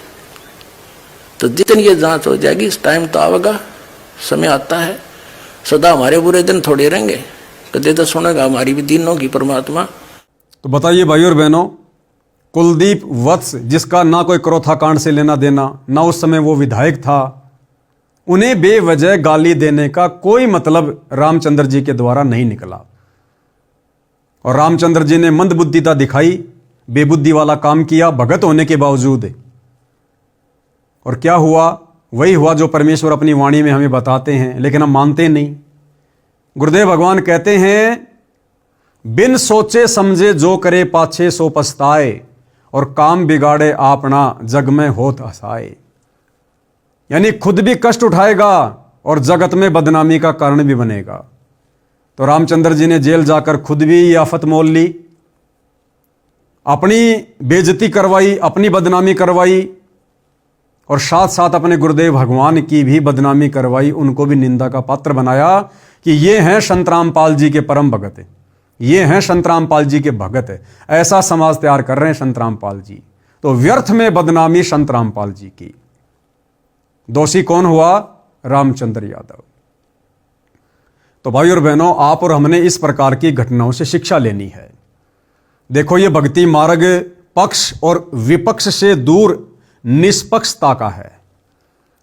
तो जिस दिन ये जांच हो जाएगी, इस टाइम तो आवेगा, समय आता है। सदा हमारे बुरे दिन थोड़े रहेंगे, कदे तो सुनेगा हमारी भी दिनों की परमात्मा। तो बताइए भाइयों और बहनों, कुलदीप वत्स, जिसका ना कोई करोथा कांड से लेना देना, ना उस समय वो विधायक था, उन्हें बेवजह गाली देने का कोई मतलब रामचंद्र जी के द्वारा नहीं निकला। और रामचंद्र जी ने मंदबुद्धिता दिखाई, बेबुद्धि वाला काम किया भगत होने के बावजूद। और क्या हुआ? वही हुआ जो परमेश्वर अपनी वाणी में हमें बताते हैं, लेकिन हम मानते नहीं। गुरुदेव भगवान कहते हैं, बिन सोचे समझे जो करे पाछे सो पछताए, और काम बिगाड़े आपना जग में होत हसाए। यानी खुद भी कष्ट उठाएगा और जगत में बदनामी का कारण भी बनेगा। तो रामचंद्र जी ने जेल जाकर खुद भी ये आफत मोल ली, अपनी बेइज्जती करवाई, अपनी बदनामी करवाई, और साथ साथ अपने गुरुदेव भगवान की भी बदनामी करवाई, उनको भी निंदा का पात्र बनाया कि ये हैं संत रामपाल जी के परम भगत, ये हैं संत रामपाल जी के भगत। ऐसा समाज तैयार कर रहे हैं संत रामपाल जी। तो व्यर्थ में बदनामी संत रामपाल जी की। दोषी कौन हुआ? रामचंद्र यादव। तो भाई और बहनों, आप और हमने इस प्रकार की घटनाओं से शिक्षा लेनी है। देखो, ये भक्ति मार्ग पक्ष और विपक्ष से दूर निष्पक्षता का है।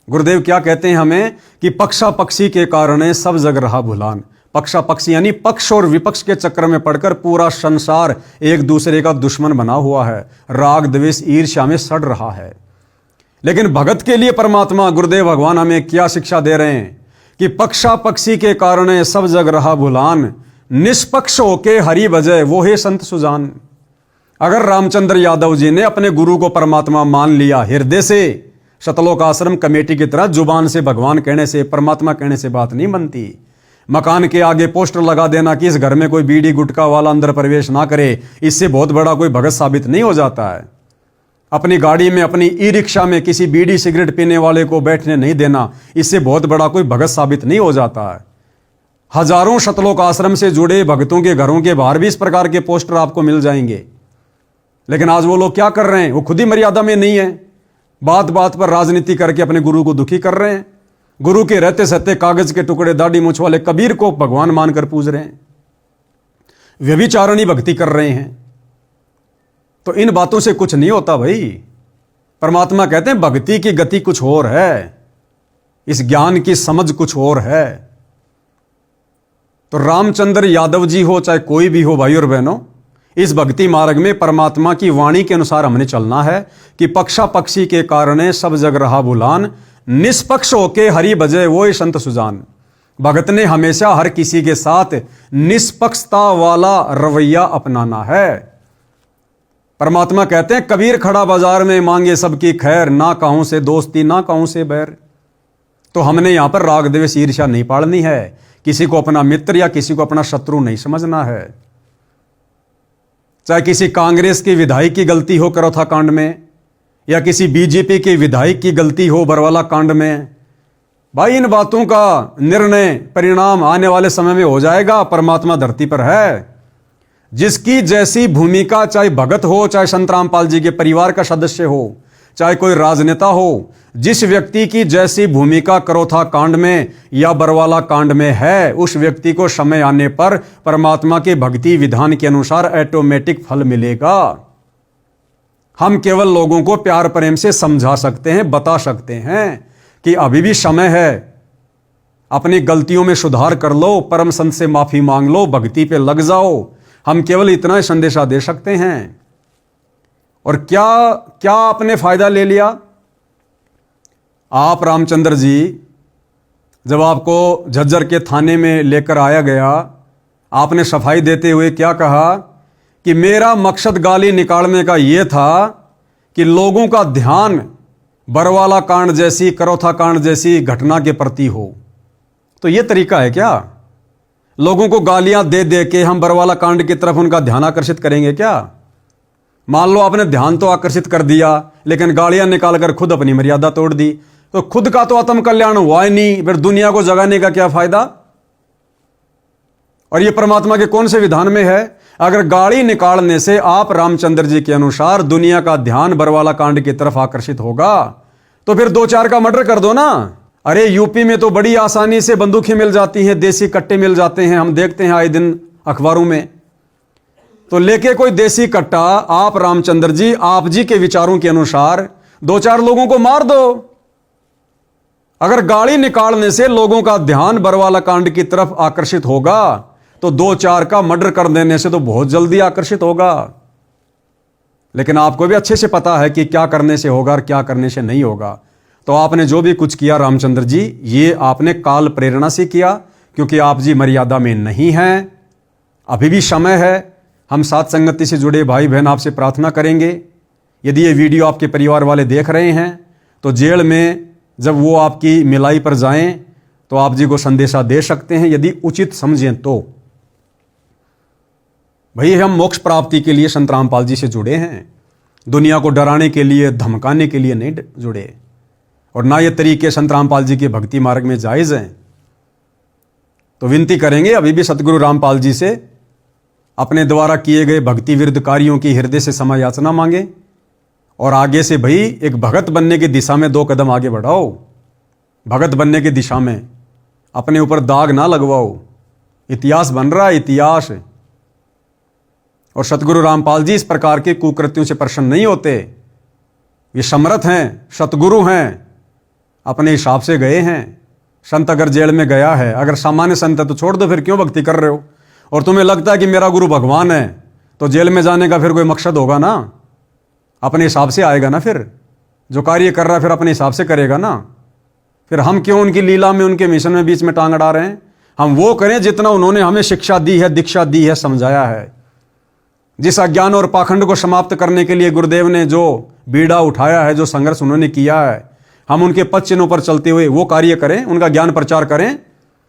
गुरुदेव क्या कहते हैं हमें कि पक्षा पक्षी के कारण सब जग रहा भुलान। पक्षा पक्षी यानी पक्ष और विपक्ष के चक्कर में पड़कर पूरा संसार एक दूसरे का दुश्मन बना हुआ है, राग द्वेष ईर्ष्या में सड़ रहा है। लेकिन भगत के लिए परमात्मा गुरुदेव भगवान हमें क्या शिक्षा दे रहे हैं कि पक्षा पक्षी के कारण सब जग रहा भुलान, निष्पक्ष होके हरि भजय वो है संत सुजान। अगर रामचंद्र यादव जी ने अपने गुरु को परमात्मा मान लिया हृदय से, सतलोक आश्रम कमेटी की तरह जुबान से भगवान कहने से, परमात्मा कहने से बात नहीं बनती। मकान के आगे पोस्टर लगा देना कि इस घर में कोई बीड़ी गुटखा वाला अंदर प्रवेश ना करे, इससे बहुत बड़ा कोई भगत साबित नहीं हो जाता है। अपनी गाड़ी में, अपनी ई रिक्शा में किसी बीड़ी सिगरेट पीने वाले को बैठने नहीं देना, इससे बहुत बड़ा कोई भगत साबित नहीं हो जाता है। हजारों सतलोक आश्रम से जुड़े भक्तों के घरों के बाहर भी इस प्रकार के पोस्टर आपको मिल जाएंगे। लेकिन आज वो लोग क्या कर रहे हैं? वो खुद ही मर्यादा में नहीं है, बात बात पर राजनीति करके अपने गुरु को दुखी कर रहे हैं। गुरु के रहते सहते कागज के टुकड़े दाढ़ी मूंछ वाले कबीर को भगवान मानकर पूज रहे हैं, व्यभिचारणी भक्ति कर रहे हैं। तो इन बातों से कुछ नहीं होता भाई। परमात्मा कहते हैं भक्ति की गति कुछ और है, इस ज्ञान की समझ कुछ और है। तो रामचंद्र यादव जी हो चाहे कोई भी हो, भाई और बहनों, इस भक्ति मार्ग में परमात्मा की वाणी के अनुसार हमने चलना है कि पक्षा पक्षी के कारण सब जग रहा भुलान, निष्पक्ष होके हरि भजय वो संत सुजान। भगत ने हमेशा हर किसी के साथ निष्पक्षता वाला रवैया अपनाना है। परमात्मा कहते हैं कबीर खड़ा बाजार में मांगे सबकी खैर, ना कहूं से दोस्ती ना कहूं से बैर। तो हमने यहां पर राग द्वेष ईर्ष्या नहीं पालनी है, किसी को अपना मित्र या किसी को अपना शत्रु नहीं समझना है। चाहे किसी कांग्रेस की विधायक की गलती हो करौथा कांड में, या किसी बीजेपी के विधायक की गलती हो बरवाला कांड में, भाई इन बातों का निर्णय परिणाम आने वाले समय में हो जाएगा। परमात्मा धरती पर है, जिसकी जैसी भूमिका, चाहे भगत हो, चाहे संत रामपाल जी के परिवार का सदस्य हो, चाहे कोई राजनेता हो, जिस व्यक्ति की जैसी भूमिका करौथा कांड में या बरवाला कांड में है, उस व्यक्ति को समय आने पर परमात्मा के भक्ति विधान के अनुसार ऑटोमेटिक फल मिलेगा। हम केवल लोगों को प्यार प्रेम से समझा सकते हैं, बता सकते हैं कि अभी भी समय है, अपनी गलतियों में सुधार कर लो, परम संत से माफी मांग लो, भक्ति पे लग जाओ। हम केवल इतना ही संदेशा दे सकते हैं। और क्या क्या आपने फायदा ले लिया? आप रामचंद्र जी, जब आपको झज्जर के थाने में लेकर आया गया, आपने सफाई देते हुए क्या कहा कि मेरा मकसद गाली निकालने का यह था कि लोगों का ध्यान बरवाला कांड जैसी, करौथा कांड जैसी घटना के प्रति हो। तो यह तरीका है क्या? लोगों को गालियां दे दे के हम बरवाला कांड की तरफ उनका ध्यान आकर्षित करेंगे क्या? मान लो आपने ध्यान तो आकर्षित कर दिया, लेकिन गालियां निकालकर खुद अपनी मर्यादा तोड़ दी, तो खुद का तो आत्म कल्याण हुआ ही नहीं, फिर दुनिया को जगाने का क्या फायदा? और यह परमात्मा के कौन से विधान में है? अगर गाली निकालने से आप रामचंद्र जी के अनुसार दुनिया का ध्यान बरवाला कांड की तरफ आकर्षित होगा, तो फिर 2-4 का मर्डर कर दो ना। अरे यूपी में तो बड़ी आसानी से बंदूकें मिल जाती हैं, देसी कट्टे मिल जाते हैं, हम देखते हैं आए दिन अखबारों में। तो लेके कोई देसी कट्टा आप रामचंद्र जी, आप जी के विचारों के अनुसार 2-4 लोगों को मार दो। अगर गाली निकालने से लोगों का ध्यान बरवाला कांड की तरफ आकर्षित होगा, तो 2-4 का मर्डर कर देने से तो बहुत जल्दी आकर्षित होगा। लेकिन आपको भी अच्छे से पता है कि क्या करने से होगा और क्या करने से नहीं होगा। तो आपने जो भी कुछ किया रामचंद्र जी, ये आपने काल प्रेरणा से किया, क्योंकि आप जी मर्यादा में नहीं हैं। अभी भी समय है। हम साथ संगति से जुड़े भाई बहन आपसे प्रार्थना करेंगे, यदि ये वीडियो आपके परिवार वाले देख रहे हैं, तो जेल में जब वो आपकी मिलाई पर जाएं, तो आप जी को संदेशा दे सकते हैं, यदि उचित समझें तो। भाई हम मोक्ष प्राप्ति के लिए संत रामपाल जी से जुड़े हैं, दुनिया को डराने के लिए, धमकाने के लिए नहीं जुड़े। और ना ये तरीके संत रामपाल जी के भक्ति मार्ग में जायज़ हैं। तो विनती करेंगे अभी भी सतगुरु रामपाल जी से, अपने द्वारा किए गए भक्ति विरुद्ध कार्यों की हृदय से क्षमा याचना मांगे, और आगे से भाई एक भगत बनने की दिशा में 2 कदम आगे बढ़ाओ। भगत बनने की दिशा में अपने ऊपर दाग ना लगवाओ। इतिहास बन रहा है, इतिहास। और सतगुरु रामपाल जी इस प्रकार के कुकृत्यों से प्रसन्न नहीं होते। ये समर्थ हैं, सतगुरु हैं, अपने हिसाब से गए हैं। संत अगर जेल में गया है, अगर सामान्य संत है तो छोड़ दो, फिर क्यों भक्ति कर रहे हो? और तुम्हें लगता है कि मेरा गुरु भगवान है, तो जेल में जाने का फिर कोई मकसद होगा ना? अपने हिसाब से आएगा ना, फिर जो कार्य कर रहा है फिर अपने हिसाब से करेगा ना। फिर हम क्यों उनकी लीला में, उनके मिशन में बीच में टांग अड़ा रहे हैं? हम वो करें जितना उन्होंने हमें शिक्षा दी है, दीक्षा दी है, समझाया है। जिस अज्ञान और पाखंड को समाप्त करने के लिए गुरुदेव ने जो बीड़ा उठाया है, जो संघर्ष उन्होंने किया है, हम उनके पद चिन्हों पर चलते हुए वो कार्य करें, उनका ज्ञान प्रचार करें,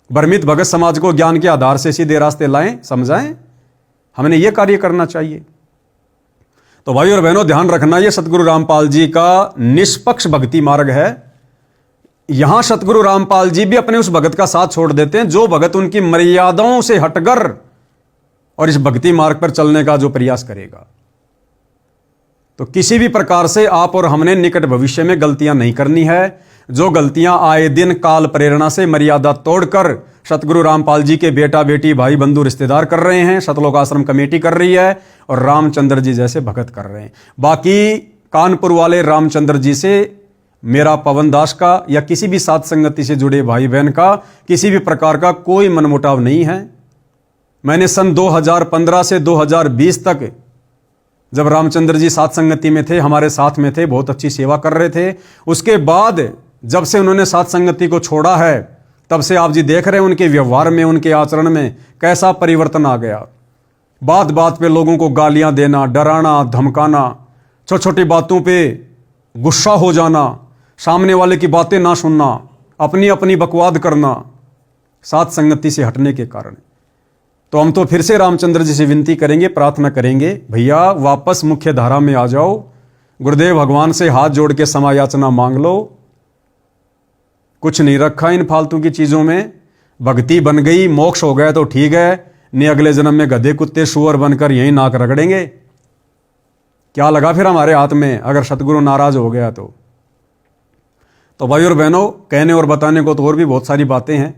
भ्रमित भगत समाज को ज्ञान के आधार से सीधे रास्ते लाएं, समझाएं। हमने ये कार्य करना चाहिए। तो भाई और बहनों, ध्यान रखना, ये सतगुरु रामपाल जी का निष्पक्ष भक्ति मार्ग है। यहां सतगुरु रामपाल जी भी अपने उस भगत का साथ छोड़ देते हैं जो भगत उनकी मर्यादाओं से हटकर और इस भक्ति मार्ग पर चलने का जो प्रयास करेगा। तो किसी भी प्रकार से आप और हमने निकट भविष्य में गलतियां नहीं करनी है। जो गलतियां आए दिन काल प्रेरणा से मर्यादा तोड़कर सतगुरु रामपाल जी के बेटा बेटी भाई बंधु रिश्तेदार कर रहे हैं, सतलोक आश्रम कमेटी कर रही है, और रामचंद्र जी जैसे भगत कर रहे हैं। बाकी कानपुर वाले रामचंद्र जी से मेरा पवन दास का या किसी भी साथ संगति से जुड़े भाई बहन का किसी भी प्रकार का कोई मनमुटाव नहीं है। मैंने सन 2015 से 2020 तक जब रामचंद्र जी साथ संगति में थे, हमारे साथ में थे, बहुत अच्छी सेवा कर रहे थे। उसके बाद जब से उन्होंने साथ संगति को छोड़ा है, तब से आप जी देख रहे हैं उनके व्यवहार में, उनके आचरण में कैसा परिवर्तन आ गया। बात बात पे लोगों को गालियां देना, डराना, धमकाना, छोटी छोटी बातों पे गुस्सा हो जाना, सामने वाले की बातें ना सुनना, अपनी अपनी बकवाद करना, साथ संगति से हटने के कारण। तो हम तो फिर से रामचंद्र जी से विनती करेंगे, प्रार्थना करेंगे, भैया वापस मुख्य धारा में आ जाओ, गुरुदेव भगवान से हाथ जोड़ के क्षमा याचना मांग लो। कुछ नहीं रखा इन फालतू की चीजों में। भक्ति बन गई, मोक्ष हो गया तो ठीक है, नहीं अगले जन्म में गधे कुत्ते सुअर बनकर यही नाक रगड़ेंगे। क्या लगा फिर हमारे हाथ में अगर सतगुरु नाराज हो गया तो भाई और बहनों, कहने और बताने को तो और भी बहुत सारी बातें हैं,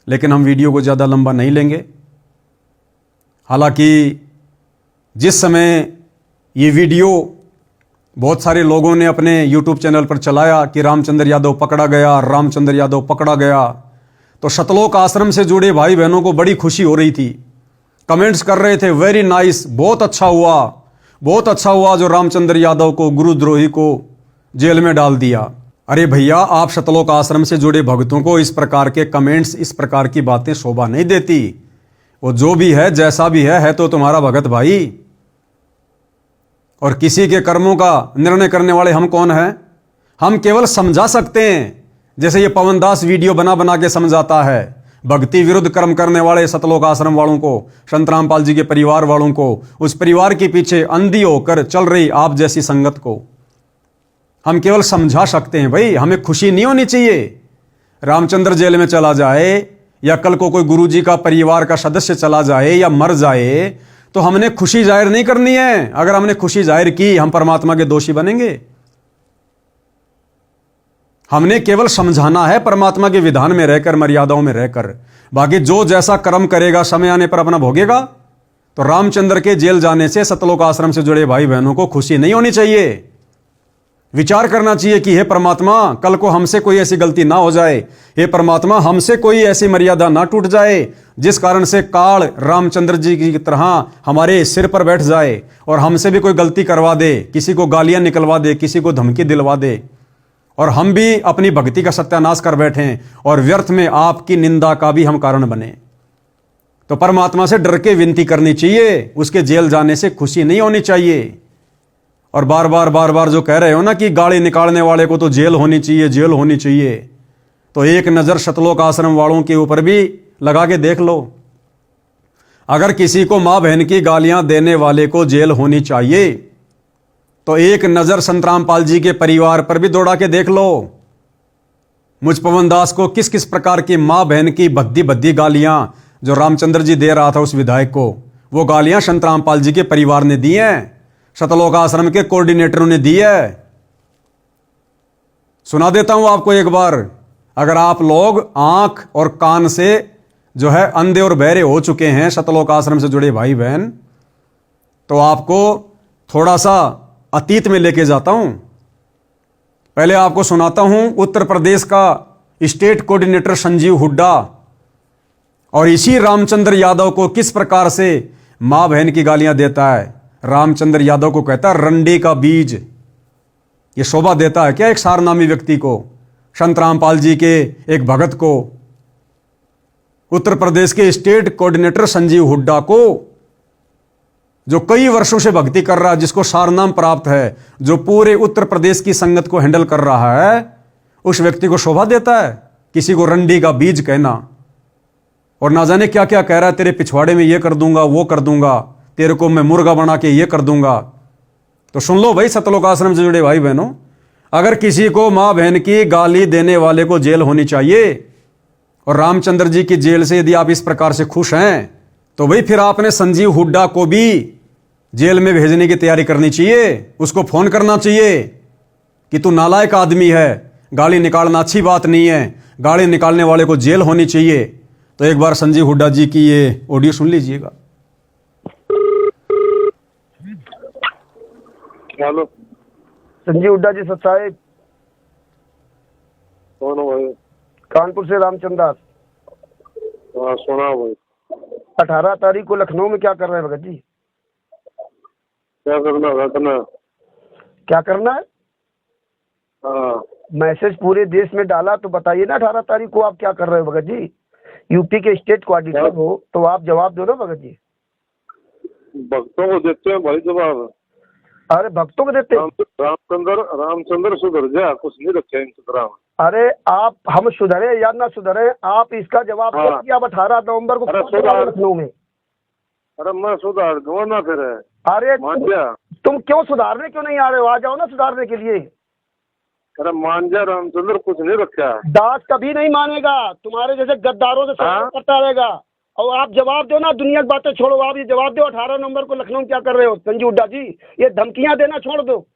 लेकिन हम वीडियो को ज़्यादा लंबा नहीं लेंगे। हालांकि जिस समय ये वीडियो बहुत सारे लोगों ने अपने YouTube चैनल पर चलाया कि रामचंद्र यादव पकड़ा गया, रामचंद्र यादव पकड़ा गया, तो सतलोक आश्रम से जुड़े भाई बहनों को बड़ी खुशी हो रही थी। कमेंट्स कर रहे थे, वेरी नाइस, बहुत अच्छा हुआ, बहुत अच्छा हुआ जो रामचंद्र यादव को, गुरुद्रोही को जेल में डाल दिया। अरे भैया, आप सतलोक आश्रम से जुड़े भक्तों को इस प्रकार के कमेंट्स, इस प्रकार की बातें शोभा नहीं देती। वो जो भी है, जैसा भी है तो तुम्हारा भगत भाई, और किसी के कर्मों का निर्णय करने वाले हम कौन हैं? हम केवल समझा सकते हैं, जैसे ये पवन दास वीडियो बना बना के समझाता है। भक्ति विरुद्ध कर्म करने वाले सतलोक आश्रम वालों को, संत रामपाल जी के परिवार वालों को, उस परिवार के पीछे अंधी होकर चल रही आप जैसी संगत को हम केवल समझा सकते हैं। भाई, हमें खुशी नहीं होनी चाहिए रामचंद्र जेल में चला जाए, या कल को कोई गुरुजी का परिवार का सदस्य चला जाए या मर जाए, तो हमने खुशी जाहिर नहीं करनी है। अगर हमने खुशी जाहिर की, हम परमात्मा के दोषी बनेंगे। हमने केवल समझाना है, परमात्मा के विधान में रहकर, मर्यादाओं में रहकर। बाकी जो जैसा कर्म करेगा समय आने पर अपना भोगेगा। तो रामचंद्र के जेल जाने से सतलोक आश्रम से जुड़े भाई बहनों को खुशी नहीं होनी चाहिए। विचार करना चाहिए कि हे परमात्मा, कल को हमसे कोई ऐसी गलती ना हो जाए, हे परमात्मा हमसे कोई ऐसी मर्यादा ना टूट जाए जिस कारण से काल रामचंद्र जी की तरह हमारे सिर पर बैठ जाए और हमसे भी कोई गलती करवा दे, किसी को गालियां निकलवा दे, किसी को धमकी दिलवा दे, और हम भी अपनी भक्ति का सत्यानाश कर बैठें और व्यर्थ में आपकी निंदा का भी हम कारण बने। तो परमात्मा से डर के विनती करनी चाहिए, उसके जेल जाने से खुशी नहीं होनी चाहिए। और बार बार जो कह रहे हो ना कि गाली निकालने वाले को तो जेल होनी चाहिए, जेल होनी चाहिए, तो एक नज़र सतलोक आश्रम वालों के ऊपर भी लगा के देख लो। अगर किसी को माँ बहन की गालियां देने वाले को जेल होनी चाहिए, तो एक नज़र संत रामपाल जी के परिवार पर भी दौड़ा के देख लो। मुझ पवन दास को किस किस प्रकार की माँ बहन की भद्दी भद्दी गालियां जो रामचंद्र जी दे रहा था उस विधायक को, वो गालियां संत रामपाल जी के परिवार ने दी हैं, सतलोक आश्रम के कोऑर्डिनेटरों ने दी है। सुना देता हूं आपको एक बार, अगर आप लोग आंख और कान से जो है अंधे और बहरे हो चुके हैं सतलोक आश्रम से जुड़े भाई बहन, तो आपको थोड़ा सा अतीत में लेके जाता हूं। पहले आपको सुनाता हूं उत्तर प्रदेश का स्टेट कोऑर्डिनेटर संजीव हुड्डा और इसी रामचंद्र यादव को किस प्रकार से मां बहन की गालियां देता है। रामचंद्र यादव को कहता है रंडे का बीज। ये शोभा देता है क्या एक सारनामी व्यक्ति को, संत रामपाल जी के एक भगत को, उत्तर प्रदेश के स्टेट कोऑर्डिनेटर संजीव हुड्डा को, जो कई वर्षों से भक्ति कर रहा है, जिसको सारनाम प्राप्त है, जो पूरे उत्तर प्रदेश की संगत को हैंडल कर रहा है, उस व्यक्ति को शोभा देता है किसी को रंडी का बीज कहना। और ना जाने क्या क्या कह रहा है, तेरे पिछवाड़े में ये कर दूंगा, वो कर दूंगा, तेरे को मैं मुर्गा बना के ये कर दूंगा। तो सुन लो भाई सतलोक आश्रम से जुड़े भाई बहनों, अगर किसी को मां बहन की गाली देने वाले को जेल होनी चाहिए, और रामचंद्र जी की जेल से यदि आप इस प्रकार से खुश हैं, तो भाई फिर आपने संजीव हुड्डा को भी जेल में भेजने की तैयारी करनी चाहिए। उसको फोन करना चाहिए कि तू नालायक आदमी है, गाली निकालना अच्छी बात नहीं है, गाली निकालने वाले को जेल होनी चाहिए। तो एक बार संजीव हुड्डा जी की ये ऑडियो सुन लीजिएगा। हेलो, संजीव हुड्डा जी साहब। कौन हो भाई? कानपुर से रामचंद्र दास। हाँ सुना भाई। 18 तारीख को लखनऊ में क्या कर रहे हैं भगत जी? क्या करना है? क्या करना है? हाँ मैसेज पूरे देश में डाला तो बताइए ना 18 तारीख को आप क्या कर रहे हो भगत जी। यूपी के स्टेट कोऑर्डिनेटर हो तो आप जवाब दो ना भगत जी। भक्तों को देते हैं भाई जवाब। अरे भक्तों को देते हैं। रामचंद्र सुधर जा, कुछ नहीं रखे इंतजाम। अरे आप हम सुधरे या ना सुधरे, आप इसका जवाब दो हाँ। कि आप 18 नवंबर को अरे कौन सा सुधार। लखनऊ में। अरे मैं सुधार दूंगा ना फिर। अरे मान जा। तुम क्यों सुधारने क्यों नहीं आ रहे हो, आ जाओ ना सुधारने के लिए। अरे मान जा, रामचंद्र कुछ नहीं रखा। दास कभी नहीं मानेगा, तुम्हारे जैसे गद्दारों से हाँ? संपर्क करता रहेगा। और आप जवाब दो ना, दुनिया की बातें छोड़ो, आप ये जवाब दो 18 नवंबर को लखनऊ में क्या कर रहे हो संजीव हुड्डा जी। ये धमकियां देना छोड़ दो।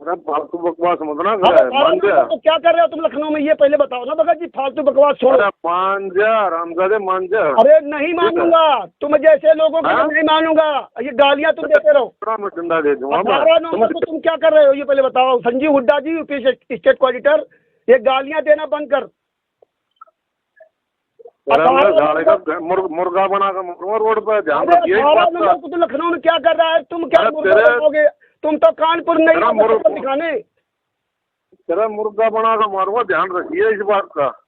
अरे फालतू बकवास मत ना अरे करे, 18 मान जा। नवंबर को क्या कर रहे हो तुम लखनऊ में, ये पहले बताओ ना भगत जी। फालतू बकवास छोड़ो। अरे मान जा रामजादे, मान जा। अरे नहीं मानूंगा, तुम जैसे लोगों को हाँ? नहीं मानूंगा। ये गालियां तुम देते रहो। मैं डंडा दे दूंगा। 18 नवंबर को तुम क्या कर रहे हो ये पहले बताओ संजीव हुड्डा जी, यूपी स्टेट कोऑर्डिनेटर। ये गालियां देना बंद कर। मुर्गा बना कर मारूंगा रोड पर, ध्यान अरे रखिए इस 18 बात नवंबर का। को तो लखनऊ में क्या कर रहा है, तुम क्या अरे मुर्गा तेरे- बनाओगे? तुम तो कानपुर नहीं तेरा आओगे मुर्गा- चक्कर दिखाने। तेरा मुर्गा बना कर मारूंगा, ध्यान रखिए इस बात का।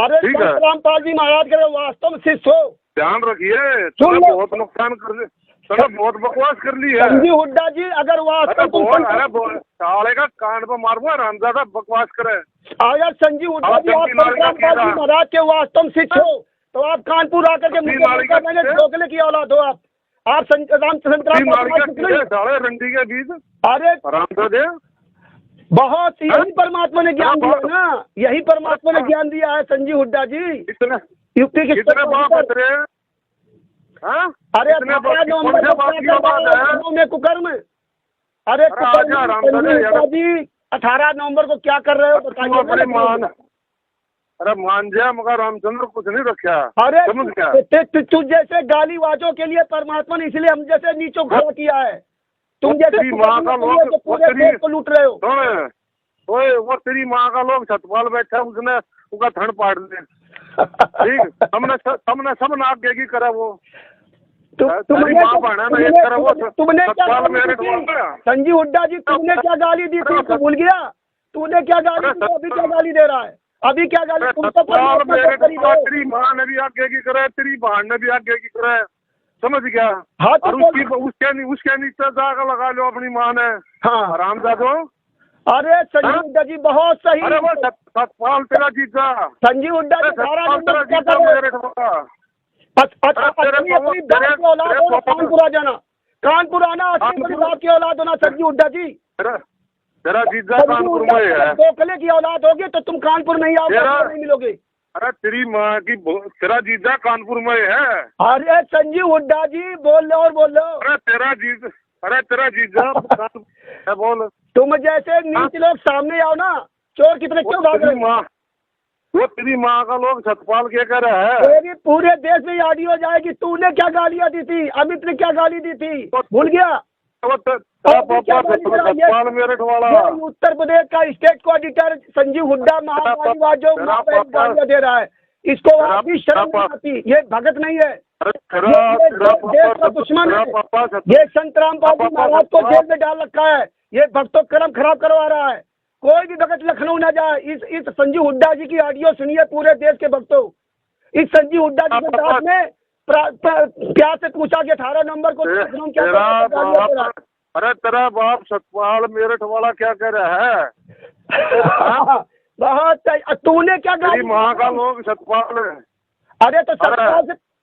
अरे ठीक है। रामपाल जी महाराज के वास्तव में शिष्य हो ध्यान रखिए, सुन तूने लो। बहुत नुकसान कर ली, तूने बहुत बकवास कर ली है। संजीव हुड्डा जी। अगर अरे वास्तव तुम बहुत, अरे साले का कान पर मारूंगा, रामजादा बकवास करे। अगर संजीव हुड्डा जी आप चंकी मारेगा रामपाल जी केला। महाराज के वास्तव में शिष्य हो तो आप कानपुर आकर के चंकी मुझे मारेगा मैंने किसे? ढोकले की औलाद हो आप। साले रंडी के बीच अरे रामजादे। बहुत यही परमात्मा ने ज्ञान दिया है ना, यही परमात्मा ने ज्ञान दिया है संजीव हुड्डा जी। इतने यूपी के कितने बाप है तेरे? हाँ? अरे कितने 18 बाप- नवंबर कौन से को बाप क्या की कर औलाद रहे हो है? लखनऊ में कुकर्म। अरे अरे आजा रामचंद्र संजीव यार। हुड्डा जी 18 नवंबर को क्या कर रहे हो तू बताइए अपनी ना। मान, अरे मान जा, मगर रामचंद्र कुछ नहीं रखा। अरे समझ गया? तू जैसे गालीबाजों के लिए परमात्मा ने इसलिए हम जैसे नीचों खड़ा किया है। तुम जैसे तेरी माँ का कुकर्म लोग- तो पूरे तेरी- देश को लूट रहे हो। सुन, ओए वो तेरी माँ का लोग छतपाल बैठा, उसने उसका थड़ पाड़ दे। ठीक, हमने सब नाक देगी करा वो। तेरी माँ बहना ना एक करा वो तुमने क्या छतपाल गाली मेरे दी ढोल थी? पे। संजीव हुड्डा जी तुमने क्या गाली दी थी, तू भूल गया? तूने क्या गाली दी, अभी क्या गाली दे रहा है? अभी क्या गाली? तुम तो छतपाल परमात्मा मेरे के करीब ढोल, हो। तेरी माँ ने भी आगे की करे, तेरी बहन ने भी आगे की करे। समझ गया? हाँ, तो और उसके नीचे जाकर लगा लो अपनी माँ ने। हाँ रामजादो। अरे संजीव हाँ? हुड्डा जी बहुत सही। अरे वो छतपाल तेरा जीजा। संजीव हुड्डा जी 18 छतपाल नवंबर तेरा को क्या जीजा कर रहे हो? मेरे ढोल। अपनी अपनी बाप की औलाद हो ना, कानपुर आ जाना। कानपुर आना, अपनी बाप की औलाद होना संजीव हुड्डा जी। तेरा जीजा संजीव कानपुर हुड्डा में है। जी ढोकले की औलाद होगी तो तुम कानपुर नहीं आओगे, तेरा- नहीं मिलोगे। अरे तेरी माँ की तेरा जीजा कानपुर में है। अरे संजीव हुड्डा जी बोल लो और बोल लो। अरे तेरा जीजा है, बोल। तुम जैसे नीच लोग सामने आओ ना, चोर कितने क्यों भाग रहे हो? वो तेरी माँ का लोग छतपाल क्या कर रहा है? मेरी पूरे देश में ऑडियो जाएगी, तूने क्या गालियां दी थी, अमित ने क्या गाली दी थी, भूल गया? वो तेरा पापा छतपाल मेरे वाला। ये उत्तर प्रदेश का स्टेट कोऑर्डिनेटर संजीव हुड्डा महागालीवाद जो तेरा पापा- गालियां दे रहा है, इसको तेरा- अभी शर्म नहीं तेरा- आती। ये भगत नहीं है, अरे ये देश का दुश्मन है। ये संत रामपाल जी महाराज को जेल में डाल रखा है। ये भक्तों का कर्म खराब करवा रहा है। कोई भी भगत लखनऊ ना जाए। इस संजीव हुड्डा जी की ऑडियो सुनिए पूरे देश के भक्तों। इस संजीव हुड्डा जी के दास ने प्यार से पूछा कि 18 नवंबर को लखनऊ क्या कर रहा है, गालियां दे रहा है। अरे तेरा बाप छतपाल मेरठ वाला क्या कह रहा है? बहुत सही। तूने क्या तेरी गाली? माँ का लोग छतपाल है। अरे तो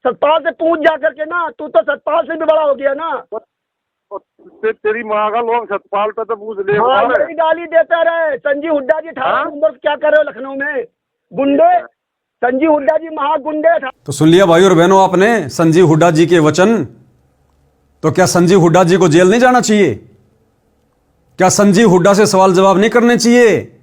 सतपाल से पूछ जा करके ना, तू तो सतपाल से भी बड़ा हो गया ना। तेरी माँ का लोग छतपाल पे तो पूछ ले। हाँ यही गाली देता रहे। संजीव हुड्डा जी 18 नवंबर को क्या कर रहे हो लखनऊ में, गुंडे? संजीव हुड्डा जी महागुंडे। तो सुन लिया भाई और बहनों आपने संजीव हुड्डा जी के वचन। तो क्या संजीव हुड्डा जी को जेल नहीं जाना चाहिए? क्या संजीव हुड्डा से सवाल जवाब नहीं करने चाहिए?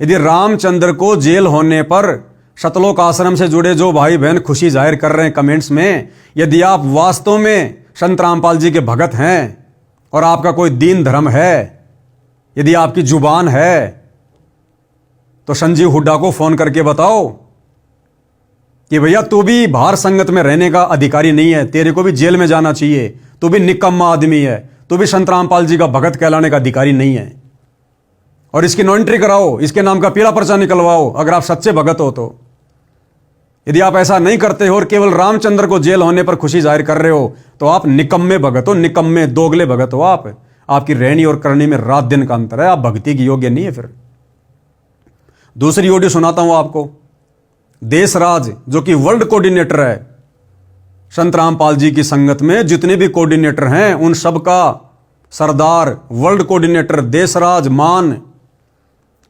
यदि रामचंद्र को जेल होने पर शतलोक आश्रम से जुड़े जो भाई बहन खुशी जाहिर कर रहे हैं कमेंट्स में, यदि आप वास्तव में संत रामपाल जी के भगत हैं और आपका कोई दीन धर्म है, यदि आपकी जुबान है, तो संजीव हुड्डा को फोन करके बताओ कि भैया तू भी बाहर संगत में रहने का अधिकारी नहीं है, तेरे को भी जेल में जाना चाहिए, तू भी निकम्मा आदमी है, तू भी संत रामपाल जी का भगत कहलाने का अधिकारी नहीं है। और इसकी नो एंट्री कराओ, इसके नाम का पीला पर्चा निकलवाओ, अगर आप सच्चे भगत हो तो। यदि आप ऐसा नहीं करते हो और केवल रामचंद्र को जेल होने पर खुशी जाहिर कर रहे हो तो आप निकम्मे भगत हो, निकम्मे दोगले भगत हो। आपकी रहनी और करनी में रात दिन का अंतर है, आप भक्ति की योग्य नहीं है। फिर दूसरी ऑडियो सुनाता हूं आपको। देशराज जो कि वर्ल्ड कोऑर्डिनेटर है, संत रामपाल जी की संगत में जितने भी कोऑर्डिनेटर हैं उन सबका सरदार, वर्ल्ड कोऑर्डिनेटर देशराज मान,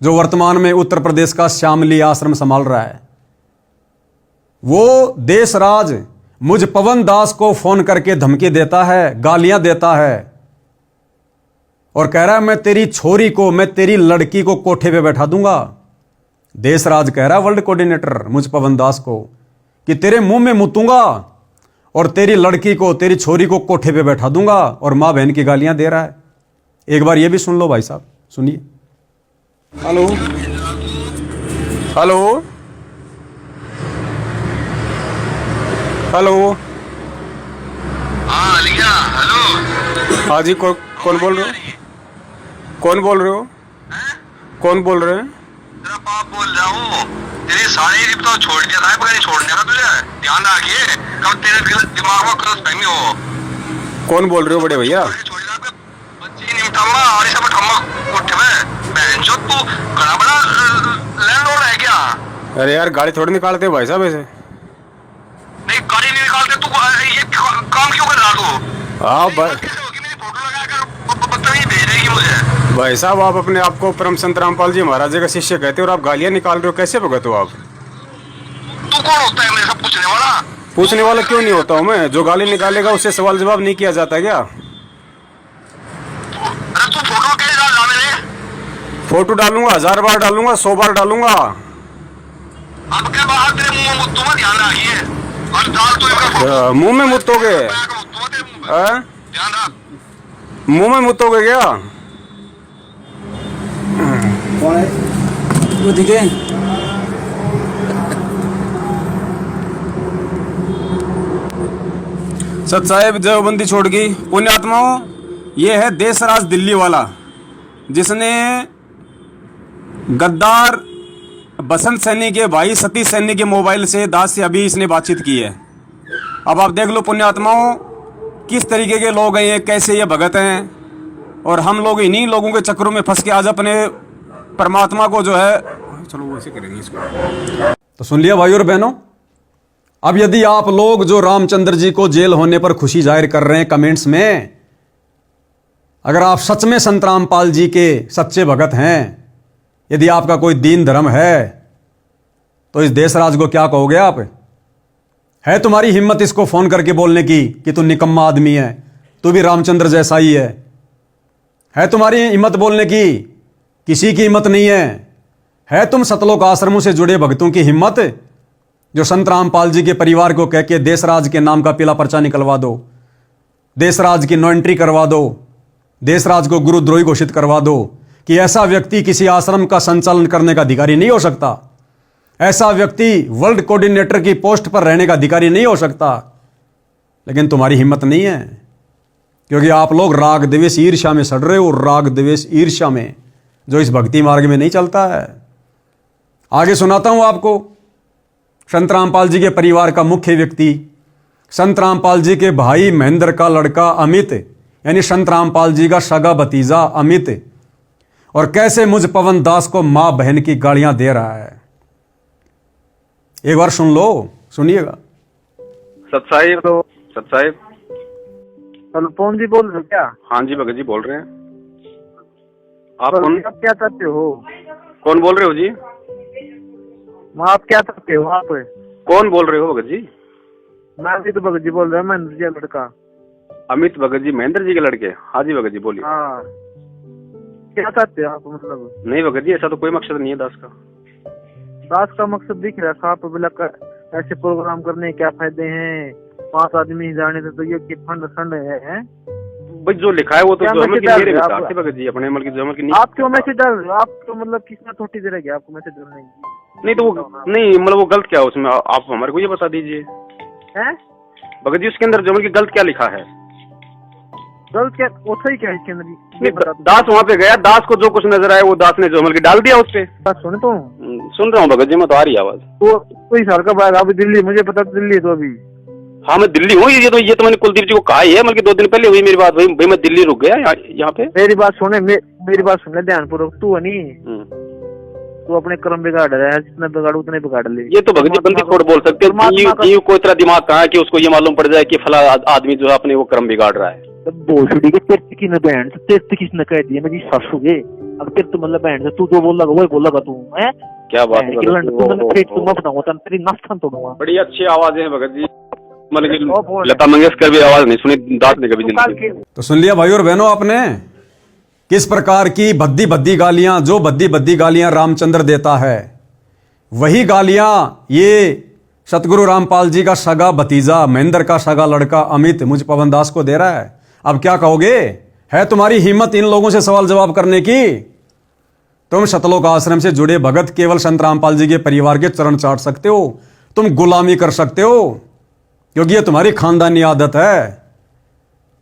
जो वर्तमान में उत्तर प्रदेश का श्यामली आश्रम संभाल रहा है, वो देशराज मुझ पवन दास को फोन करके धमकी देता है, गालियां देता है और कह रहा है मैं तेरी छोरी को, मैं तेरी लड़की को कोठे पे बैठा दूंगा। देशराज कह रहा है वर्ल्ड कोऑर्डिनेटर मुझ पवन दास को कि तेरे मुंह में मुतूंगा और तेरी लड़की को, तेरी छोरी को कोठे पे बैठा दूंगा, और मां बहन की गालियां दे रहा है। एक बार ये भी सुन लो भाई साहब, सुनिए। Hello hello hello. हाँ लिया, हेलो। हाँ जी, कौन बोल रहे हो? कौन बोल रहे हो? कौन बोल रहे हैं? तेरा बाप बोल रहा हूँ। तेरी सारी रिप तो छोड़ दिया था, पता नहीं छोड़ने का तुझे, ध्यान रखिए कब तेरे दिमाग में गलत फहमी हो। कौन बोल रहे हो बड़े भैया? बच्ची निमठम्मा और ये सब ठम्मा उठ में बहनचोद, तू बड़ा बड़ा लैंडलॉर्ड है क्या? अरे यार, गाड़ी थोड़ी निकालते हो भाई साहब ऐसे। नहीं गाड़ी नहीं निकालते, तू ये काम क्यों कर रहा तू? हाँ मेरी फोटो लगाकर बदतमीजी भेज रही है मुझे। भाई साहब, आप अपने आप को परम संत रामपाल जी महाराज जी का शिष्य कहते हो और आप गालियां निकाल रहे हो, कैसे भगत हो आप? तू कौन होता है मेरे सब पूछने वाला? पूछने वाला क्यों नहीं होता हूँ मैं? जो गाली निकालेगा उससे सवाल जवाब नहीं किया जाता क्या? अरे तू फोटो कैसे डाल रहा मेरे? फोटो डालूंगा, 1000 बार डालूंगा, 100 बार डालूंगा। अब के बाद तेरे मुंह में मुद्दों में ध्यान रखिए और डाल तो इनका फोटो। मुंह में मुतोगे? ध्यान रख। मुंह में मुतोगे क्या? कौन है वो? दिखे सत साहेब देवबंदी छोड़ गई। पुण्यात्माओं, ये है देशराज दिल्ली वाला, जिसने गद्दार बसंत सैनी के भाई सतीश सैनी के मोबाइल से दास से अभी इसने बातचीत की है। अब आप देख लो पुण्यात्माओं, किस तरीके के लोग हैं ये, कैसे ये भगत हैं, और हम लोग इन्हीं लोगों के चक्करों में फंस के आज अपने परमात्मा को जो है, चलो वो ऐसे करेंगे इसको। तो सुन लिया भाई और बहनों। अब यदि आप लोग जो रामचंद्र जी को जेल होने पर खुशी जाहिर कर रहे हैं कमेंट्स में, अगर आप सच में संत रामपाल जी के सच्चे भगत हैं, यदि आपका कोई दीन धर्म है, तो इस देशराज को क्या कहोगे आप? है तुम्हारी हिम्मत इसको फोन करके बोलने की कि तू निकम्मा आदमी है, तू भी रामचंद्र जैसा ही है? है तुम्हारी हिम्मत बोलने की? किसी की हिम्मत नहीं है तुम सतलोक आश्रमों से जुड़े भक्तों की हिम्मत, जो संत रामपाल जी के परिवार को कह के देशराज के नाम का पीला पर्चा निकलवा दो, देशराज की नो एंट्री करवा दो, देशराज को गुरुद्रोही घोषित करवा दो कि ऐसा व्यक्ति किसी आश्रम का संचालन करने का अधिकारी नहीं हो सकता, ऐसा व्यक्ति वर्ल्ड कोऑर्डिनेटर की पोस्ट पर रहने का अधिकारी नहीं हो सकता। लेकिन तुम्हारी हिम्मत नहीं है, क्योंकि आप लोग राग द्वेष ईर्ष्या में सड़ रहे हो, राग द्वेष ईर्ष्या में, जो इस भक्ति मार्ग में नहीं चलता है। आगे सुनाता हूं आपको। संत रामपाल जी के परिवार का मुख्य व्यक्ति, संत रामपाल जी के भाई महेंद्र का लड़का अमित, यानी संत रामपाल जी का सगा भतीजा अमित, और कैसे मुझ पवन दास को मां बहन की गालियां दे रहा है। एक बार सुन लो, सुनिएगा। सत साहिब हेलो, पवन जी बोल रहे हो क्या? हाँ जी भगत जी बोल रहे हैं। आप तो कौन? आप क्या चाहते हो? कौन बोल रहे हो जी? आप क्या चाहते हो? आप कौन बोल रहे हो भगत जी? मैं भी तो भगत जी बोल रहा हूँ, महेंद्र जी का लड़का। अमित भगत जी महेंद्र जी के लड़के? हाँ जी भगत जी बोलिए। हाँ, क्या चाहते हो आप? मतलब नहीं भगत जी, ऐसा तो कोई मकसद नहीं है दास का। दास का मकसद दिख रहा था आप बोला ऐसे प्रोग्राम करने के क्या फायदे हैं? 5 आदमी जाने तो ये कि फंड है? भाई जो लिखा है वो तो जो अमल की मेरे विचार से भगत जी, अपने अमल की जो अमल की नहीं। आप क्यों मैसेज डाल रहे हो? आप तो मतलब किसने थोड़ी देर है आपको मैसेज डालने की? नहीं तो वो नहीं, मतलब वो गलत क्या है उसमें, आप हमारे को ये बता दीजिए। हैं भगत जी उसके अंदर जो अमल की गलत क्या लिखा है? गलत क्या वो सही क्या है इसके अंदर जी? दास वहाँ पे गया, दास को जो कुछ नजर आया वो दास ने जो डाल दिया उस पे। बात सुने तो सुन रहा हूँ भगत जी, मैं तो आ रही आवाज। तो कोई साल का बाद अभी दिल्ली, मुझे पता दिल्ली है तो अभी। हाँ मैं दिल्ली हूँ, ये तो मैंने कुलदीप जी को कहा ही है, बल्कि 2 दिन पहले हुई मेरी बात। भाई मैं दिल्ली रुक गया यहाँ पे। मेरी बात सुने, मेरी बात सुन ले ध्यानपूर्वक। तू है नहीं, तू अपने कर्म बिगाड़ रहा है, जितना बिगाड़ उतने बिगाड़ ले। ये तो भगत जी बंदी छोड़ बोल सकते हैं, को इतना दिमाग कहाँ है कि उसको ये मालूम पड़ जाए कि फला आदमी जो है अपने वो कर्म बिगाड़ रहा है। भोसड़ी के तेरे की न बहन से, तेरे किसने कह दिया मेरी सासू के? अब तेरे तो मतलब बहन से तू जो बोल लगा वही बोल लगा तू है। क्या बात है, तेरी नाश्ता तोड़ूंगा। बड़ी अच्छी आवाजें हैं भगत जी, मतलब लता मंगेशकर भी आवाज नहीं सुनी दास ने कभी जिंदगी। तो सुन लिया भाई और बहनों आपने किस प्रकार की भद्दी भद्दी गालियां, जो भद्दी भद्दी गालियां रामचंद्र देता है वही गालियां ये सतगुरु रामपाल जी का सगा भतीजा, महेंद्र का सगा लड़का अमित मुझ पवन दास को दे रहा है। अब क्या कहोगे? है तुम्हारी हिम्मत इन लोगों से सवाल जवाब करने की? तुम सतलोक आश्रम से जुड़े भगत केवल संत रामपाल जी के परिवार के चरण चाट सकते हो, तुम गुलामी कर सकते हो, क्योंकि ये तुम्हारी खानदानी आदत है।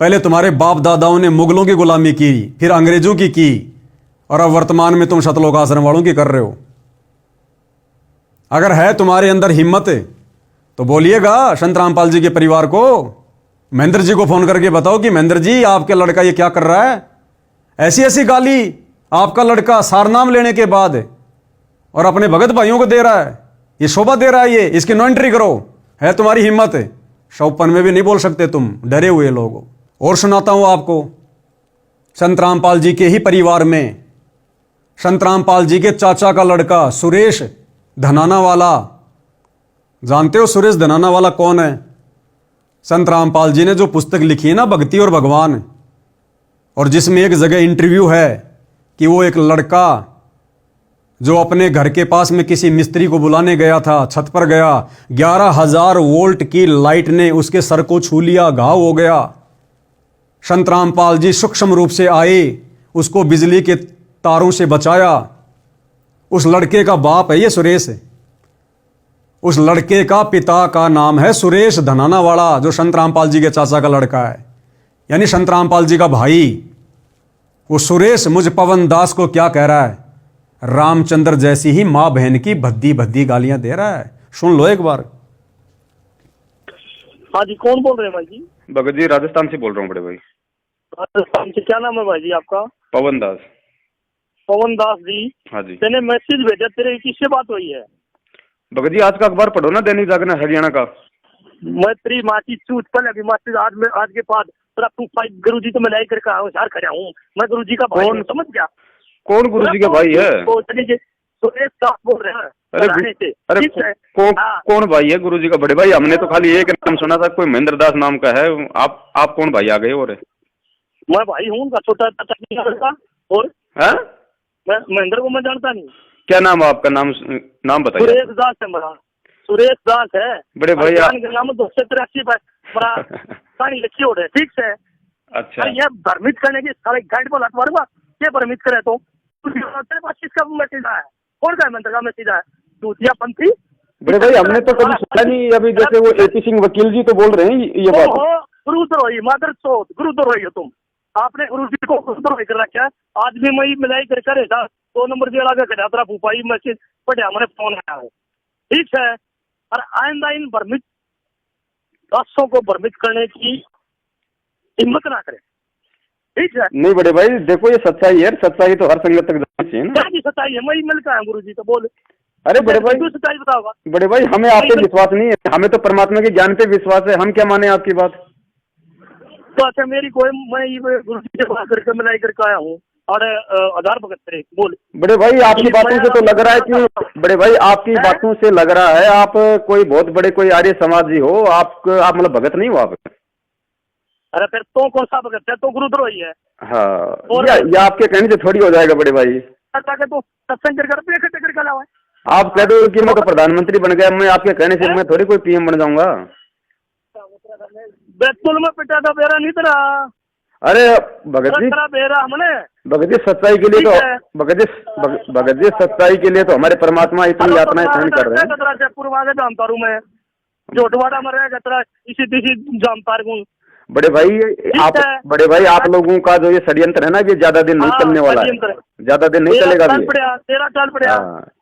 पहले तुम्हारे बाप दादाओं ने मुगलों की गुलामी की, फिर अंग्रेजों की, और अब वर्तमान में तुम सतलोक आश्रम वालों की कर रहे हो। अगर है तुम्हारे अंदर हिम्मत तो बोलिएगा संत रामपाल जी के परिवार को, महेंद्र जी को फोन करके बताओ कि महेंद्र जी आपके लड़का ये क्या कर रहा है, ऐसी ऐसी गाली आपका लड़का सारनाम लेने के बाद और अपने भगत भाइयों को दे रहा है, ये शोभा दे रहा है, ये इसकी नो एंट्री करो। है तुम्हारी हिम्मत? 100 में भी नहीं बोल सकते तुम, डरे हुए लोग। और सुनाता हूं आपको, संत रामपाल जी के ही परिवार में संत रामपाल जी के चाचा का लड़का सुरेश धनाना वाला, जानते हो सुरेश धनाना वाला कौन है? संत रामपाल जी ने जो पुस्तक लिखी है ना, भक्ति और भगवान, और जिसमें एक जगह इंटरव्यू है कि वो एक लड़का जो अपने घर के पास में किसी मिस्त्री को बुलाने गया था, छत पर गया, 11,000 वोल्ट की लाइट ने उसके सर को छू लिया, घाव हो गया। संत रामपाल जी सूक्ष्म रूप से आए, उसको बिजली के तारों से बचाया। उस लड़के का बाप है ये सुरेश, उस लड़के का पिता का नाम है सुरेश धनाना वाला, जो संत रामपाल जी के चाचा का लड़का है, यानी संत रामपाल जी का भाई। वो सुरेश मुझ पवन दास को क्या कह रहा है? रामचंद्र जैसी ही मां बहन की भद्दी भद्दी गालियां दे रहा है। सुन लो एक बार। हाँ जी, कौन बोल रहे हैं भाई जी? भगत जी राजस्थान से बोल रहा हूँ बड़े भाई। राजस्थान से, क्या नाम है भाई जी आपका? पवन दास। पवन दास जी। हाँ जी। मैंने मैसेज भेजा, तेरे किससे बात हुई है? भगत जी आज का अखबार पढ़ो ना, दैनिक जागरण हरियाणा का। मैं तेरी माँ की चूत पहले अभी मैसेज आज के बाद तेरा 25 गुरु जी तो मैं लाई करके आया खड़ा हूँ, मैं गुरु जी का भाई हूँ, समझ गया? कौन गुरु जी का भाई है? सुरेश दास बोल रहे हैं। अरे कौन भाई है गुरु जी का? बड़े भाई हमने तो खाली एक नाम सुना था, कोई महेंद्र दास नाम का है। आप कौन भाई आ गए? और मैं भाई हूँ उनका, छोटा लड़का। और मैं महेंद्र को मैं जानता नहीं। क्या नाम है आपका? नाम बताइए। सुरेश दास है मेरा, सुरेश दास है बड़े भाई। नाम 283 बड़ा कहानी लिखी हो रहे, ठीक है? अच्छा, ये भ्रमित करने की सारे गाइड बोला तुम्हारे बात, ये भ्रमित करे तो किसका मैसेज आया? कौन का मंत्र का मैसेज आया? दूतिया पंथी। बड़े भाई हमने तो कभी सुना नहीं। अभी जैसे वो AP सिंह वकील जी तो बोल रहे हैं ये बात। गुरुद्रोही, मादर चौथ, गुरुद्रोही हो तुम। आपने गुरु जी को गुरुद्रोही कर रखा है। आज भी मैं मिलाई कर करे था 2 नंबर दिया लगा कर यात्रा फूफाई मैसेज पढ़े, हमारे फोन आया है, ठीक है? और आइंदा इन भ्रमित दासों को भ्रमित करने की हिम्मत ना करें, ठीक है? नहीं बड़े भाई देखो, ये सच्चाई है, सच्चाई तो हर संगत तक जानी चाहिए ना। क्या सच्चाई है? मैं मिलता है गुरु जी तो बोले। अरे बड़े भाई सच्चाई बताओगा? बड़े भाई हमें आप पे विश्वास नहीं है, हमें तो परमात्मा के ज्ञान पे विश्वास है। हम क्या माने आपकी बात? तो अच्छा मेरी कोई, मैं गुरु जी से बात करके मिलाई करके आया हूँ और आधार भगत करे बोल। बड़े भाई आपकी बातों से तो लग रहा है कि बड़े भाई आपकी बातों से लग रहा है आप कोई बहुत बड़े कोई आर्य समाजी हो। आप मतलब भगत नहीं हो आप? अरे फिर तो कौन सा भगत है? तो गुरुद्रोही है। हाँ, ये आपके कहने से थोड़ी हो जाएगा बड़े भाई। तो सत्संग करके लाओ। आप कह दो कि मैं तो प्रधानमंत्री बन गया, मैं आपके कहने से मैं थोड़ी कोई PM बन जाऊंगा। बैतूल में पिटा था बेरा नहीं तेरा। अरे भगत जी, भगत जी सच्चाई के लिए तो भगत जी सच्चाई के लिए तो हमारे परमात्मा इतनी यातनाएं सहन कर रहे हैं। जयपुर में जानता हूँ मैं, जोटवाड़ा में रहेगा तेरा इसी जानता हूँ। बड़े भाई आप लोगों का जो ये षड्यंत्र है ना, ये ज्यादा दिन नहीं चलने वाला है, ज्यादा दिन नहीं चलेगा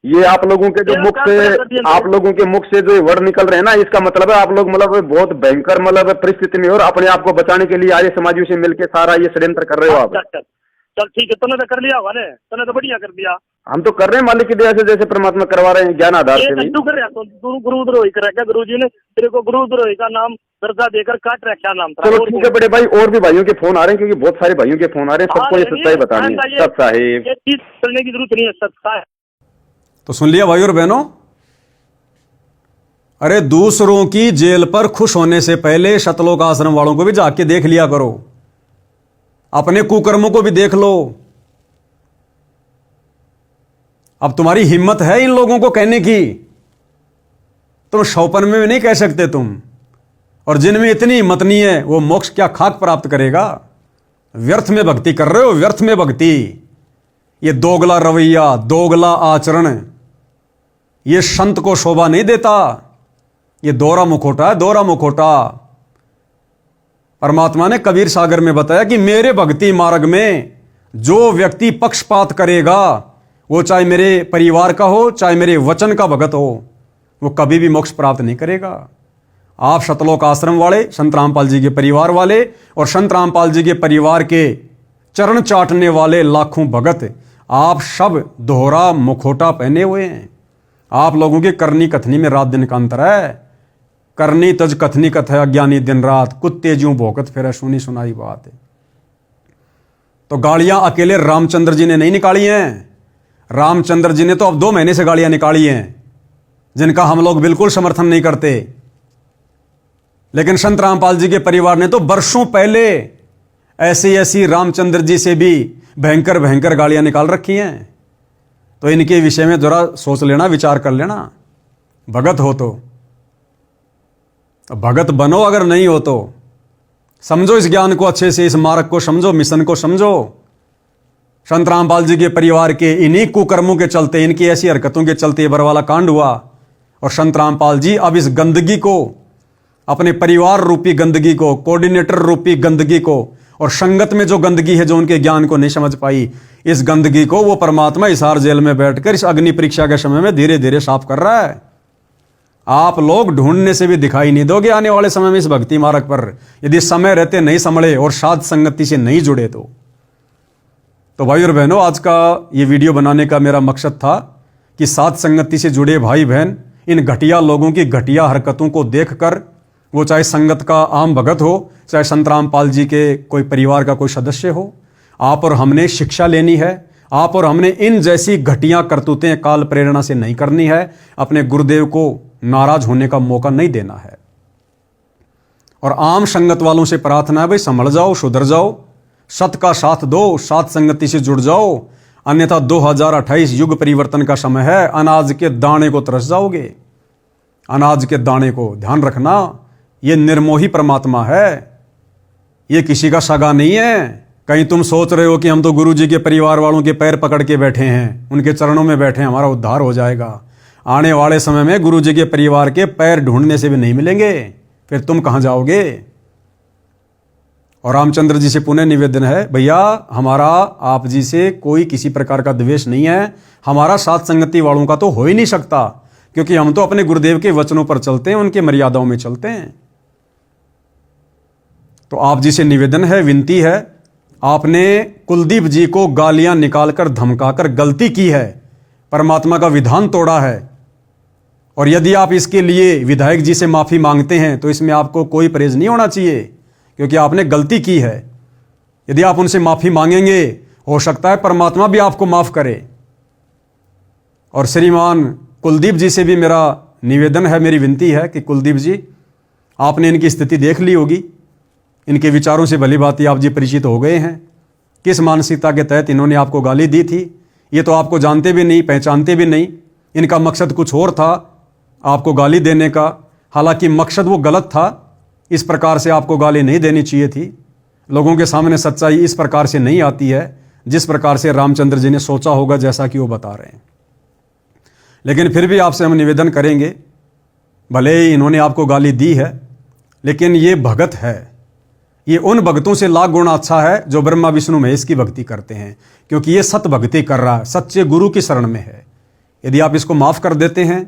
ये आप लोगों के जो मुख से जो वर्ड निकल रहे हैं ना, इसका मतलब है आप लोग मतलब बहुत भयंकर मतलब परिस्थिति में और अपने आप को बचाने के लिए आर्य समाजियों से मिलकर सारा ये षड्यंत्र कर रहे हो आप। चल ठीक है, तूने तो कर लिया होगा ने, तूने तो बढ़िया कर दिया। हम तो कर रहे हैं मालिक की दया से, जैसे परमात्मा करवा रहे हैं ज्ञान आधार से। तू कर रहा तो गुरुद्रोही कर रखा, गुरु जी ने तेरे को गुरुद्रोही का नाम दर्जा देकर काट रखा नाम। चलो ठीक है बड़े भाई, और भी भाइयों के फोन आ रहे हैं, क्योंकि बहुत सारे भाइयों के फोन आ रहे हैं, सबको ये सच्चाई बतानी है। सब साहेब चलने की जरूरत नहीं है, सच्चा है। तो सुन लिया भाई और बहनों, अरे दूसरों की जेल पर खुश होने से पहले शतलोक आश्रम वालों को भी जाके देख लिया करो, अपने कुकर्मों को भी देख लो। अब तुम्हारी हिम्मत है इन लोगों को कहने की, तुम 100 में भी नहीं कह सकते तुम, और जिनमें इतनी हिम्मत नहीं है वो मोक्ष क्या खाक प्राप्त करेगा। व्यर्थ में भक्ति कर रहे हो, व्यर्थ में भक्ति। ये दोगला रवैया, दोगला आचरण, ये संत को शोभा नहीं देता। ये दोहरा मुखौटा है, दोहरा मुखौटा। परमात्मा ने कबीर सागर में बताया कि मेरे भक्ति मार्ग में जो व्यक्ति पक्षपात करेगा, वो चाहे मेरे परिवार का हो, चाहे मेरे वचन का भगत हो, वो कभी भी मोक्ष प्राप्त नहीं करेगा। आप शतलोक आश्रम वाले, संत रामपाल जी के परिवार वाले और संत रामपाल जी के परिवार के चरण चाटने वाले लाखों भगत, आप सब दोहरा मुखौटा पहने हुए हैं। आप लोगों की करनी कथनी में रात दिन का अंतर है। करनी तज कथनी कथ है, अज्ञानी दिन रात, कुत्ते ज्यों भौंकत फिर सुनी सुनाई बात है। तो गाड़ियां अकेले रामचंद्र जी ने नहीं निकाली हैं। रामचंद्र जी ने तो अब 2 महीने से गाड़ियां निकाली हैं, जिनका हम लोग बिल्कुल समर्थन नहीं करते। लेकिन संत रामपाल जी के परिवार ने तो वर्षों पहले ऐसी रामचंद्र जी से भी भयंकर भयंकर गाड़ियां निकाल रखी हैं। तो इनके विषय में जरा सोच लेना, विचार कर लेना। भगत हो तो भगत बनो, अगर नहीं हो तो समझो इस ज्ञान को अच्छे से, इस मार्ग को समझो, मिशन को समझो। संत रामपाल जी के परिवार के इन्हीं कुकर्मों के चलते, इनकी ऐसी हरकतों के चलते ये बरवाला कांड हुआ। और संत रामपाल जी अब इस गंदगी को, अपने परिवार रूपी गंदगी को, कोऑर्डिनेटर रूपी गंदगी को, और संगत में जो गंदगी है जो उनके ज्ञान को नहीं समझ पाई, इस गंदगी को वो परमात्मा हिसार जेल में बैठकर इस अग्नि परीक्षा के समय में धीरे धीरे साफ कर रहा है। आप लोग ढूंढने से भी दिखाई नहीं दोगे आने वाले समय में इस भक्ति मार्ग पर, यदि समय रहते नहीं संभले और साध संगति से नहीं जुड़े तो भाई और बहनों, आज का ये वीडियो बनाने का मेरा मकसद था कि साध संगति से जुड़े भाई बहन इन घटिया लोगों की घटिया हरकतों को देखकर, वो चाहे संगत का आम भगत हो, चाहे संत रामपाल जी के कोई परिवार का कोई सदस्य हो, आप और हमने शिक्षा लेनी है। आप और हमने इन जैसी घटिया करतूतें काल प्रेरणा से नहीं करनी है। अपने गुरुदेव को नाराज होने का मौका नहीं देना है। और आम संगत वालों से प्रार्थना है, भाई संभल जाओ, सुधर जाओ, सत का साथ दो, साथ संगति से जुड़ जाओ, अन्यथा 2028 युग परिवर्तन का समय है। अनाज के दाने को तरस जाओगे। अनाज के दाने को ध्यान रखना, ये निर्मोही परमात्मा है, ये किसी का सगा नहीं है। कहीं तुम सोच रहे हो कि हम तो गुरु जी के परिवार वालों के पैर पकड़ के बैठे हैं, उनके चरणों में बैठे हैं, हमारा उद्धार हो जाएगा। आने वाले समय में गुरु जी के परिवार के पैर ढूंढने से भी नहीं मिलेंगे, फिर तुम कहां जाओगे। और रामचंद्र जी से पुनः निवेदन है, भैया हमारा आप जी से कोई किसी प्रकार का द्वेष नहीं है, हमारा साथ संगति वालों का तो हो ही नहीं सकता, क्योंकि हम तो अपने गुरुदेव के वचनों पर चलते हैं, उनके मर्यादाओं में चलते हैं। तो आप जी से निवेदन है, विनती है, आपने कुलदीप जी को गालियां निकालकर धमकाकर गलती की है, परमात्मा का विधान तोड़ा है। और यदि आप इसके लिए विधायक जी से माफी मांगते हैं तो इसमें आपको कोई परहेज नहीं होना चाहिए, क्योंकि आपने गलती की है। यदि आप उनसे माफी मांगेंगे, हो सकता है परमात्मा भी आपको माफ करे। और श्रीमान कुलदीप जी से भी मेरा निवेदन है, मेरी विनती है कि कुलदीप जी, आपने इनकी स्थिति देख ली होगी, इनके विचारों से भली भांति आप जी परिचित हो गए हैं। किस मानसिकता के तहत इन्होंने आपको गाली दी थी, ये तो आपको जानते भी नहीं, पहचानते भी नहीं। इनका मकसद कुछ और था आपको गाली देने का, हालांकि मकसद वो गलत था। इस प्रकार से आपको गाली नहीं देनी चाहिए थी। लोगों के सामने सच्चाई इस प्रकार से नहीं आती है जिस प्रकार से रामचंद्र जी ने सोचा होगा, जैसा कि वो बता रहे हैं। लेकिन फिर भी आपसे हम निवेदन ये उन भक्तों से लाख गुना अच्छा है जो ब्रह्मा विष्णु महेश की भक्ति करते हैं, क्योंकि ये सत भक्ति कर रहा है, सच्चे गुरु की शरण में है। यदि आप इसको माफ़ कर देते हैं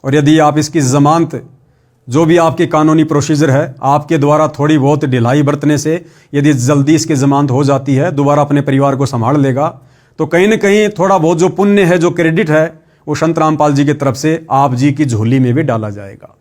और यदि आप इसकी जमानत, जो भी आपकी कानूनी प्रोसीजर है, आपके द्वारा थोड़ी बहुत ढिलाई बरतने से यदि जल्दी इसकी जमानत हो जाती है, दोबारा अपने परिवार को संभाल लेगा, तो कहीं ना कहीं थोड़ा बहुत जो पुण्य है, जो क्रेडिट है, वो संत रामपाल जी की तरफ से आप जी की झोली में भी डाला जाएगा।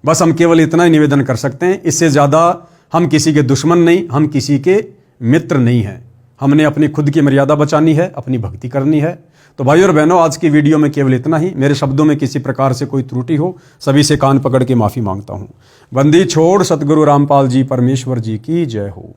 बस हम केवल इतना ही निवेदन कर सकते हैं, इससे ज़्यादा हम किसी के दुश्मन नहीं, हम किसी के मित्र नहीं हैं। हमने अपनी खुद की मर्यादा बचानी है, अपनी भक्ति करनी है। तो भाई और बहनों, आज की वीडियो में केवल इतना ही। मेरे शब्दों में किसी प्रकार से कोई त्रुटि हो, सभी से कान पकड़ के माफ़ी मांगता हूँ। बंदी छोड़ सतगुरु रामपाल जी परमेश्वर जी की जय हो।